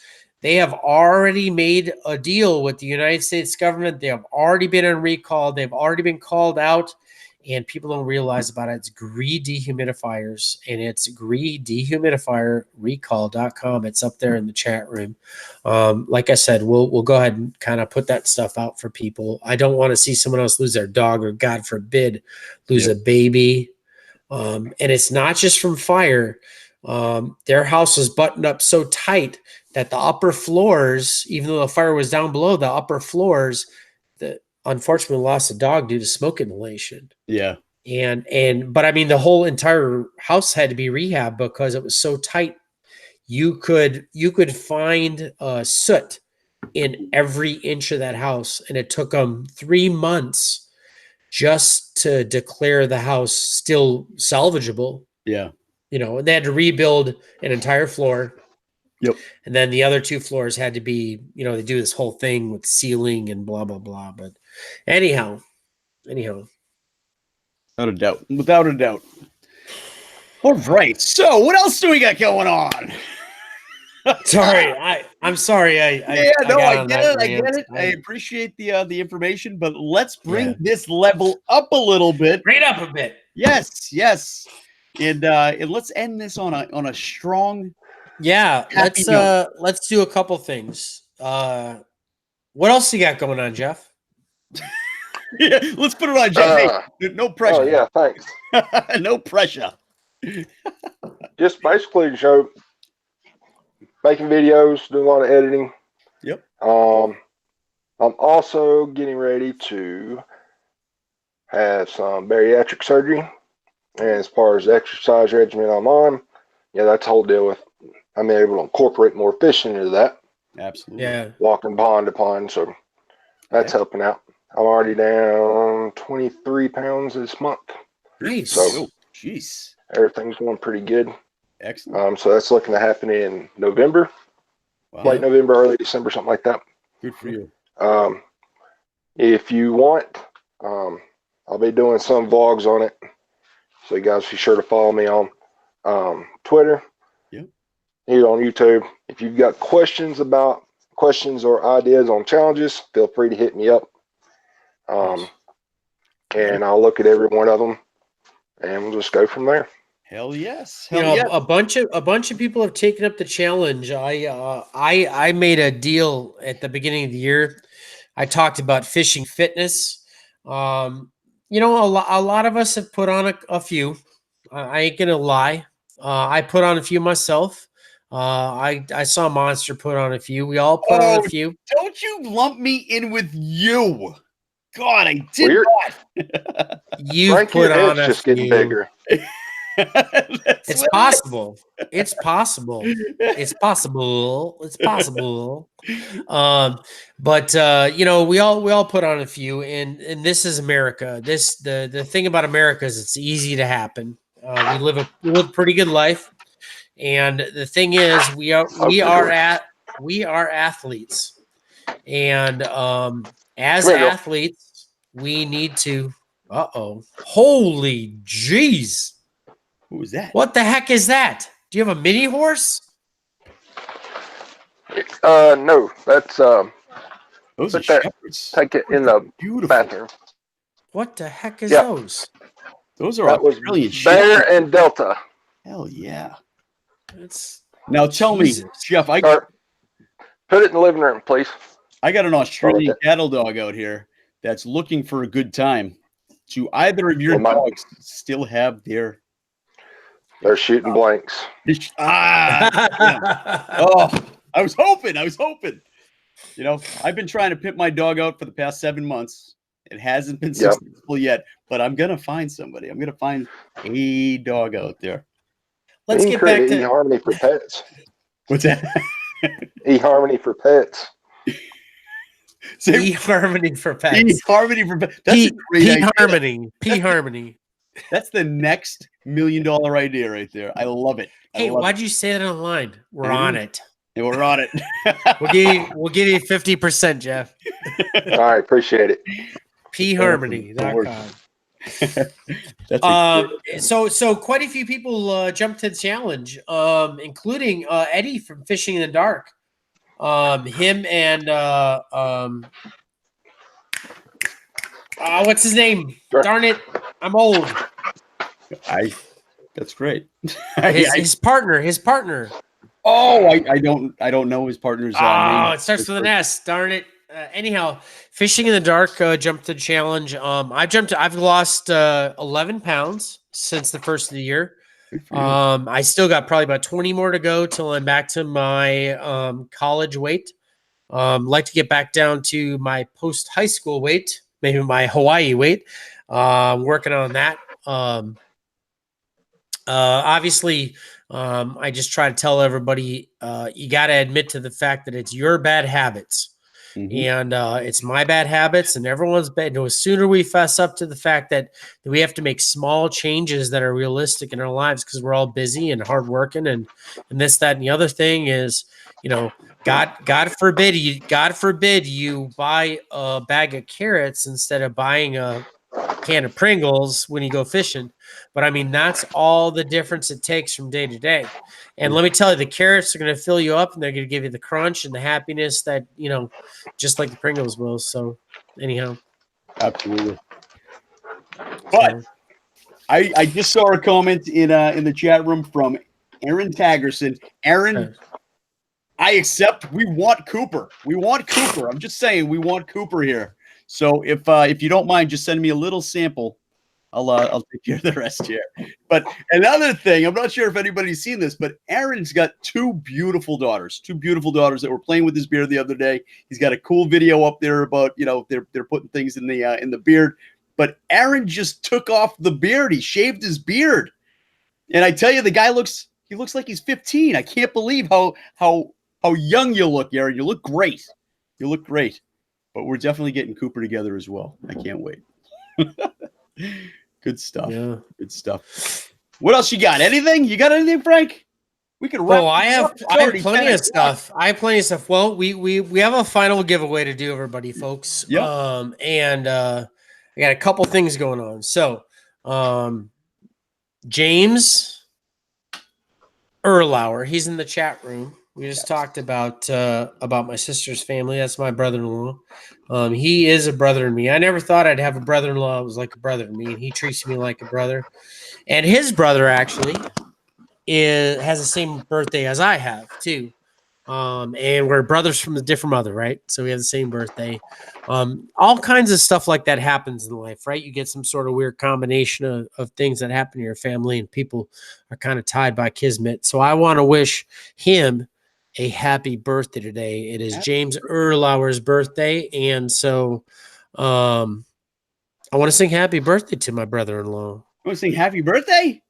They have already made a deal with the United States government. They have already been on recall. They've already been called out, and people don't realize about it. It's Gree Dehumidifiers, and it's Gree Dehumidifier Recall.com. It's up there in the chat room. Like I said, we'll go ahead and kind of put that stuff out for people. I don't want to see someone else lose their dog, or God forbid, lose a baby. And it's not just from fire. Their house was buttoned up so tight that the upper floors, even though the fire was down below, the upper floors, unfortunately lost a dog due to smoke inhalation. Yeah. But I mean, the whole entire house had to be rehabbed because it was so tight. You could find soot in every inch of that house, and it took them 3 months just to declare the house still salvageable. Yeah. And they had to rebuild an entire floor. Yep. And then the other 2 floors had to be, they do this whole thing with ceiling and blah, blah, blah. But anyhow. Without a doubt. All right. So what else do we got going on? Sorry. I'm sorry. I get it. I appreciate the information, but let's bring this level up a little bit. Bring it up a bit. Yes. And let's end this on a strong. Yeah, let's do a couple things. What else you got going on, Jeff? Yeah, let's put it on Jeff. Hey, no pressure. Oh yeah, thanks. No pressure. Just basically making videos, doing a lot of editing. Yep. I'm also getting ready to have some bariatric surgery, and as far as the exercise regimen I'm on, that's the whole deal with. I'm able to incorporate more fishing into that. Absolutely. Yeah. Walking pond to pond, so that's helping out. I'm already down 23 pounds this month. Nice. So, jeez, everything's going pretty good. Excellent. So that's looking to happen in November, late November, early December, something like that. Good for you. If you want, I'll be doing some vlogs on it. So you guys be sure to follow me on Twitter. Here on YouTube. If you've got questions or ideas on challenges, feel free to hit me up. And I'll look at every one of them, and we'll just go from there. Hell yes. A bunch of people have taken up the challenge. I made a deal at the beginning of the year. I talked about fishing fitness. A lot of us have put on a few. I ain't gonna lie. I put on a few myself. I saw Monster put on a few. We all put on a few. Don't you lump me in with you. God, I did not. You put on a just few. Getting bigger. It's possible. It's possible. It's possible. It's possible. We all put on a few, and this is America. The thing about America is it's easy to happen. We live a pretty good life. And the thing is, we are athletes, and as athletes, we need to. Holy jeez! Who was that? What the heck is that? Do you have a mini horse? No, that's those are shepherds. take it in the bathroom. What the heck is Yep. those? Those are That was brilliant Bear and Delta. Hell yeah. It's Now tell Jesus. me, Jeff, All right. Put it in the living room, please. I got an Australian that. cattle dog out here that's looking for a good time. Do either of your Well, dogs still have their They're shooting blanks. yeah. Oh, I was hoping. You know, I've been trying to pimp my dog out for the past 7 months. It hasn't been Yep. successful yet, but I'm gonna find somebody. I'm gonna find a dog out there. Let's get back to eHarmony for pets. What's that? eHarmony for pets. Say eHarmony for pets. eHarmony for pets. That's a great idea. Harmony. P-Harmony. That's the next $1 million idea right there. I love it. Hey, why'd you say that online? We're on it. Yeah, we're on it. We'll give you 50%, Jeff. All right, appreciate it. pharmony.com. So quite a few people jumped to the challenge, including Eddie from Fishing in the Dark. Him and what's his name? Sure. Darn it, I'm old. That's great. His partner. Oh, I don't know his partner's name. It starts with an S. Darn it. Anyhow, Fishing in the Dark jumped to the challenge. I've lost 11 pounds since the first of the year. I still got probably about 20 more to go till I'm back to my college weight. Like to get back down to my post high school weight, maybe my Hawaii weight. Working on that. Obviously, I just try to tell everybody, you got to admit to the fact that it's your bad habits. Mm-hmm. And it's my bad habits and everyone's bad. The sooner we fess up to the fact that we have to make small changes that are realistic in our lives, because we're all busy and hardworking and this, that, and the other thing is, God forbid you buy a bag of carrots instead of buying a can of Pringles when you go fishing. But I mean, that's all the difference it takes from day to day. And let me tell you, the carrots are going to fill you up and they're going to give you the crunch and the happiness that, just like the Pringles will. So anyhow. Absolutely. But I just saw a comment in the chat room from Aaron Taggerson. Aaron, I accept. We want Cooper. I'm just saying we want Cooper here. So if you don't mind, just send me a little sample. I'll take care of the rest here. But another thing, I'm not sure if anybody's seen this, but Aaron's got two beautiful daughters that were playing with his beard the other day. He's got a cool video up there about, they're putting things in the beard. But Aaron just took off the beard. He shaved his beard. And I tell you, the guy looks like he's 15. I can't believe how young you look, Aaron. You look great. But we're definitely getting Cooper together as well. I can't wait. Good stuff. Yeah. Good stuff. What else you got? Anything? You got anything, Frank? We could wrap. I have plenty of stuff. Well, we have a final giveaway to do, everybody, folks. Yep. And I got a couple things going on. So, James Erlauer, he's in the chat room. We just talked about my sister's family. That's my brother-in-law. He is a brother to me. I never thought I'd have a brother-in-law who was like a brother to me, and he treats me like a brother. And his brother actually has the same birthday as I have too. And we're brothers from a different mother, right? So we have the same birthday. All kinds of stuff like that happens in life, right? You get some sort of weird combination of things that happen in your family, and people are kind of tied by kismet. So I want to wish him a happy birthday today. It is James Erlauer's birthday. And so I want to sing happy birthday to my brother-in-law. You want to sing happy birthday?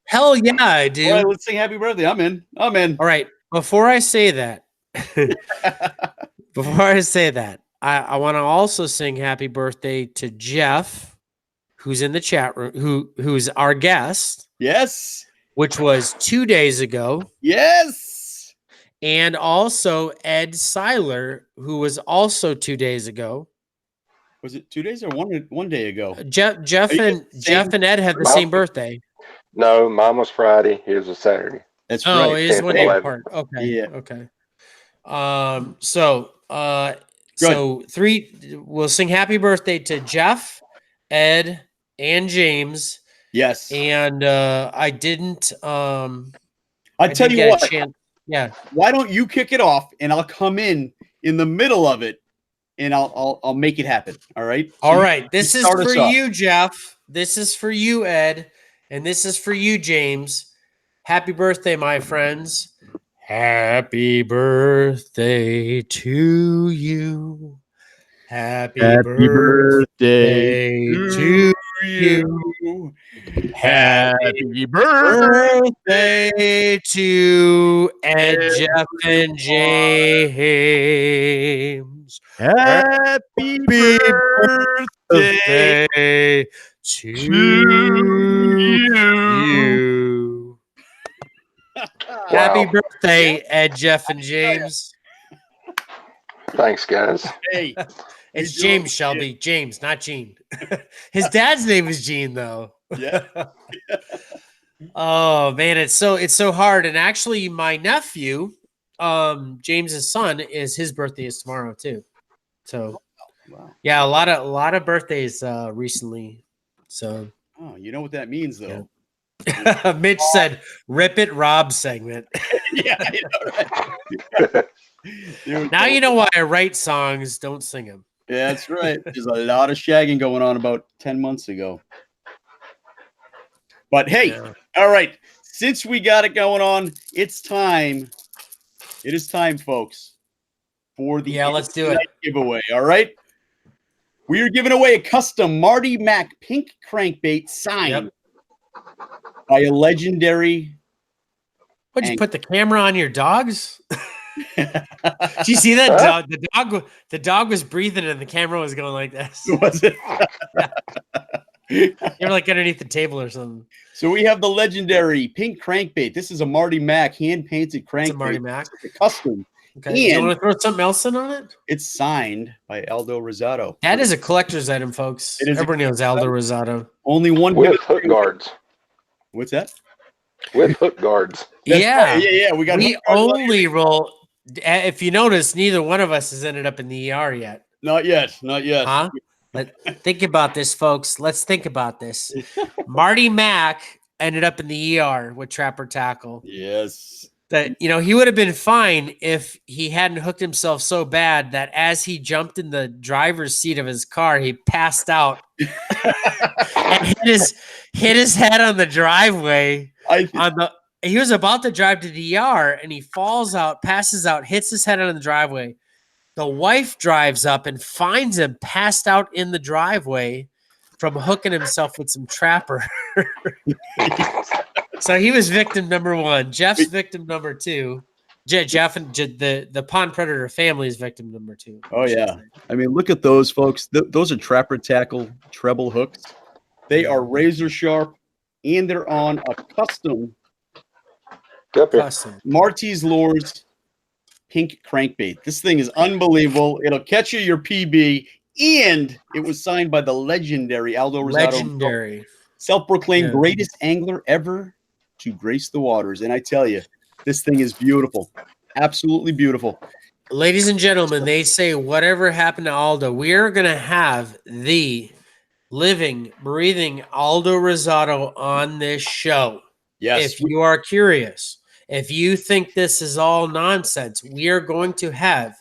Hell yeah, I do. All right, let's sing happy birthday. I'm in. All right. Before I say that, I want to also sing happy birthday to Jeff, who's in the chat room, who's our guest. Yes. Which was 2 days ago. Yes. And also Ed Seiler, who was also 2 days ago. Was it 2 days or one day ago? Jeff and Ed have the same birthday. No, mine was Friday. His was Saturday. That's right. Oh, it is 1 day apart. Okay. Yeah. Okay. So we'll sing happy birthday to Jeff, Ed, and James. Yes. And I didn't I'll didn't tell you get what. a chance. Yeah. Why don't you kick it off and I'll come in the middle of it and I'll make it happen. All right. So All right. This is start for us off. you, Jeff. This is for you, Ed. And this is for you, James. Happy birthday, my friends. Happy birthday to you. Happy birthday to you. Happy birthday to Ed, Jeff, and James. Happy Birthday to you. Happy birthday, Ed, Jeff, and James. Thanks, guys. Hey, It's you're doing James, Shelby. James, not Gene. His dad's name is Gene, though. Yeah. Oh man, it's so hard. And actually, my nephew, James's son, his birthday is tomorrow too. So Wow. yeah, a lot of birthdays recently. So Oh, you know what that means, though. yeah. Mitch said, "Rip it, Rob" segment. Yeah, I know, right? Dude, Now you know why I write songs, don't sing them. yeah, that's right. There's a lot of shagging going on about 10 months ago. But hey, Yeah. all right. Since we got it going on, it's time. It is time, folks, for the Let's do it. giveaway. All right. We are giving away a custom Marty Mac pink crankbait signed by a legendary. What'd you put the camera on your dogs? Did you see that dog? The dog was breathing and the camera was going like this. Was it? You were like underneath the table or something. So we have the legendary pink crankbait. This is a Marty Mac hand-painted crankbait. It's a Marty Mac. It's a custom. Okay. Do you want to throw something else in on it? It's signed by Aldo Rosato. That is a collector's item, folks. It is. Everybody knows Aldo Rosato. Only one with hook guards. What's that? With hook guards. Yeah. Yeah. We only roll. If you notice, neither one of us has ended up in the ER yet. Not yet. Huh? Think about this, folks. Let's think about this. Marty Mac ended up in the ER with Trapper Tackle. Yes. That he would have been fine if he hadn't hooked himself so bad that as he jumped in the driver's seat of his car, he passed out and hit his head on the driveway. He was about to drive to the ER and he falls out, passes out, hits his head on the driveway. The wife drives up and finds him passed out in the driveway from hooking himself with some trapper. So he was victim number one. Jeff's victim number two. Jeff and the Pond Predator family is victim number two. Oh, yeah. I mean, look at those, folks. Those are Trapper Tackle treble hooks. They are razor sharp, and they're on a custom Marty's Lures pink crankbait. This thing is unbelievable. It'll catch you your PB, and it was signed by the legendary Aldo Rosato. Self-proclaimed greatest angler ever to grace the waters. And I tell you, this thing is beautiful. Absolutely beautiful. Ladies and gentlemen, they say whatever happened to Aldo, we are going to have the living, breathing Aldo Rosato on this show. Yes. If you are curious, if you think this is all nonsense, we are going to have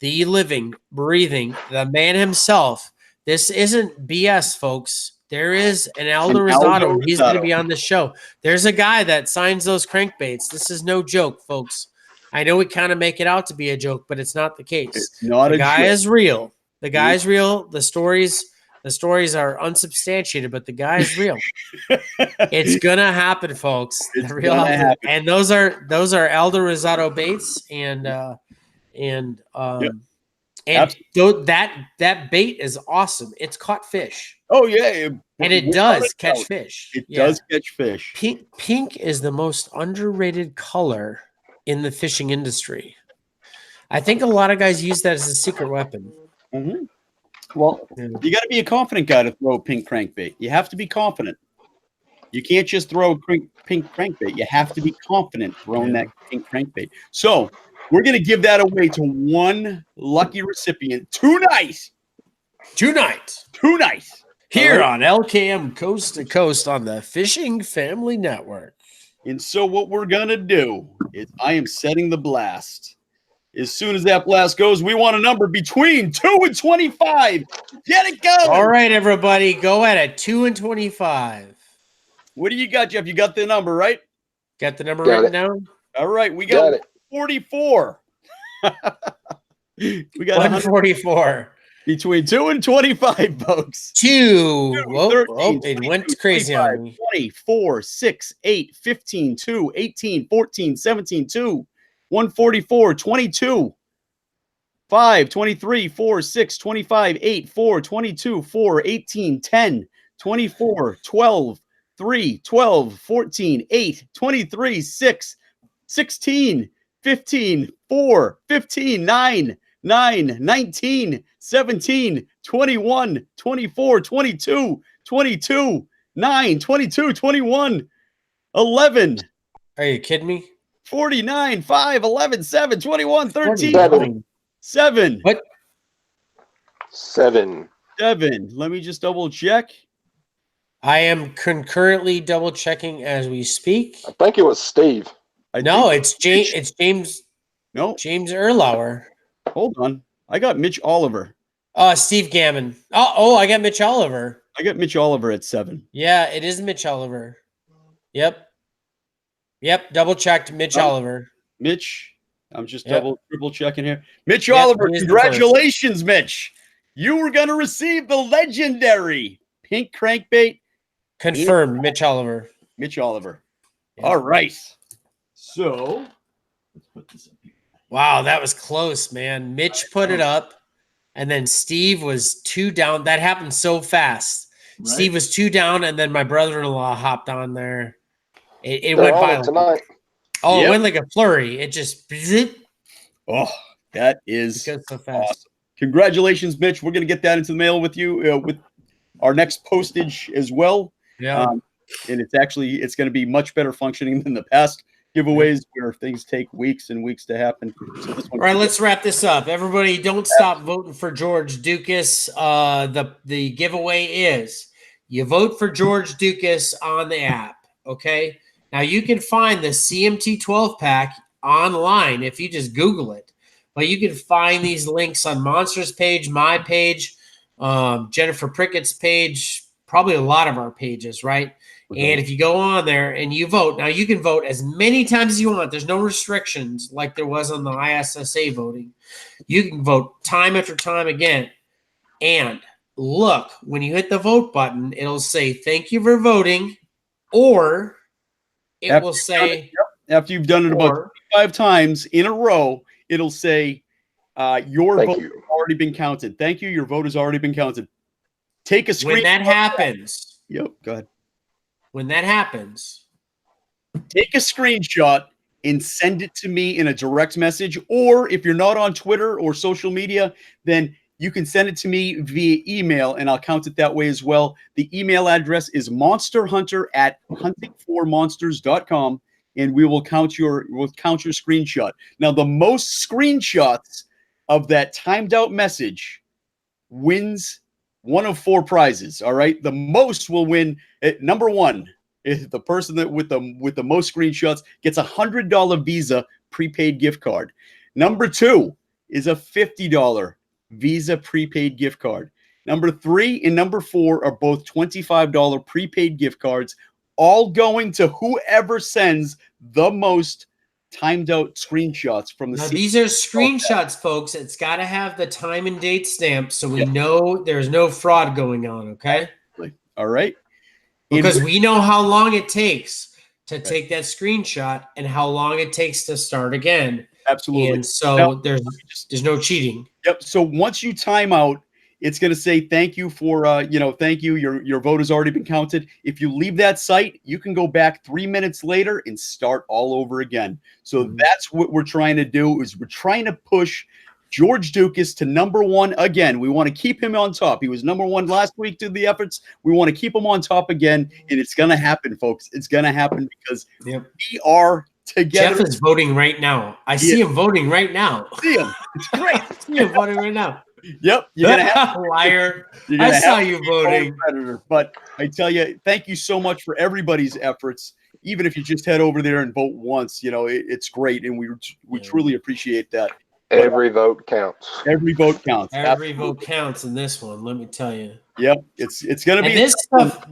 the living, breathing, the man himself. This isn't BS, folks. There is an Aldo Rosato. He's going to be on the show. There's a guy that signs those crankbaits. This is no joke, folks. I know we kind of make it out to be a joke, but it's not the case. It's not the guy is real. The guy is real. The stories are unsubstantiated, but the guy is real. It's gonna happen, folks. It's real happen. And those are Aldo Rosato baits, and that bait is awesome. It's caught fish. Oh yeah, and it does catch fish. It does catch fish. Pink is the most underrated color in the fishing industry. I think a lot of guys use that as a secret weapon. Mm-hmm. Well, you got to be a confident guy to throw a pink crankbait. You have to be confident. You can't just throw a pink crankbait. You have to be confident throwing that pink crankbait. So we're going to give that away to one lucky recipient tonight. Here on LKM Coast to Coast on the Fishing Family Network. And so what we're going to do is I am setting the blast. As soon as that blast goes, we want a number between 2 and 25. Get it going. All right, everybody, go at it. 2 and 25. What do you got, Jeff? You got the number, right? Got the number Got written it. down? All right, we got it. 44. We got 144. between 2 and 25, folks. 2. Whoa, 13, it 22, went crazy 25, on me. 20, 4, 6, 8, 15, 2, 18, 14, 17, 2, 144, 22, 5, 23, 4, 6, 25, 8, 4, 22, 4, 18, 10, 24, 12, 3, 12, 14, 8, 23, 6, 16, 15, 4, 15, 9, 9, 19, 17, 21, 24, 22, 22, 9, 22, 21, 11, Are you kidding me? 49, 5, 11, 7, 21, 13, 49. 7. What? 7. 7. Let me just double check. I am concurrently double checking as we speak. I think it was Steve. No, it's James. It's James. No, James Erlauer. hold on. I got Mitch Oliver. Steve Gammon. Oh, I got Mitch Oliver. I got Mitch Oliver at 7. Yeah, it is Mitch Oliver. Yep. Double checked Mitch Oh. Oliver. Mitch, I'm just Yep. triple checking here. Mitch Yep, Oliver, he is the congratulations, Mitch. You were going to receive the legendary pink crankbait. Confirmed Mitch Oliver. Mitch Oliver. Yep. All right. So let's put this up here. Wow, that was close, man. Mitch put it up, and then Steve was 2 down. That happened so fast. Right. Steve was 2 down, and then my brother-in-law hopped on there. It They're went on by it tonight. it Yep. went like a flurry. It just it Oh, that is goes so fast. awesome. Congratulations, Mitch. We're going to get that into the mail with you with our next postage as well. Yeah. And it's going to be much better functioning than the past giveaways where things take weeks and weeks to happen. So this All right, let's wrap this up. Everybody, don't stop voting for George Dukas. The giveaway is you vote for George Dukas on the app. Okay. Now you can find the CMT 12 pack online if you just Google it. But you can find these links on Monsters page, my page, Jennifer Prickett's page, probably a lot of our pages, right? Okay. And if you go on there and you vote, now you can vote as many times as you want. There's no restrictions like there was on the ISSA voting. You can vote time after time again. And look, when you hit the vote button, it'll say, thank you for voting, or it will say, after you've done it about or, 5 times in a row, it'll say your Thank vote you. has already been counted. Thank you. Your vote has already been counted. Take a screen. when that happens, Yep. Go ahead. when that happens, Take a screenshot and send it to me in a direct message. Or if you're not on Twitter or social media, then you can send it to me via email and I'll count it that way as well. The email address is monsterhunter@huntingformonsters.com, and we'll count your screenshot. Now, the most screenshots of that timed out message wins one of 4 prizes. All right. The most will win. Number 1 is the person that with the most screenshots gets a $100 Visa prepaid gift card. Number 2 is a $50 Visa prepaid gift card. Number 3 and number 4 are both $25 prepaid gift cards, all going to whoever sends the most timed out screenshots from the now season. these are screenshots, folks. It's got to have the time and date stamp so we know there's no fraud going on, okay? All right. Because we know how long it takes to take that screenshot and how long it takes to start again. Absolutely. And so Now, there's no cheating. Yep. So once you time out, it's going to say thank you for thank you. Your vote has already been counted. If you leave that site, you can go back 3 minutes later and start all over again. So that's what we're trying to do. Is we're trying to push George Dukas to number 1 again. We want to keep him on top. He was number 1 last week through the efforts. We want to keep him on top again, and it's going to happen, folks. It's going to happen because we are together. Jeff is voting right now. I see him voting right now. See him. It's great. I see him voting right now. Yep, you're gonna have Liar. you're gonna I saw have you to be a voting. Predator. But I tell you, thank you so much for everybody's efforts. Even if you just head over there and vote once, it's great, and we truly appreciate that. Every vote counts. Every vote counts. Every Absolutely. vote counts in this one. Let me tell you. Yep, it's gonna be And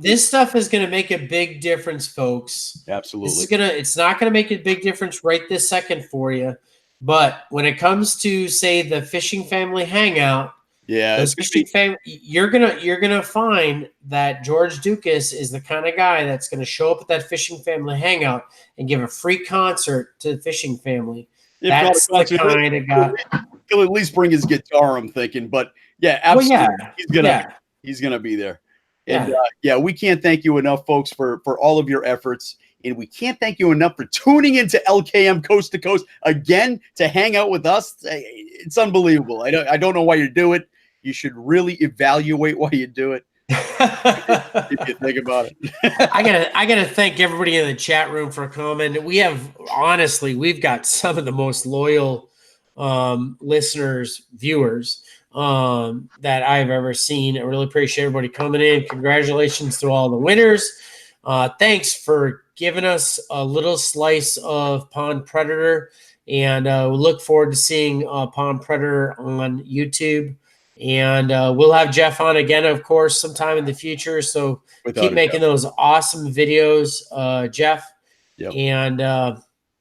this stuff is gonna make a big difference, folks. absolutely. It's not gonna make a big difference right this second for you, but when it comes to say the fishing family hangout, Yeah, those fishing family, you're gonna find that George Dukas is the kind of guy that's gonna show up at that fishing family hangout and give a free concert to the fishing family. if not a That's the concert, kind of guy. he'll at least bring his guitar. I'm thinking, but yeah, absolutely, Well, he's gonna be there. Yeah. And we can't thank you enough, folks, for all of your efforts. And we can't thank you enough for tuning into LKM Coast to Coast again to hang out with us. It's unbelievable. I don't know why you do it. You should really evaluate why you do it. If you think about it. I gotta thank everybody in the chat room for coming. We've got some of the most loyal listeners, viewers that I've ever seen. I really appreciate everybody coming in. Congratulations to all the winners. Thanks for giving us a little slice of Pond Predator, and we look forward to seeing Pond Predator on YouTube. And we'll have Jeff on again, of course, sometime in the future. So keep making those awesome videos, Jeff. Yep. And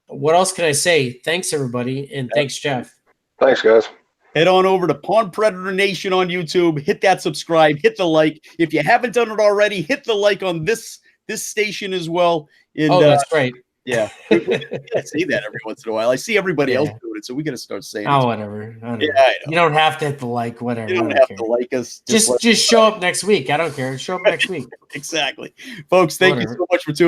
what else can I say? Thanks, everybody. And thanks, Jeff. Thanks, guys. Head on over to Pond Predator Nation on YouTube. Hit that subscribe. Hit the like. If you haven't done it already, hit the like on this station as well. And, that's right. Yeah, we say that every once in a while. I see everybody else doing it, so we got to start saying it. Oh, whatever. Yeah, I know. You don't have to hit the like, whatever. You don't have to like us. Just show up next week. I don't care. Show up next week. Exactly. Folks, thank you so much for tuning in.